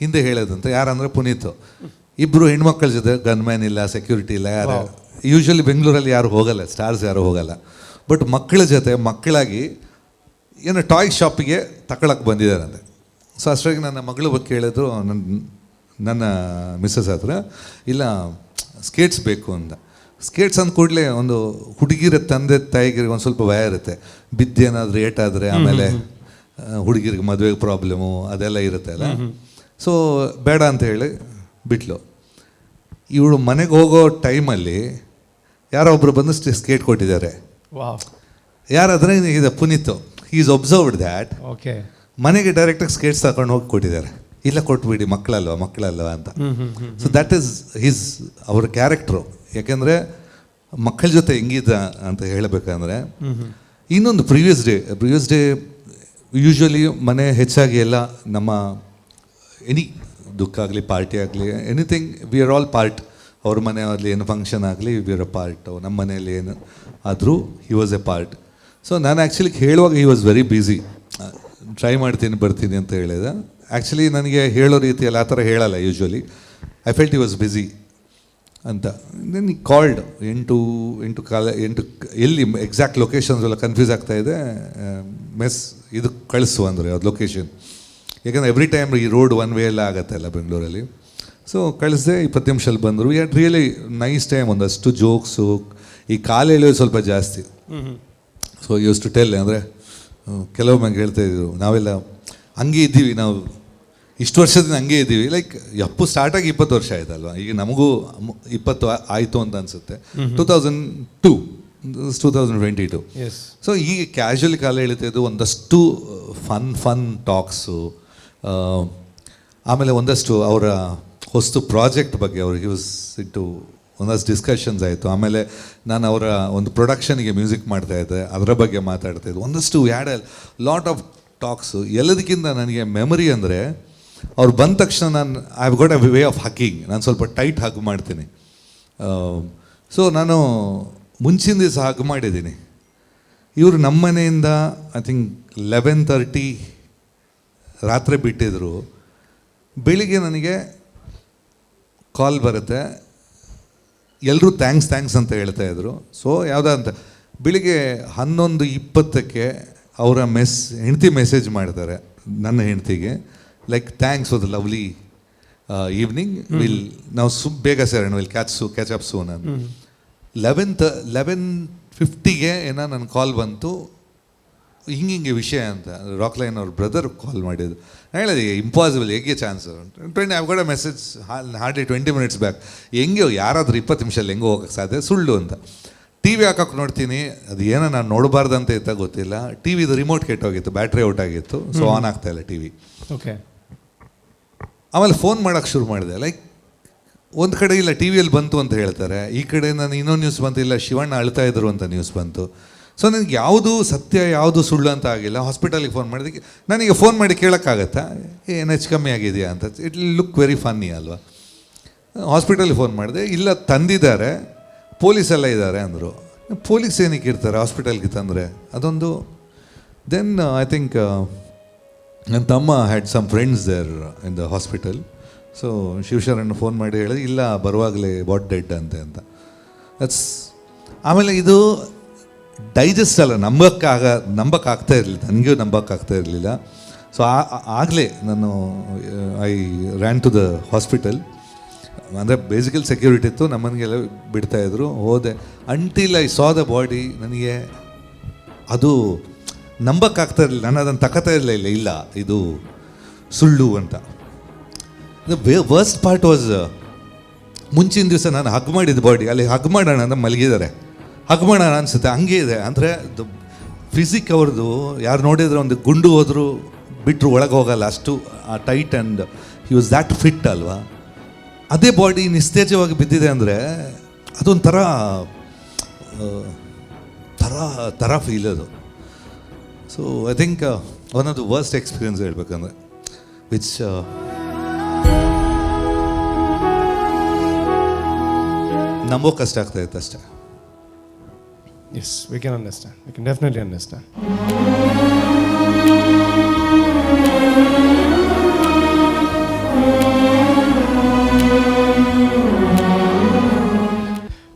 ಹಿಂದೆ ಹೇಳೋದಂತೆ. ಯಾರಂದರೆ ಪುನೀತ್. ಇಬ್ಬರು ಹೆಣ್ಮಕ್ಳ ಜೊತೆ, ಗನ್ಮ್ಯಾನ್ ಇಲ್ಲ, ಸೆಕ್ಯೂರಿಟಿ ಇಲ್ಲ, ಯಾರು ಯೂಶ್ವಲಿ ಬೆಂಗಳೂರಲ್ಲಿ ಯಾರು ಹೋಗಲ್ಲ, ಸ್ಟಾರ್ಸ್ ಯಾರು ಹೋಗಲ್ಲ. ಬಟ್ ಮಕ್ಕಳ ಜೊತೆ ಮಕ್ಕಳಾಗಿ ಏನೋ ಟಾಯ್ ಶಾಪಿಗೆ ತಗೊಳಕ್ಕೆ ಬಂದಿದ್ದಾರಂತೆ. ಸೊ ಅಷ್ಟರಾಗಿ ನನ್ನ ಮಗಳು ಬಗ್ಗೆ ಕೇಳಿದ್ರು ನನ್ನ ಮಿಸ್ಸಸ್ ಹತ್ರ, ಇಲ್ಲ ಸ್ಕೇಟ್ಸ್ ಬೇಕು ಅಂತ. ಸ್ಕೇಟ್ಸ್ ಅಂದ ಕೂಡಲೇ ಒಂದು ಹುಡುಗಿರ ತಂದೆ ತಾಯಿಗಿರಿಗೆ ಒಂದು ಸ್ವಲ್ಪ ಭಯ ಇರುತ್ತೆ, ಬಿದ್ದೇನಾದರೂ ಏಟಾದರೆ ಆಮೇಲೆ ಹುಡುಗಿರಿಗೆ ಮದುವೆಗೆ ಪ್ರಾಬ್ಲಮು ಅದೆಲ್ಲ ಇರುತ್ತೆ ಅಲ್ಲ. ಸೊ ಬೇಡ ಅಂತ ಹೇಳಿ ಬಿಟ್ಲು. ಇವಳು ಮನೆಗೆ ಹೋಗೋ ಟೈಮಲ್ಲಿ ಯಾರೋ ಒಬ್ಬರು ಬಂದು ಸ್ಕೇಟ್ ಕೊಟ್ಟಿದ್ದಾರೆ. ಯಾರಾದರೆ ಇದು Puneet. Is observed that. Okay, ಮನೆಗೆ ಡೈರೆಕ್ಟಾಗಿ ಸ್ಕೇಟ್ಸ್ ತಗೊಂಡು ಹೋಗಿ ಕೊಟ್ಟಿದ್ದಾರೆ. ಇಲ್ಲ ಕೊಟ್ಬಿಡಿ, ಮಕ್ಕಳಲ್ವ ಅಂತ. ಸೊ ದ್ಯಾಟ್ ಈಸ್ ಅವರ ಕ್ಯಾರೆಕ್ಟ್ರು. ಯಾಕೆಂದರೆ ಮಕ್ಕಳ ಜೊತೆ ಹೆಂಗಿದ್ದ ಅಂತ ಹೇಳಬೇಕಂದ್ರೆ, ಇನ್ನೊಂದು ಪ್ರೀವಿಯಸ್ ಡೇ ಯೂಶ್ವಲಿ ಮನೆ ಹೆಚ್ಚಾಗಿ ಎಲ್ಲ ನಮ್ಮ ಎನಿ ದುಃಖ ಆಗಲಿ, ಪಾರ್ಟಿ ಆಗಲಿ, anything we are all part. ಅವ್ರ ಮನೆಯಲ್ಲಿ ಏನು ಫಂಕ್ಷನ್ ಆಗಲಿ ವಿ ಆರ್ ಅ ಪಾರ್ಟ್. ನಮ್ಮ ಮನೆಯಲ್ಲಿ ಏನು ಆದರೂ he was A part. So ನಾನು ಆ್ಯಕ್ಚುಲಿ ಹೇಳುವಾಗ he was very busy. Try ಬರ್ತೀನಿ ಅಂತ ಹೇಳಿದೆ. ಆ್ಯಕ್ಚುಲಿ ನನಗೆ ಹೇಳೋ ರೀತಿಯಲ್ಲಿ ಆ ಥರ ಹೇಳಲ್ಲ usually. I felt he was busy ಅಂತ. ದೆನ್ ಈ ಕಾಲ್ಡ್ 8 ಎಲ್ಲಿ ಎಕ್ಸಾಕ್ಟ್ ಲೊಕೇಶನ್ಸ್ ಎಲ್ಲ ಕನ್ಫ್ಯೂಸ್ ಆಗ್ತಾಯಿದೆ. ಇದು ಕಳಿಸು ಅಂದರೆ ಅದು ಲೊಕೇಶನ್. ಯಾಕಂದರೆ ಎವ್ರಿ ಟೈಮ್ ಈ ರೋಡ್ ಒನ್ ವೇ ಎಲ್ಲ ಆಗುತ್ತೆ ಅಲ್ಲ ಬೆಂಗಳೂರಲ್ಲಿ. ಸೊ ಕಳಿಸಿದೆ. 20 ನಿಮಿಷದಲ್ಲಿ ಬಂದರು. We had really nice time. ಒಂದಷ್ಟು ಜೋಕ್ಸು, ಈ ಕಾಲು ಎಳೆಯೋದು ಸ್ವಲ್ಪ ಜಾಸ್ತಿ. ಸೊ ಯೂಸ್ ಟು ಟೆಲ್, ಅಂದರೆ ಕೆಲವೊಮ್ಮೆ ಹೇಳ್ತಾಯಿದ್ರು, ನಾವೆಲ್ಲ ಹಂಗೆ ಇದ್ದೀವಿ, ನಾವು ಇಷ್ಟು ವರ್ಷದಿಂದ ಹಂಗೆ ಇದ್ದೀವಿ. ಲೈಕ್ ಸ್ಟಾರ್ಟಾಗಿ 20 ವರ್ಷ ಆಯ್ತಲ್ವ, ಈಗ ನಮಗೂ 20 ಆಯಿತು ಅಂತ ಅನಿಸುತ್ತೆ. 2002, 2022. ಸೊ ಈಗ ಕ್ಯಾಶುವಲಿ ಕಾಲ ಹೇಳ್ತಾಯಿದ್ದು, ಒಂದಷ್ಟು ಫನ್ ಟಾಕ್ಸು, ಆಮೇಲೆ ಒಂದಷ್ಟು ಅವರ ಹೊಸ್ತು ಪ್ರಾಜೆಕ್ಟ್ ಬಗ್ಗೆ ಅವ್ರಿಗೆ ಒಂದಷ್ಟು ಡಿಸ್ಕಷನ್ಸ್ ಆಯಿತು. ಆಮೇಲೆ ನಾನು ಅವರ ಒಂದು ಪ್ರೊಡಕ್ಷನ್ಗೆ ಮ್ಯೂಸಿಕ್ ಮಾಡ್ತಾಯಿದ್ದೆ, ಅದರ ಬಗ್ಗೆ ಮಾತಾಡ್ತಾಯಿದ್ದೆ. ಒಂದಷ್ಟು ಆ್ಯಡ್ ಲಾಟ್ ಆಫ್ ಟಾಕ್ಸು. ಎಲ್ಲದಕ್ಕಿಂತ ನನಗೆ ಮೆಮರಿ ಅಂದರೆ, ಅವ್ರು ಬಂದ ತಕ್ಷಣ ನಾನು I have got a way of hugging. ನಾನು ಸ್ವಲ್ಪ ಟೈಟ್ ಹಗ್ ಮಾಡ್ತೀನಿ. ಸೊ ನಾನು ಮುಂಚಿನ ದಿವಸ ಹಗ್ ಮಾಡಿದ್ದೀನಿ. ಇವರು ನಮ್ಮ ಮನೆಯಿಂದ ಐ ಥಿಂಕ್ 11:30 ರಾತ್ರಿ ಬಿಟ್ಟಿದ್ರು. ಬೆಳಿಗ್ಗೆ ನನಗೆ ಕಾಲ್ ಬರುತ್ತೆ, ಎಲ್ಲರೂ ಥ್ಯಾಂಕ್ಸ್ ಅಂತ ಹೇಳ್ತಾಯಿದ್ರು. ಸೊ ಯಾವುದೋ ಅಂತ ಬೆಳಿಗ್ಗೆ 11:20 ಅವರ ಹೆಂಡ್ತಿ ಮೆಸೇಜ್ ಮಾಡ್ತಾರೆ ನನ್ನ ಹೆಂಡ್ತಿಗೆ, like thanks for the lovely evening will ನಾವು ಬೇಗ ಸೇರೋಣ, ವಿಲ್ ಕ್ಯಾಚ್ ಅಪ್ ಸೂನ್ ಅಂತ. 11:50ಗೆ ಏನೋ ನನ್ನ ಕಾಲ್ ಬಂತು, ಹಿಂಗೆ ವಿಷಯ ಅಂತ. ರಾಕ್ಲೈನ್ ಅವ್ರ ಬ್ರದರ್ ಕಾಲ್ ಮಾಡಿದ್ದು. ನಾನು ಹೇಳಿದೆ ಇಂಪಾಸಿಬಲ್, ಹೇಗೆ chance? I got a message hardly 20 minutes back. ಹೆಂಗೆ ಯಾರಾದರೂ 20 ನಿಮಿಷದಲ್ಲಿ ಹೆಂಗೆ ಹೋಗೋಕ್ಕೆ ಸಾಧ್ಯ, ಸುಳ್ಳು ಅಂತ. ಟಿ ವಿ ಹಾಕೋಕೆ ನೋಡ್ತೀನಿ, ಅದು ಏನೋ ನಾನು ನೋಡಬಾರ್ದಂತ ಇತ್ತ ಗೊತ್ತಿಲ್ಲ, ಟಿ ವಿದು ರಿಮೋಟ್ ಕೆಟ್ಟೋಗಿತ್ತು, ಬ್ಯಾಟ್ರಿ ಔಟ್ ಆಗಿತ್ತು, ಸೊ ಆನ್ ಆಗ್ತಾ ಇಲ್ಲ ಟಿ ವಿ. ಓಕೆ. ಆಮೇಲೆ ಫೋನ್ ಮಾಡೋಕ್ಕೆ ಶುರು ಮಾಡಿದೆ. ಲೈಕ್ ಒಂದು ಕಡೆ ಇಲ್ಲ ಟಿ ವಿಯಲ್ಲಿ ಬಂತು ಅಂತ ಹೇಳ್ತಾರೆ, ಈ ಕಡೆ ನಾನು ಇನ್ನೊಂದು ನ್ಯೂಸ್ ಬಂತು, ಇಲ್ಲ ಶಿವಣ್ಣ ಅಳ್ತಾ ಇದ್ರು ಅಂತ ನ್ಯೂಸ್ ಬಂತು. ಸೊ ನನಗೆ ಯಾವುದು ಸತ್ಯ ಯಾವುದು ಸುಳ್ಳು ಅಂತ ಆಗಿಲ್ಲ. ಹಾಸ್ಪಿಟಲಿಗೆ ಫೋನ್ ಮಾಡಿದೆ, ನನಗೆ ಫೋನ್ ಮಾಡಿ ಕೇಳೋಕ್ಕಾಗತ್ತಾ ಏನು ಹೆಚ್ಚು ಕಮ್ಮಿ ಆಗಿದೆಯಾ ಅಂತ? It will look very funny ಅಲ್ವಾ? ಹಾಸ್ಪಿಟಲಿಗೆ ಫೋನ್ ಮಾಡಿದೆ, ಇಲ್ಲ ತಂದಿದ್ದಾರೆ, ಪೊಲೀಸೆಲ್ಲ ಇದ್ದಾರೆ ಅಂದರು. ಪೊಲೀಸ್ ಏನಕ್ಕೆ ಇರ್ತಾರೆ ಹಾಸ್ಪಿಟಲ್ಗೆ ತಂದರೆ? ಅದೊಂದು. ದೆನ್ ಐ ಥಿಂಕ್ ನನ್ನ ತಮ್ಮ had some friends there in the hospital. So ಶಿವಶರಣ್ಣ ಫೋನ್ ಮಾಡಿ ಹೇಳಿದೆ, ಇಲ್ಲ ಬರುವಾಗಲೇ ಬಾಟ್ ಡೆಡ್ ಅಂತ. ದಟ್ಸ್. ಆಮೇಲೆ ಇದು ಡೈಜೆಸ್ಟ್ ಅಲ್ಲ, ನಂಬಕ್ಕಾಗ್ತಾ ಇರಲಿಲ್ಲ, ನನಗೂ ನಂಬಕ್ಕಾಗ್ತಾ ಇರಲಿಲ್ಲ. ಸೊ ಆಗಲೇ ನಾನು I ran to the hospital. ಅಂದರೆ ಬೇಸಿಕಲ್ ಸೆಕ್ಯೂರಿಟಿ ಇತ್ತು, ನಮ್ಮನಿಗೆಲ್ಲ ಬಿಡ್ತಾಯಿದ್ರು. ಹೋದೆ, until I saw the body. ನನಗೆ ಅದು ನಂಬಕ್ಕಾಗ್ತಾ ಇರಲಿಲ್ಲ, ನಾನು ಅದನ್ನು ತಗೋತಾ ಇರಲಿಲ್ಲ, ಇಲ್ಲ ಇದು ಸುಳ್ಳು ಅಂತ. ದ ವರ್ಸ್ಟ್ ಪಾರ್ಟ್ ವಾಸ್, ಮುಂಚಿನ ದಿವಸ ನಾನು ಹಗ್ ಮಾಡಿದ ಬಾಡಿ, ಅಲ್ಲಿ ಹಗ್ ಮಾಡೋಣ ಅಂತ ಮಲಗಿದ್ದಾರೆ, ಹಗ್ ಮಾಡೋಣ ಅನಿಸುತ್ತೆ, ಹಂಗೆ ಇದೆ. ಅಂದರೆ ಫಿಸಿಕ್ ಅವ್ರದ್ದು ಯಾರು ನೋಡಿದ್ರೆ ಒಂದು ಗುಂಡು ಹೋದರೂ ಬಿಟ್ಟರು ಒಳಗೆ ಹೋಗಲ್ಲ, ಅಷ್ಟು tight and he was that fit ಅಲ್ವಾ. ಅದೇ ಬಾಡಿ ನಿಸ್ತೇಜವಾಗಿ ಬಿದ್ದಿದೆ ಅಂದರೆ ಅದೊಂಥರ ಥರ ಫೀಲ್ ಅದು. So I think one of the worst experience ಹೇಳ್ಬೇಕಂದ್ರೆ, ವಿಚ್ ನಂಬೋ ಕಷ್ಟ ಆಗ್ತಾ ಇತ್ತು ಅಷ್ಟೇ. Yes, we can understand. We can definitely understand.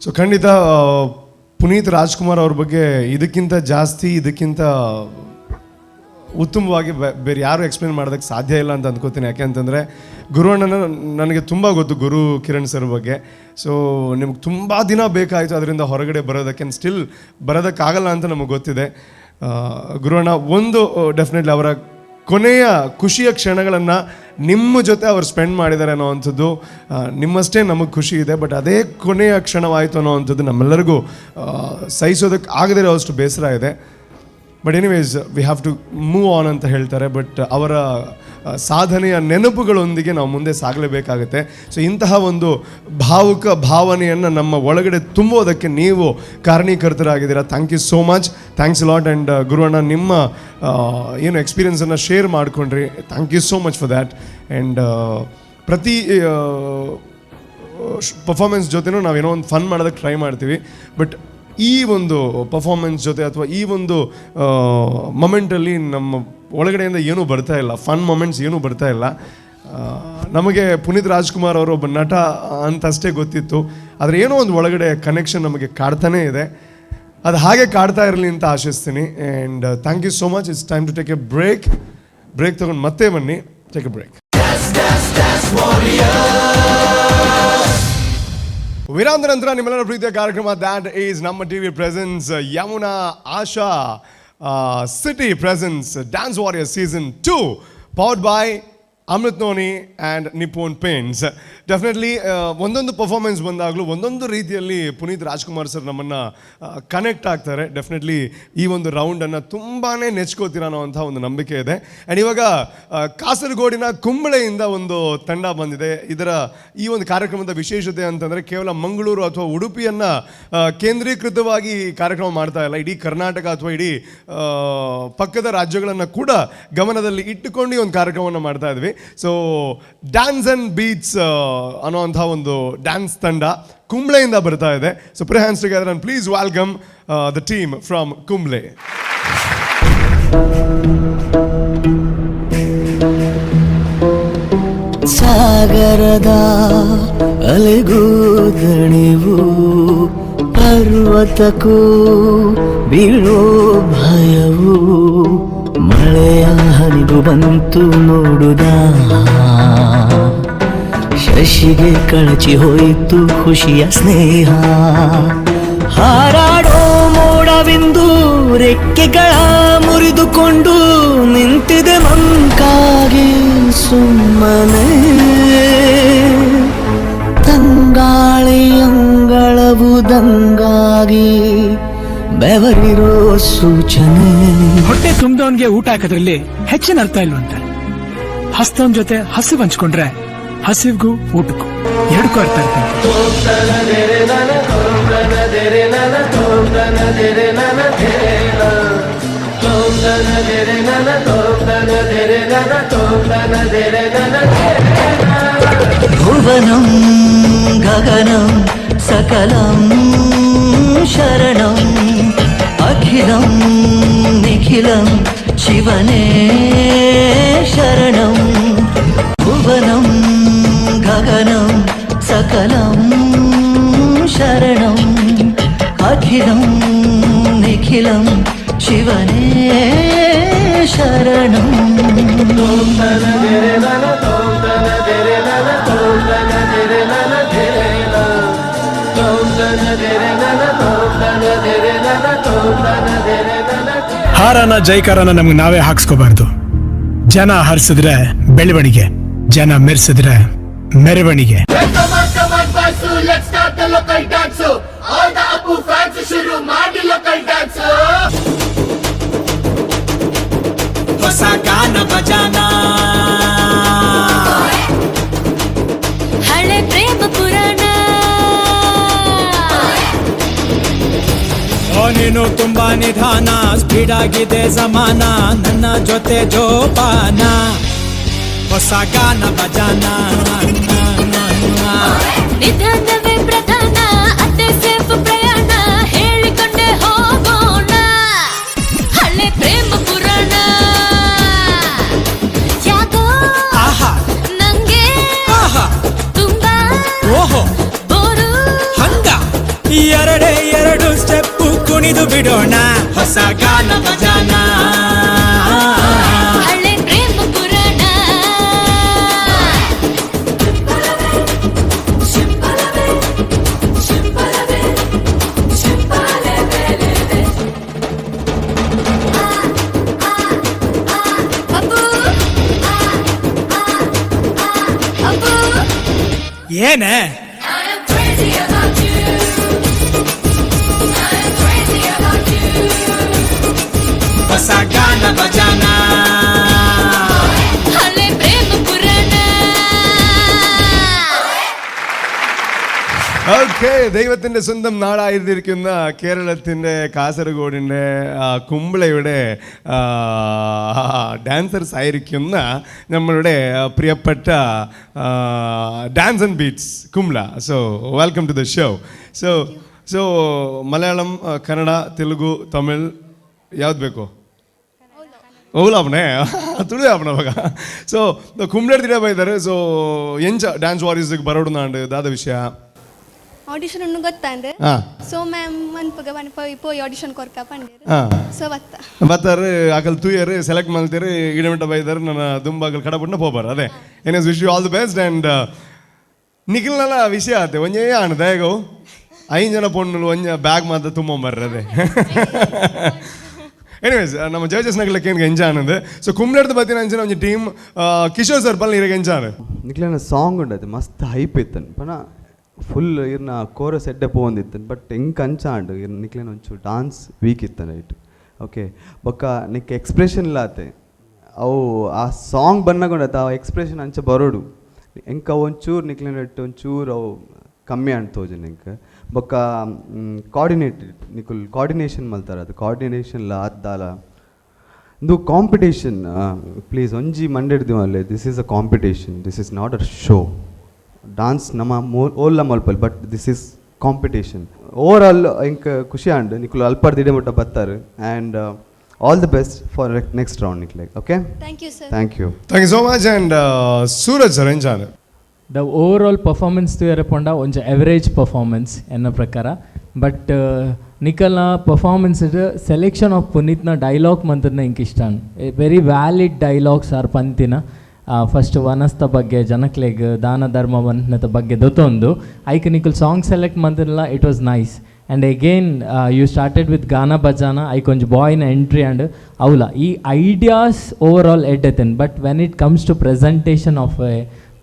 So ಖಂಡಿತ ಪುನೀತ್ ರಾಜ್ಕುಮಾರ್ ಅವ್ರ ಬಗ್ಗೆ ಇದಕ್ಕಿಂತ ಜಾಸ್ತಿ, ಇದಕ್ಕಿಂತ ಉತ್ತಮವಾಗಿ ಬೇರೆ ಯಾರು ಎಕ್ಸ್ಪ್ಲೇನ್ ಮಾಡೋದಕ್ಕೆ ಸಾಧ್ಯ ಇಲ್ಲ ಅಂತ ಅಂದ್ಕೋತೀನಿ. ಯಾಕೆ ಅಂತಂದರೆ ಗುರುವಣ್ಣನ ನನಗೆ ತುಂಬ ಗೊತ್ತು, ಗುರು ಕಿರಣ್ ಸರ್ ಬಗ್ಗೆ. ಸೊ ನಿಮ್ಗೆ ತುಂಬ ದಿನ ಬೇಕಾಯಿತು ಅದರಿಂದ ಹೊರಗಡೆ ಬರೋದಕ್ಕೆ, ಸ್ಟಿಲ್ ಬರೋದಕ್ಕಾಗಲ್ಲ ಅಂತ ನಮಗೆ ಗೊತ್ತಿದೆ. ಗುರುವಣ್ಣ ಒಂದು ಡೆಫಿನೆಟ್ಲಿ ಅವರ ಕೊನೆಯ ಖುಷಿಯ ಕ್ಷಣಗಳನ್ನು ನಿಮ್ಮ ಜೊತೆ ಅವ್ರು ಸ್ಪೆಂಡ್ ಮಾಡಿದ್ದಾರೆ ಅನ್ನೋವಂಥದ್ದು ನಿಮ್ಮಷ್ಟೇ ನಮಗೆ ಖುಷಿ ಇದೆ. ಬಟ್ ಅದೇ ಕೊನೆಯ ಕ್ಷಣವಾಯಿತು ಅನ್ನೋವಂಥದ್ದು ನಮ್ಮೆಲ್ಲರಿಗೂ ಸಹಿಸೋದಕ್ಕೆ ಆಗದೇ ಇರೋಷ್ಟು ಬೇಸರ ಇದೆ. But anyways we have to move on ಅಂತ ಹೇಳ್ತಾರೆ. ಬಟ್ ಅವರ ಸಾಧನೆಯ ನೆನಪುಗಳೊಂದಿಗೆ ನಾವು ಮುಂದೆ ಸಾಗಲೇಬೇಕಾಗುತ್ತೆ. ಸೊ ಇಂತಹ ಒಂದು ಭಾವುಕ ಭಾವನೆಯನ್ನು ನಮ್ಮ ಒಳಗಡೆ ತುಂಬೋದಕ್ಕೆ ನೀವು ಕಾರಣೀಕರ್ತರಾಗಿದ್ದೀರಾ. Thank you so much, thanks lot. And ಗುರುವಣ್ಣ ನಿಮ್ಮ ಏನು ಎಕ್ಸ್ಪೀರಿಯನ್ಸನ್ನು ಶೇರ್ ಮಾಡಿಕೊಂಡ್ರಿ, thank you so much for that. And ಪ್ರತಿ ಪರ್ಫಾರ್ಮೆನ್ಸ್ ಜೊತೆನೂ ನಾವೇನೋ ಒಂದು ಫನ್ ಮಾಡೋದಕ್ಕೆ ಟ್ರೈ ಮಾಡ್ತೀವಿ. ಬಟ್ ಈ ಒಂದು ಪರ್ಫಾರ್ಮೆನ್ಸ್ ಜೊತೆ ಅಥವಾ ಈ ಒಂದು ಮೊಮೆಂಟಲ್ಲಿ ನಮ್ಮ ಒಳಗಡೆಯಿಂದ ಏನೂ ಬರ್ತಾ ಇಲ್ಲ, ಫನ್ ಮೊಮೆಂಟ್ಸ್ ಏನೂ ಬರ್ತಾ ಇಲ್ಲ. ನಮಗೆ ಪುನೀತ್ ರಾಜ್ಕುಮಾರ್ ಅವರು ಒಬ್ಬ ನಟ ಅಂತಷ್ಟೇ ಗೊತ್ತಿತ್ತು, ಆದರೆ ಏನೋ ಒಂದು ಒಳಗಡೆ ಕನೆಕ್ಷನ್ ನಮಗೆ ಕಾಡ್ತಾನೇ ಇದೆ. ಅದು ಹಾಗೆ ಕಾಡ್ತಾ ಇರಲಿ ಅಂತ ಆಶಿಸ್ತೀನಿ. And thank you so much. It's time to take a break ತೊಗೊಂಡು ಮತ್ತೆ ಬನ್ನಿ. Take a break. ವಿರಾಮದ ನಂತರ ನಿಮ್ಮೆಲ್ಲರ ಪ್ರೀತಿಯ ಕಾರ್ಯಕ್ರಮ ದ್ಯಾಟ್ ಈಸ್ ನಮ್ಮ TV presence Yamuna Asha city presents dance warrior season 2 powered by Amrit noni and Nippon Paints. Definitely ಒಂದೊಂದು ಪರ್ಫಾರ್ಮೆನ್ಸ್ ಬಂದಾಗಲೂ ಒಂದೊಂದು ರೀತಿಯಲ್ಲಿ ಪುನೀತ್ ರಾಜ್ಕುಮಾರ್ ಸರ್ ನಮ್ಮನ್ನು ಕನೆಕ್ಟ್ ಆಗ್ತಾರೆ. ಡೆಫಿನೆಟ್ಲಿ ಈ ಒಂದು ರೌಂಡನ್ನು ತುಂಬಾ ನೆಚ್ಕೋತೀರ ಅನ್ನೋವಂಥ ಒಂದು ನಂಬಿಕೆ ಇದೆ. ಆ್ಯಂಡ್ ಇವಾಗ ಕಾಸರಗೋಡಿನ ಕುಂಬಳೆಯಿಂದ ಒಂದು ತಂಡ ಬಂದಿದೆ. ಈ ಒಂದು ಕಾರ್ಯಕ್ರಮದ ವಿಶೇಷತೆ ಅಂತಂದರೆ ಕೇವಲ ಮಂಗಳೂರು ಅಥವಾ ಉಡುಪಿಯನ್ನು ಕೇಂದ್ರೀಕೃತವಾಗಿ ಕಾರ್ಯಕ್ರಮ ಮಾಡ್ತಾ ಇಲ್ಲ, ಇಡೀ ಕರ್ನಾಟಕ ಅಥವಾ ಇಡೀ ಪಕ್ಕದ ರಾಜ್ಯಗಳನ್ನು ಕೂಡ ಗಮನದಲ್ಲಿ ಇಟ್ಟುಕೊಂಡು ಈ ಒಂದು ಕಾರ್ಯಕ್ರಮವನ್ನು ಮಾಡ್ತಾ ಇದ್ವಿ. ಸೊ ಡ್ಯಾನ್ಸ್ ಅಂಡ್ ಬೀಟ್ಸ್ ಅನ್ನೋಂಥ ಒಂದು ಡ್ಯಾನ್ಸ್ ತಂಡ ಕುಂಬ್ಳೆಯಿಂದ ಬರ್ತಾ ಇದೆ. So play hands together and please welcome the team from Kumble. ಸಾಗರದ ಅಲೆಗೂ ದಣಿವು ಪರ್ವತಕ್ಕೂ ಬೀಳೋ ಭಯವು ಮಳೆಯ ಹರಿದು ಬಂತು ನೋಡುದ ಶಶಿಗೆ ಕಳಚಿ ಹೋಯಿತು ಖುಷಿಯ ಸ್ನೇಹ. ಹಾರಾಡೋ ಮೋಡವೆಂದು ರೆಕ್ಕೆಗಳ ಮುರಿದುಕೊಂಡು ನಿಂತಿದೆ ಮಂಕಾಗಿ ಸುಮ್ಮನೆ. ತಂಗಾಳಿ ಅಂಗಳವುದಂಗಾಗಿ ಬೆವರಿರೋ ಸೂಚನೆ. ಹೊಟ್ಟೆ ತುಂಬಿದವನ್ಗೆ ಊಟ ಹಾಕೋದ್ರಲ್ಲಿ ಹೆಚ್ಚಿನ ಅರ್ಥ ಇಲ್ವಂತೆ. ಹಸ್ತವನ್ ಜೊತೆ ಹಸಿವು ಹಂಚ್ಕೊಂಡ್ರೆ ಹಸಿವ್ಗೂ ಊಟಕ್ಕೂ ಎರಡಕ್ಕೂ ಅರ್ಥ ಇರ್ತಂತೆ. ಭುವನಂ ಗಗನಂ ಸಕಲಂ ಶರಣಂ ಅಖಿಲಂ ನಿಖಿಲಂ ಶಿವನೇ ಶರಣಂ. ಭುವನಂ ಗಗನಂ ಸಕಲಂ ಶರಣಂ ಅಖಿಲಂ ನಿಖಿಲಂ ಶಿವನೇ ಶರಣಂ. ಹಾರನ ಜೈಕಾರನ ನಮ್ಗೆ ನಾವೇ ಹಾಕ್ಸ್ಕೋಬಾರ್ದು. ಜನ ಹರಿಸಿದ್ರೆ ಬೆಳವಣಿಗೆ, ಜನ ಮೆರೆಸಿದ್ರೆ ಮೆರವಣಿಗೆ. ಹೊಸ ಗಾನ ಬಜಾನ, ಹಳೆ ಪ್ರೇಮ ಪುರಾಣ. ನೀನು ತುಂಬಾ ನಿಧಾನ, ಸ್ಪೀಡ್ ಆಗಿದೆ ಜಮಾನ, ನನ್ನ ಜೊತೆ ಜೋಪಾನ. ಹೊಸ ಗಾನ ಬಜಾನ, ನಿಧಾನವೇ ಪ್ರಧಾನ, ಅದೇ ಸೇಫ್ ಪ್ರಯಾಣ, ಹೇಳಿಕೊಂಡೆ ಹೋಗೋಣ. ಹಳೆ ಪ್ರೇಮ ಪುರಾಣ ಯಾಕೋ ನಂಗೆ ತುಂಬಾ ಬೋರು. ಹಂಗ ಎರಡೇ ಎರಡು ಸ್ಟೆಪ್ಪು ಕುಣಿದು ಬಿಡೋಣ. ಹೊಸ ಗಾನ ಬಜಾನ, ಹಳೆ ಪ್ರೇಮ ಪುರಾಣ. ಏನೇ ಹೊಸ ಗಾನ ಬಜಾನ, ಹಳೆ ಪ್ರೇಮ ಪುರಾಣ. ഓക്കെ, ദൈവത്തിൻ്റെ സ്വന്തം നാടായിരിക്കുന്ന കേരളത്തിൻ്റെ കാസർഗോഡിൻ്റെ കുമ്പളയുടെ ഡാൻസേഴ്സ് ആയിരിക്കുന്ന നമ്മളുടെ പ്രിയപ്പെട്ട dance and beats Kumbla. So welcome to the show. So Malayalam, Kannada, Telugu, Tamil ಯಾವ್ದು ಬೇಕು? ಓಲಾಪ್ನೆ ತುಳು ಆಪ್ನ ಬಗ. ಸೊ ಕುಂಬ್ಳಡ್ ದಿನ ಬೈತಾರೆ. ಸೊ ಎಂಚ ಡ್ಯಾನ್ಸ್ ವಾರೀಸ್ಗೆ ಬರೋಡು ನಾಂಡು ದಾದ ವಿಷಯ ಆಡಿಷನ್ ಉಣ್ಣು ಗೊತ್ತಾಂದು. ಸೊ ಮ್ಯಾಮ್ ಮನ್ಪಗ ಪೋಯಿ ಆಡಿಷನ್ ಕೊರ್ಕ ಪಂಡೇರು. ಸೊ ಬತ್ತಾರು ಅಕಲ್ ತೂಯರು ಸೆಲೆಕ್ಟ್ ಮಾಡ್ತೀರಿ, ಇಡಮಿಟ ಬೈದಾರು ನನ್ನ ದುಂಬಾಗಲ್ ಕಡಪುಣ್ಣ ಹೋಗ್ಬಾರ. ಅದೇ ಏನೇಸ್ wish you all the best. And ನಿಖಿಲ್ನಲ್ಲ ವಿಷಯ ಆತೆ ಒಂಜೇ ಆಣ ದಯಗೋ 5 ಜನ ಪೊಣ್ಣು ಒಂಜ ಬ್ಯಾಗ್ ಮಾತ್ರ ತುಂಬೋಂಬರ್ರಿ. ಅದೇ ಎನಿವೇಸ್ ನಮ್ಮ ಜಡ್ಜಸ್ನಾಗಲಿಕ್ಕೆ ಏನು ಎಂಜಾಯ್ ಅನ್ನೋದು. ಸೊ ಕುಂಬ್ಳಡ್ದು ಬತ್ತೀನಿ ಅಂಚಿನ ಒಂದು ಟೀಮ್ ಕಿಶೋರ್ ಸರ್ ಪಲ್ಲ ಇರಗೆ ಎಂಜಾಯ್ ನಿಕ್ಲೇನ ಸಾಂಗ್ ಉಂಡದು ಮಸ್ತ್ ಹೈಪ್ ಇತ್ತನ್ ಪನ ಫುಲ್ ಇರ್ನ ಕೋರಸ್ ಎಡ್ಡೆ ಪೋಂದಿತ್ತನ್. ಬಟ್ ಹೆಂಗೆ ಕಂಚಾಂಡು ಇರ್ ನಿಕ್ಲೇನ ಒಂಚೂರು ಡಾನ್ಸ್ ವೀಕ್ ಇತ್ತನ ರೈಟ್. ಓಕೆ ಬೊಕ್ಕ ನಿಕ್ ಎಕ್ಸ್ಪ್ರೆಷನ್ ಇಲ್ಲಾತೆ ಅವು ಆ ಸಾಂಗ್ ಬನ್ನಗೊಂಡತ್ತ ಆ ಎಕ್ಸ್ಪ್ರೆಷನ್ ಅಂಚ ಬರೋಡು ಎಂಕ ಒಂಚೂರು ನಿಕ್ಲೇನ ಒಂಚೂರು ಅವು ಕಮ್ಮಿ ಅಣ್ತೋಜು ನಿಂಗೆ. ಬೊಕ್ಕ ಕೋಆರ್ಡಿನೇಷನ್ ಮಲ್ತಾರೆ. ಅದು ಕೋಆರ್ಡಿನೇಷನ್ ಆದ್ದಾಲ ಇದು ಕಾಂಪಿಟೇಷನ್. ಪ್ಲೀಸ್ ಒಂಜಿ ಮಂಡಿಡ್ದು ಅಲ್ಲೇ this is a competition, this is not a show. Dance ನಮ್ಮ ಓಲ್ಲ ಮಲ್ಪಲ್, but this is competition. Over all ಇಂಕ ಖುಷಿ ಆಂಡ್ ನಿಕ್ಲು ಅಲ್ಪರ್ದಿಡೆ ಮುಟ್ಟ ಬತ್ತಾರೆ. And all the best for next round ನಿಕ್ಲೆ. Okay, thank you sir. Thank you so much. And Suraj sir enjoy the over all performance ತೂಯರಪಂಡ ಒಂಜ ಎವರೇಜ್ ಪರ್ಫಾರ್ಮೆನ್ಸ್ ಎನ್ನ ಪ್ರಕಾರ. ಬಟ್ ನಿಖಲ್ನ ಪರ್ಫಾರ್ಮೆನ್ಸ್ ಸೆಲೆಕ್ಷನ್ ಆಫ್ ಪುನೀತ್ನ ಡೈಲಾಗ್ ಮಂತ್ರನ ಇಂಕ ಇಷ್ಟ. ವೆರಿ ವ್ಯಾಲಿಡ್ ಡೈಲಾಗ್ಸ್ ಆರ್ ಪಂತಿನ. ಫಸ್ಟ್ ವನಸ್ತ ಬಗ್ಗೆ ಜನಕ್ಲೆಗ್ ದಾನ ಧರ್ಮ ವನ್ನತ ಬಗ್ಗೆ ದೊತ್ತೊಂದು ಐಕ್ ನಿಕುಲ್ ಸಾಂಗ್ ಸೆಲೆಕ್ಟ್ ಮಂತಿರಲ್ಲ it was nice. And again you started with ಗಾನ ಭಜಾನ ಐಕ್ ಒಂಜಿ ಬಾಯ್ನ ಎಂಟ್ರಿ ಆ್ಯಂಡ್ ಅವಲ ಈ ಐಡಿಯಾಸ್ ಓವರ್ ಆಲ್ ಎಡ್ಡೆತನ್. But when it comes to presentation of a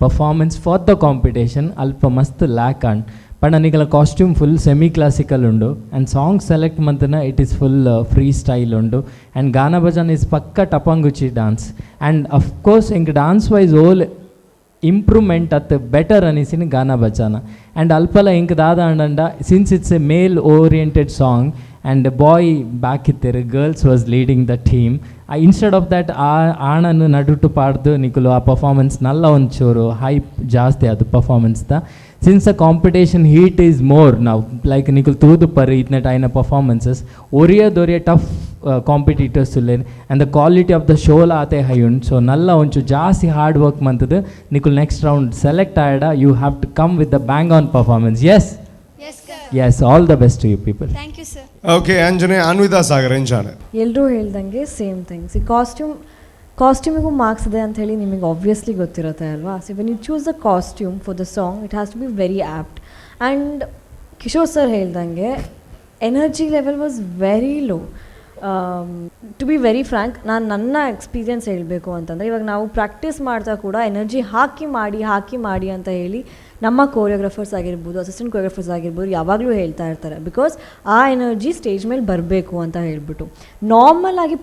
performance for the competition ಅಲ್ಪ ಮಸ್ತ್ ಲ್ಯಾಕ್ ಆಂಡ್. ಬಟ್ ನನಗೆಲ್ಲ ಕಾಸ್ಟ್ಯೂಮ್ ಫುಲ್ ಸೆಮಿ ಕ್ಲಾಸಿಕಲ್ ಉಂಡು ಆ್ಯಂಡ್ ಸಾಂಗ್ ಸೆಲೆಕ್ಟ್ ಮಂತನ it is full free style ಉಂಡು. ಆ್ಯಂಡ್ ಗಾನ ಭಜನ್ ಈಸ್ ಪಕ್ಕ ಟಪಂಗುಚಿ ಡಾನ್ಸ್. ಆ್ಯಂಡ್ ಅಫ್ಕೋರ್ಸ್ ಇಂಕ್ ಡಾನ್ಸ್ ವೈಸ್ ಓಲ್ ಇಂಪ್ರೂವ್ಮೆಂಟ್ ಅತ್ ಬೆಟರ್ ಅನಿಸಿನ ಗಾನ ಭಜಾನ. ಆ್ಯಂಡ್ ಅಲ್ಪಲ ಇಂಕ್ ದಾದ ಅಂಡ since it's a male oriented song and boy back ಇತ್ತೇರು girls was leading the team. Instead of that ಆಣನ್ನು ನಡುಟು ಪಾಡ್ದು ನಿಕುಲು ಆ ಪರ್ಫಾರ್ಮೆನ್ಸ್ ನಲ್ಲ ಒಂಚೂರು ಹೈಪ್ ಜಾಸ್ತಿ ಅದು ಪರ್ಫಾರ್ಮೆನ್ಸ್ದ. Since a competition heat is more ನಾವು ಲೈಕ್ ನಿಕುಲ್ ತೂದು ಪರ್ ಇತ್ನೆಟ್ ಆಯ್ನ ಪರ್ಫಾರ್ಮೆನ್ಸಸ್ ಒರಿಯ ಟಫ್ ಕಾಂಪಿಟೀಟರ್ಸ್ ಉಲ್ಲೇನು and the quality of the ಶೋಲ ಆತೆ ಹೈ ಉಂಡು. ಸೊ ನಲ್ಲ ಒಂಚೂರು ಜಾಸ್ತಿ ಹಾರ್ಡ್ ವರ್ಕ್ ಮಂತದ್ದು ನಿಕುಲ್ ನೆಕ್ಸ್ಟ್ ರೌಂಡ್ ಸೆಲೆಕ್ಟ್ ಆಯ್ಡ you have to come with the bang on performance. Yes all the best to you people. Thank you sir. Okay ಅಂಜನೆ ಅನ್ವಿತಾ ಸಾಗರ್ ಎಂಚಾನೆ ಎಲ್ಲರೂ ಹೇಳ್ದಂಗೆ ಸೇಮ್ ಥಿಂಗ್ಸ್. ಈ ಕಾಸ್ಟ್ಯೂಮಿಗೂ ಮಾರ್ಕ್ಸ್ ಇದೆ ಅಂತ ಹೇಳಿ ನಿಮಗೆ ಆಬ್ವಿಯಸ್ಲಿ ಗೊತ್ತಿರುತ್ತೆ ಅಲ್ವಾ. So when you choose the costume for the song it has to be very apt. And Kishore sir ಹೇಳ್ದಂಗೆ energy level was very low. To be very frank, ನಾನು ನನ್ನ ಎಕ್ಸ್ಪೀರಿಯನ್ಸ್ ಹೇಳಬೇಕು ಅಂತಂದರೆ ಇವಾಗ ನಾವು ಪ್ರಾಕ್ಟೀಸ್ ಮಾಡ್ತಾ ಕೂಡ ಎನರ್ಜಿ ಹಾಕಿ ಮಾಡಿ ಅಂತ ಹೇಳಿ ನಮ್ಮ ಕೋರಿಯೋಗ್ರಾಫರ್ಸ್ ಆಗಿರ್ಬೋದು, ಅಸಿಸ್ಟೆಂಟ್ ಕೋರಿಯೋಗ್ರಾಫರ್ಸ್ ಆಗಿರ್ಬೋದು ಯಾವಾಗಲೂ ಹೇಳ್ತಾ ಇರ್ತಾರೆ. ಬಿಕಾಸ್ ಆ ಎನರ್ಜಿ ಸ್ಟೇಜ್ ಮೇಲೆ ಬರಬೇಕು ಅಂತ ಹೇಳ್ಬಿಟ್ಟು ನಾರ್ಮಲ್ ಆಗಿ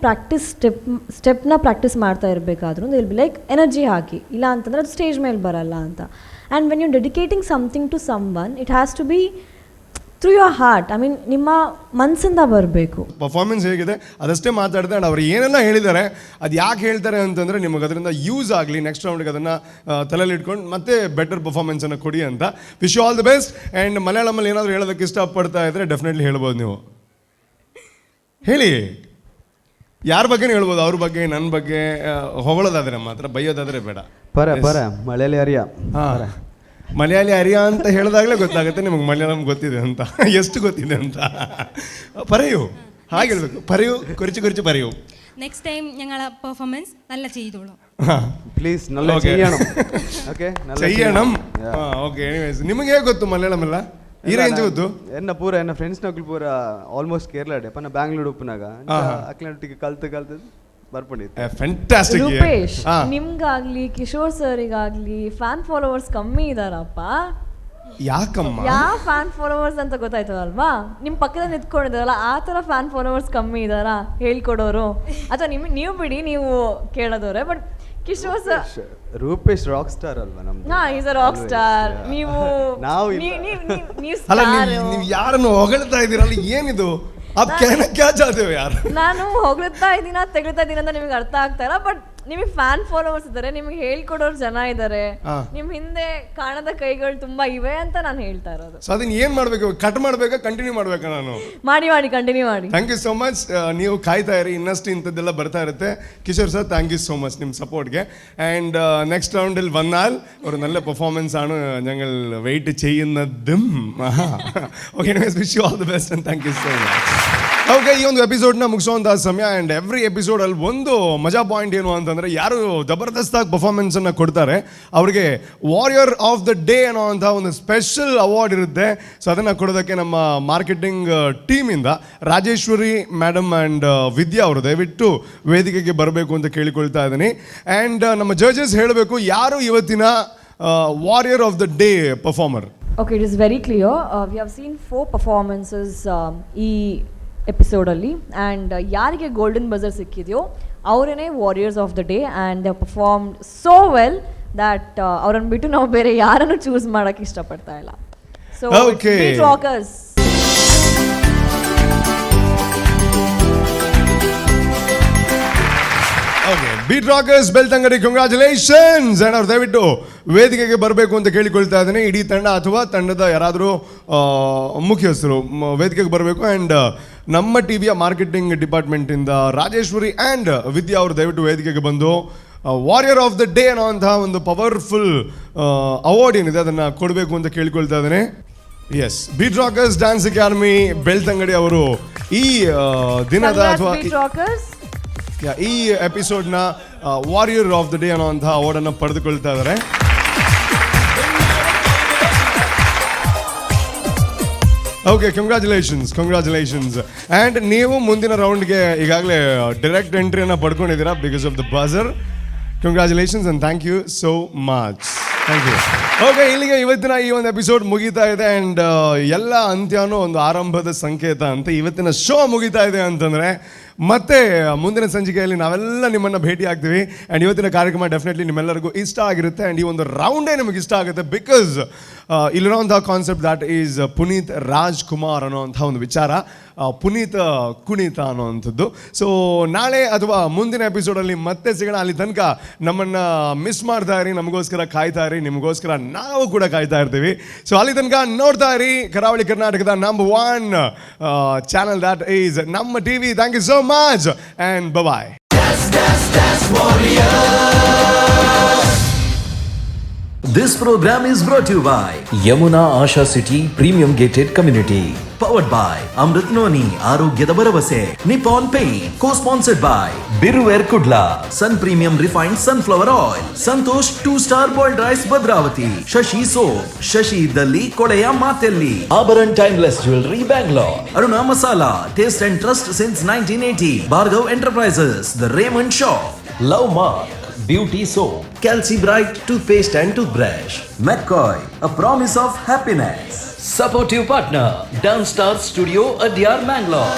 ಸ್ಟೆಪ್ನ ಪ್ರಾಕ್ಟೀಸ್ ಮಾಡ್ತಾ ಇರಬೇಕಾದ್ರೂ ವಿಲ್ ಬಿ ಲೈಕ್ ಎನರ್ಜಿ ಹಾಕಿ, ಇಲ್ಲ ಅಂತಂದರೆ ಅದು ಸ್ಟೇಜ್ ಮೇಲೆ ಬರಲ್ಲ ಅಂತ. And when you dedicating something to someone it has to be through your heart. I mean ನಿಮ್ಮ ಮನಸ್ಸಿಂದ ಬರಬೇಕು. ಪರ್ಫಾರ್ಮೆನ್ಸ್ ಹೇಗಿದೆ ಅದಷ್ಟೇ ಮಾತಾಡಿದೆ. ಆ್ಯಂಡ್ ಅವ್ರು ಏನೆಲ್ಲ ಹೇಳಿದ್ದಾರೆ ಅದು ಯಾಕೆ ಹೇಳ್ತಾರೆ ಅಂತಂದರೆ ನಿಮಗೆ ಅದರಿಂದ ಯೂಸ್ ಆಗಲಿ, ನೆಕ್ಸ್ಟ್ ರೌಂಡ್ಗೆ ಅದನ್ನು ತಲೆಯಲ್ಲಿ ಇಟ್ಕೊಂಡು ಮತ್ತೆ ಬೆಟರ್ ಪರ್ಫಾರ್ಮೆನ್ಸನ್ನು ಕೊಡಿ ಅಂತ. Wish you all the best. And ಮಲಯಾಳಮಲ್ಲಿ ಏನಾದರೂ ಹೇಳೋದಕ್ಕೆ ಇಷ್ಟಪಡ್ತಾ ಇದ್ದರೆ ಡೆಫಿನೆಟ್ಲಿ ಹೇಳ್ಬೋದು. ನೀವು ಹೇಳಿ, ಯಾರ ಬಗ್ಗೆನೂ ಹೇಳ್ಬೋದು, ಅವ್ರ ಬಗ್ಗೆ, ನನ್ನ ಬಗ್ಗೆ ಹೊಗಳೋದಾದರೆ ಮಾತ್ರ, ಬೈಯೋದಾದರೆ ಬೇಡ. ಪರ ಮಲಯಾಳಿ ಅರಿಯ. ಹಾಂ, ಮಲಯಾಳಿ ಅರಿಯ ಅಂತ ಹೇಳಿದಾಗಲೇ ಗೊತ್ತಾಗುತ್ತೆ ನಿಮಗೆ ಮಲಯಾಳಂ ಗೊತ್ತಿದೆ ಅಂತ, ಎಷ್ಟು ಗೊತ್ತಿದೆ ಅಂತ. പറയൂ, ಹಾಗೆ ಹೇಳ್ಬೇಕು. പറയൂ, കുറിച്ച് പറയൂ. നെക്സ്റ്റ് ടൈം ഞങ്ങൾ പെർഫോമൻസ് നല്ല ചെയ്തോളൂ ಪ್ಲೀಸ್. നല്ല ചെയ്യണം. ಓಕೆ, ചെയ്യണം. ಓಕೆ, ಎನಿವೇಸ್ ನಿಮಗೆ ಹೇಗೆ ಗೊತ್ತು ಮಲಯಾಳಂ ಎಲ್ಲ? ಈ ರೇಂಜ್ ಗೊತ್ತು? ಎನ್ನ ಫ್ರೆಂಡ್ಸ್ ನಕಲ್ ಪೂರ ಆಲ್ಮೋಸ್ಟ್ ಕೇರಳ ಡೆ ಪನ್ನ ಬ್ಯಾಂಗ್ಳೂರ್ ಉಪ್ಪನಾಗ ಅಕ್ಲನೊಟ್ಟಿಗೆ ಕಲ್ತು ಫ್ಯಾಂಟಾಸ್ಟಿಕ್. ರೂಪೇಶ್, ನಿಮ್ಗಾಗ್ಲಿ ಕಿಶೋರ್ ಸರಿಗಾಗ್ಲಿ ಫ್ಯಾನ್ ಫಾಲೋವರ್ಸ್ ಕಮ್ಮಿ ಇದಾರಪ್ಪ. ಯಾಕಮ್ಮ? ಯಾವ ಫ್ಯಾನ್ ಫಾಲೋವರ್ಸ್ ಅಂತ ಗೊತ್ತಾಯ್ತು ಅಲ್ವಾ? ನಿಮ್ಮ ಪಕ್ಕದಲ್ಲಿ ನಿಂತ್ಕೊಂಡಿದ್ದಾರಲ್ಲ ಆ ಥರ ಫ್ಯಾನ್ ಫಾಲೋವರ್ಸ್ ಕಮ್ಮಿ ಇದಾರಾ ಹೇಳ್ಕೊಡೋರು? ಅಥವಾ ನೀವು ಬಿಡಿ, ನೀವು ಕೇಳೋದವ್ರೆ. But Kishore sir, Rupesh rock star ಅಲ್ವಾ ನಮ್ದು? Is a rock star. ನೀವು ಯಾರನ್ನು ಹೊಗಳ್ತಾ ಇದ್ದೀರಲ್ಲ, ಏನಿದು? ನಾನು ಹೊಗಳ್ತಾ ಇದ್ದೀನ ತೆಗಳ್ತಾ ಇದ್ದೀನಿ ಅಂತ ನಿಮಗೆ ಅರ್ಥ ಆಗ್ತಾ ಇಲ್ಲ. ಬಟ್ ನಿಮಗೆ ಫ್ಯಾನ್ ಫಾಲೋವರ್ಸ್ ಇದ್ದಾರೆ, ನಿಮಗೆ ಹೇಳ್ಕೊಡೋರು ಜನ ಇದ್ದಾರೆ, ನಿಮ್ ಹಿಂದೆ ಕಾಣದ ಕೈಗಳು ತುಂಬಾ ಇವೆ ಅಂತ ನಾನು ಹೇಳ್ತಾ ಇರೋದು. ಸೊ ಅದನ್ನ ಏನ್ ಮಾಡ್ಬೇಕು? ಕಟ್ ಮಾಡ್ಬೇಕಾ, ಕಂಟಿನ್ಯೂ ಮಾಡ್ಬೇಕಾ? ನಾನು ಮಾಡಿ ಕಂಟಿನ್ಯೂ ಮಾಡಿ. Thank you so much. ನೀವು ಕಾಯ್ತಾ ಇರಿ, ಇನ್ನಷ್ಟು ಇಂಥದ್ದೆಲ್ಲ ಬರ್ತಾ ಇರುತ್ತೆ. Kishore sir, thank you so much നിം സപ്പോർട്ട്ಗೆ. ആൻഡ് നെക്സ്റ്റ് റൗണ്ടിൽ വന്നാൽ ഒരു നല്ല പെർഫോമൻസ് ആണ് ഞങ്ങൾ വെയിറ്റ് ചെയ്യുന്നതും. Okay, wish you all the best and thank you so much. Okay, ಈ ಒಂದು ಎಪಿಸೋಡ್ನ ಮುಗಿಸೋವಂಥ ಸಮಯ. ಆ್ಯಂಡ್ ಎವ್ರಿ ಎಪಿಸೋಡಲ್ಲಿ ಒಂದು ಮಜಾ ಪಾಯಿಂಟ್ ಏನು ಅಂತಂದರೆ, ಯಾರು ಜಬರ್ದಸ್ತಾಗಿ ಪರ್ಫಾರ್ಮೆನ್ಸನ್ನು ಕೊಡ್ತಾರೆ ಅವ್ರಿಗೆ ವಾರಿಯರ್ ಆಫ್ ದ ಡೇ ಅನ್ನೋವಂಥ ಒಂದು ಸ್ಪೆಷಲ್ ಅವಾರ್ಡ್ ಇರುತ್ತೆ. ಸೊ ಅದನ್ನು ಕೊಡೋದಕ್ಕೆ ನಮ್ಮ marketing ಟೀಮಿಂದ Rajeshwari madam and Vidya ಅವರು ದಯವಿಟ್ಟು ವೇದಿಕೆಗೆ ಬರಬೇಕು ಅಂತ ಕೇಳಿಕೊಳ್ತಾ ಇದ್ದೀನಿ. ಆ್ಯಂಡ್ ನಮ್ಮ ಜಡ್ಜಸ್ ಹೇಳಬೇಕು ಯಾರು ಇವತ್ತಿನ warrior of the day performer. Okay, it is very clear. We have seen 4 performances ಈ ಎಪಿಸೋಡಲ್ಲಿ. ಆ್ಯಂಡ್ ಯಾರಿಗೆ ಗೋಲ್ಡನ್ ಬಜರ್ ಸಿಕ್ಕಿದೆಯೋ ಅವರೇ warriors of the day. And they performed so well that ಅವ್ರನ್ನ ಬಿಟ್ಟು ನಾವು ಬೇರೆ ಯಾರನ್ನು ಚೂಸ್ ಮಾಡೋಕ್ಕೆ ಇಷ್ಟಪಡ್ತಾ ಇಲ್ಲ. So beat rockers. Okay, beat rockers Belthangady, congratulations. And ಅವ್ರು ದಯವಿಟ್ಟು ವೇದಿಕೆಗೆ ಬರಬೇಕು ಅಂತ ಕೇಳಿಕೊಳ್ತಾ ಇದ್ದೀನಿ. ಇಡೀ ತಂಡ ಅಥವಾ ತಂಡದ ಯಾರಾದರೂ ಮುಖ್ಯಸ್ಥರು ವೇದಿಕೆಗೆ ಬರಬೇಕು. ಆ್ಯಂಡ್ ನಮ್ಮ ಟಿವಿಯ ಮಾರ್ಕೆಟಿಂಗ್ ಡಿಪಾರ್ಟ್ಮೆಂಟಿಂದ ರಾಜೇಶ್ವರಿ ಆ್ಯಂಡ್ ವಿದ್ಯಾ ಅವರು ದಯವಿಟ್ಟು ವೇದಿಕೆಗೆ ಬಂದು ವಾರಿಯರ್ ಆಫ್ ದ ಡೇ ಅನ್ನೋಂತಹ ಒಂದು ಪವರ್ಫುಲ್ ಅವಾರ್ಡ್ ಏನಿದೆ ಅದನ್ನು ಕೊಡಬೇಕು ಅಂತ ಕೇಳಿಕೊಳ್ತಾ ಇದ್ದೀನಿ. Yes, beat rockers dance academy Belthangady ಅವರು ಈ ದಿನದ ಅಥವಾ ಈ ಎಪಿಸೋಡ್ನ ವಾರಿಯರ್ ಆಫ್ ದ ಡೇ ಅನ್ನೋಂಥ ಅವಾರ್ಡನ್ನು ಪಡೆದುಕೊಳ್ತಾ ಇದ್ದಾರೆ. Okay, congratulations. ಆ್ಯಂಡ್ ನೀವು ಮುಂದಿನ ರೌಂಡ್ಗೆ ಈಗಾಗಲೇ ಡೈರೆಕ್ಟ್ ಎಂಟ್ರಿಯನ್ನು ಪಡ್ಕೊಂಡಿದ್ದೀರಾ because of the buzzer. Congratulations and thank you so much. Thank you. Okay, ಇಲ್ಲಿಗೆ ಇವತ್ತಿನ ಈ ಒಂದು ಎಪಿಸೋಡ್ ಮುಗೀತಾ ಇದೆ. ಆ್ಯಂಡ್ ಎಲ್ಲ ಅಂತ್ಯನೂ ಒಂದು ಆರಂಭದ ಸಂಕೇತ ಅಂತ ಇವತ್ತಿನ ಶೋ ಮುಗೀತಾ ಇದೆ ಅಂತಂದರೆ ಮತ್ತೆ ಮುಂದಿನ ಸಂಚಿಕೆಯಲ್ಲಿ ನಾವೆಲ್ಲ ನಿಮ್ಮನ್ನು ಭೇಟಿ ಆಗ್ತೀವಿ. ಆ್ಯಂಡ್ ಇವತ್ತಿನ ಕಾರ್ಯಕ್ರಮ ಡೆಫಿನೆಟ್ಲಿ ನಿಮ್ಮೆಲ್ಲರಿಗೂ ಇಷ್ಟ ಆಗಿರುತ್ತೆ. ಆ್ಯಂಡ್ ಈ ಒಂದು ರೌಂಡೇ ನಿಮಗೆ ಇಷ್ಟ ಆಗುತ್ತೆ ಬಿಕಾಸ್ ಇಲ್ಲಿರೋಂಥ concept that is Puneet Rajkumar ಅನ್ನೋವಂಥ ಒಂದು ವಿಚಾರ, ಪುನೀತ ಕುಣಿತ ಅನ್ನೋವಂಥದ್ದು. ಸೊ ನಾಳೆ ಅಥವಾ ಮುಂದಿನ ಎಪಿಸೋಡಲ್ಲಿ ಮತ್ತೆ ಸಿಗೋಣ. ಅಲ್ಲಿ ತನಕ ನಮ್ಮನ್ನು ಮಿಸ್ ಮಾಡ್ತಾ ಇರಿ, ನಮಗೋಸ್ಕರ ಕಾಯ್ತಾ ಇರಿ, ನಿಮಗೋಸ್ಕರ ನಾವು ಕೂಡ ಕಾಯ್ತಾ ಇರ್ತೀವಿ. ಸೊ ಅಲ್ಲಿ ತನಕ ನೋಡ್ತಾ ಇರಿ ಕರಾವಳಿ ಕರ್ನಾಟಕದ ನಂಬರ್ 1 ಚಾನಲ್ ದ್ಯಾಟ್ ಈಸ್ ನಮ್ಮ TV. Thank you so much and bye. This program is brought to you by Yamuna Asha City Premium Gated Community. Powered by Amritnoni Arogyada Baravase. Nippon Paint. Co-sponsored by Biruver Kudla. Sun Premium Refined Sunflower Oil. Santosh 2-star Boiled Rice Badravati. Shashi Soap. Shashi Dalli Kodeya Matelli. Abaran Timeless Jewelry Bangalore. Aruna Masala. Taste and Trust since 1980. Bhargav Enterprises. The Raymond Shop. Love Mark. Beauty Soap. Calci Bright Toothpaste and Toothbrush. McCoy, a promise of happiness. Supportive partner, Downstar Studio, Adyar, Bangalore.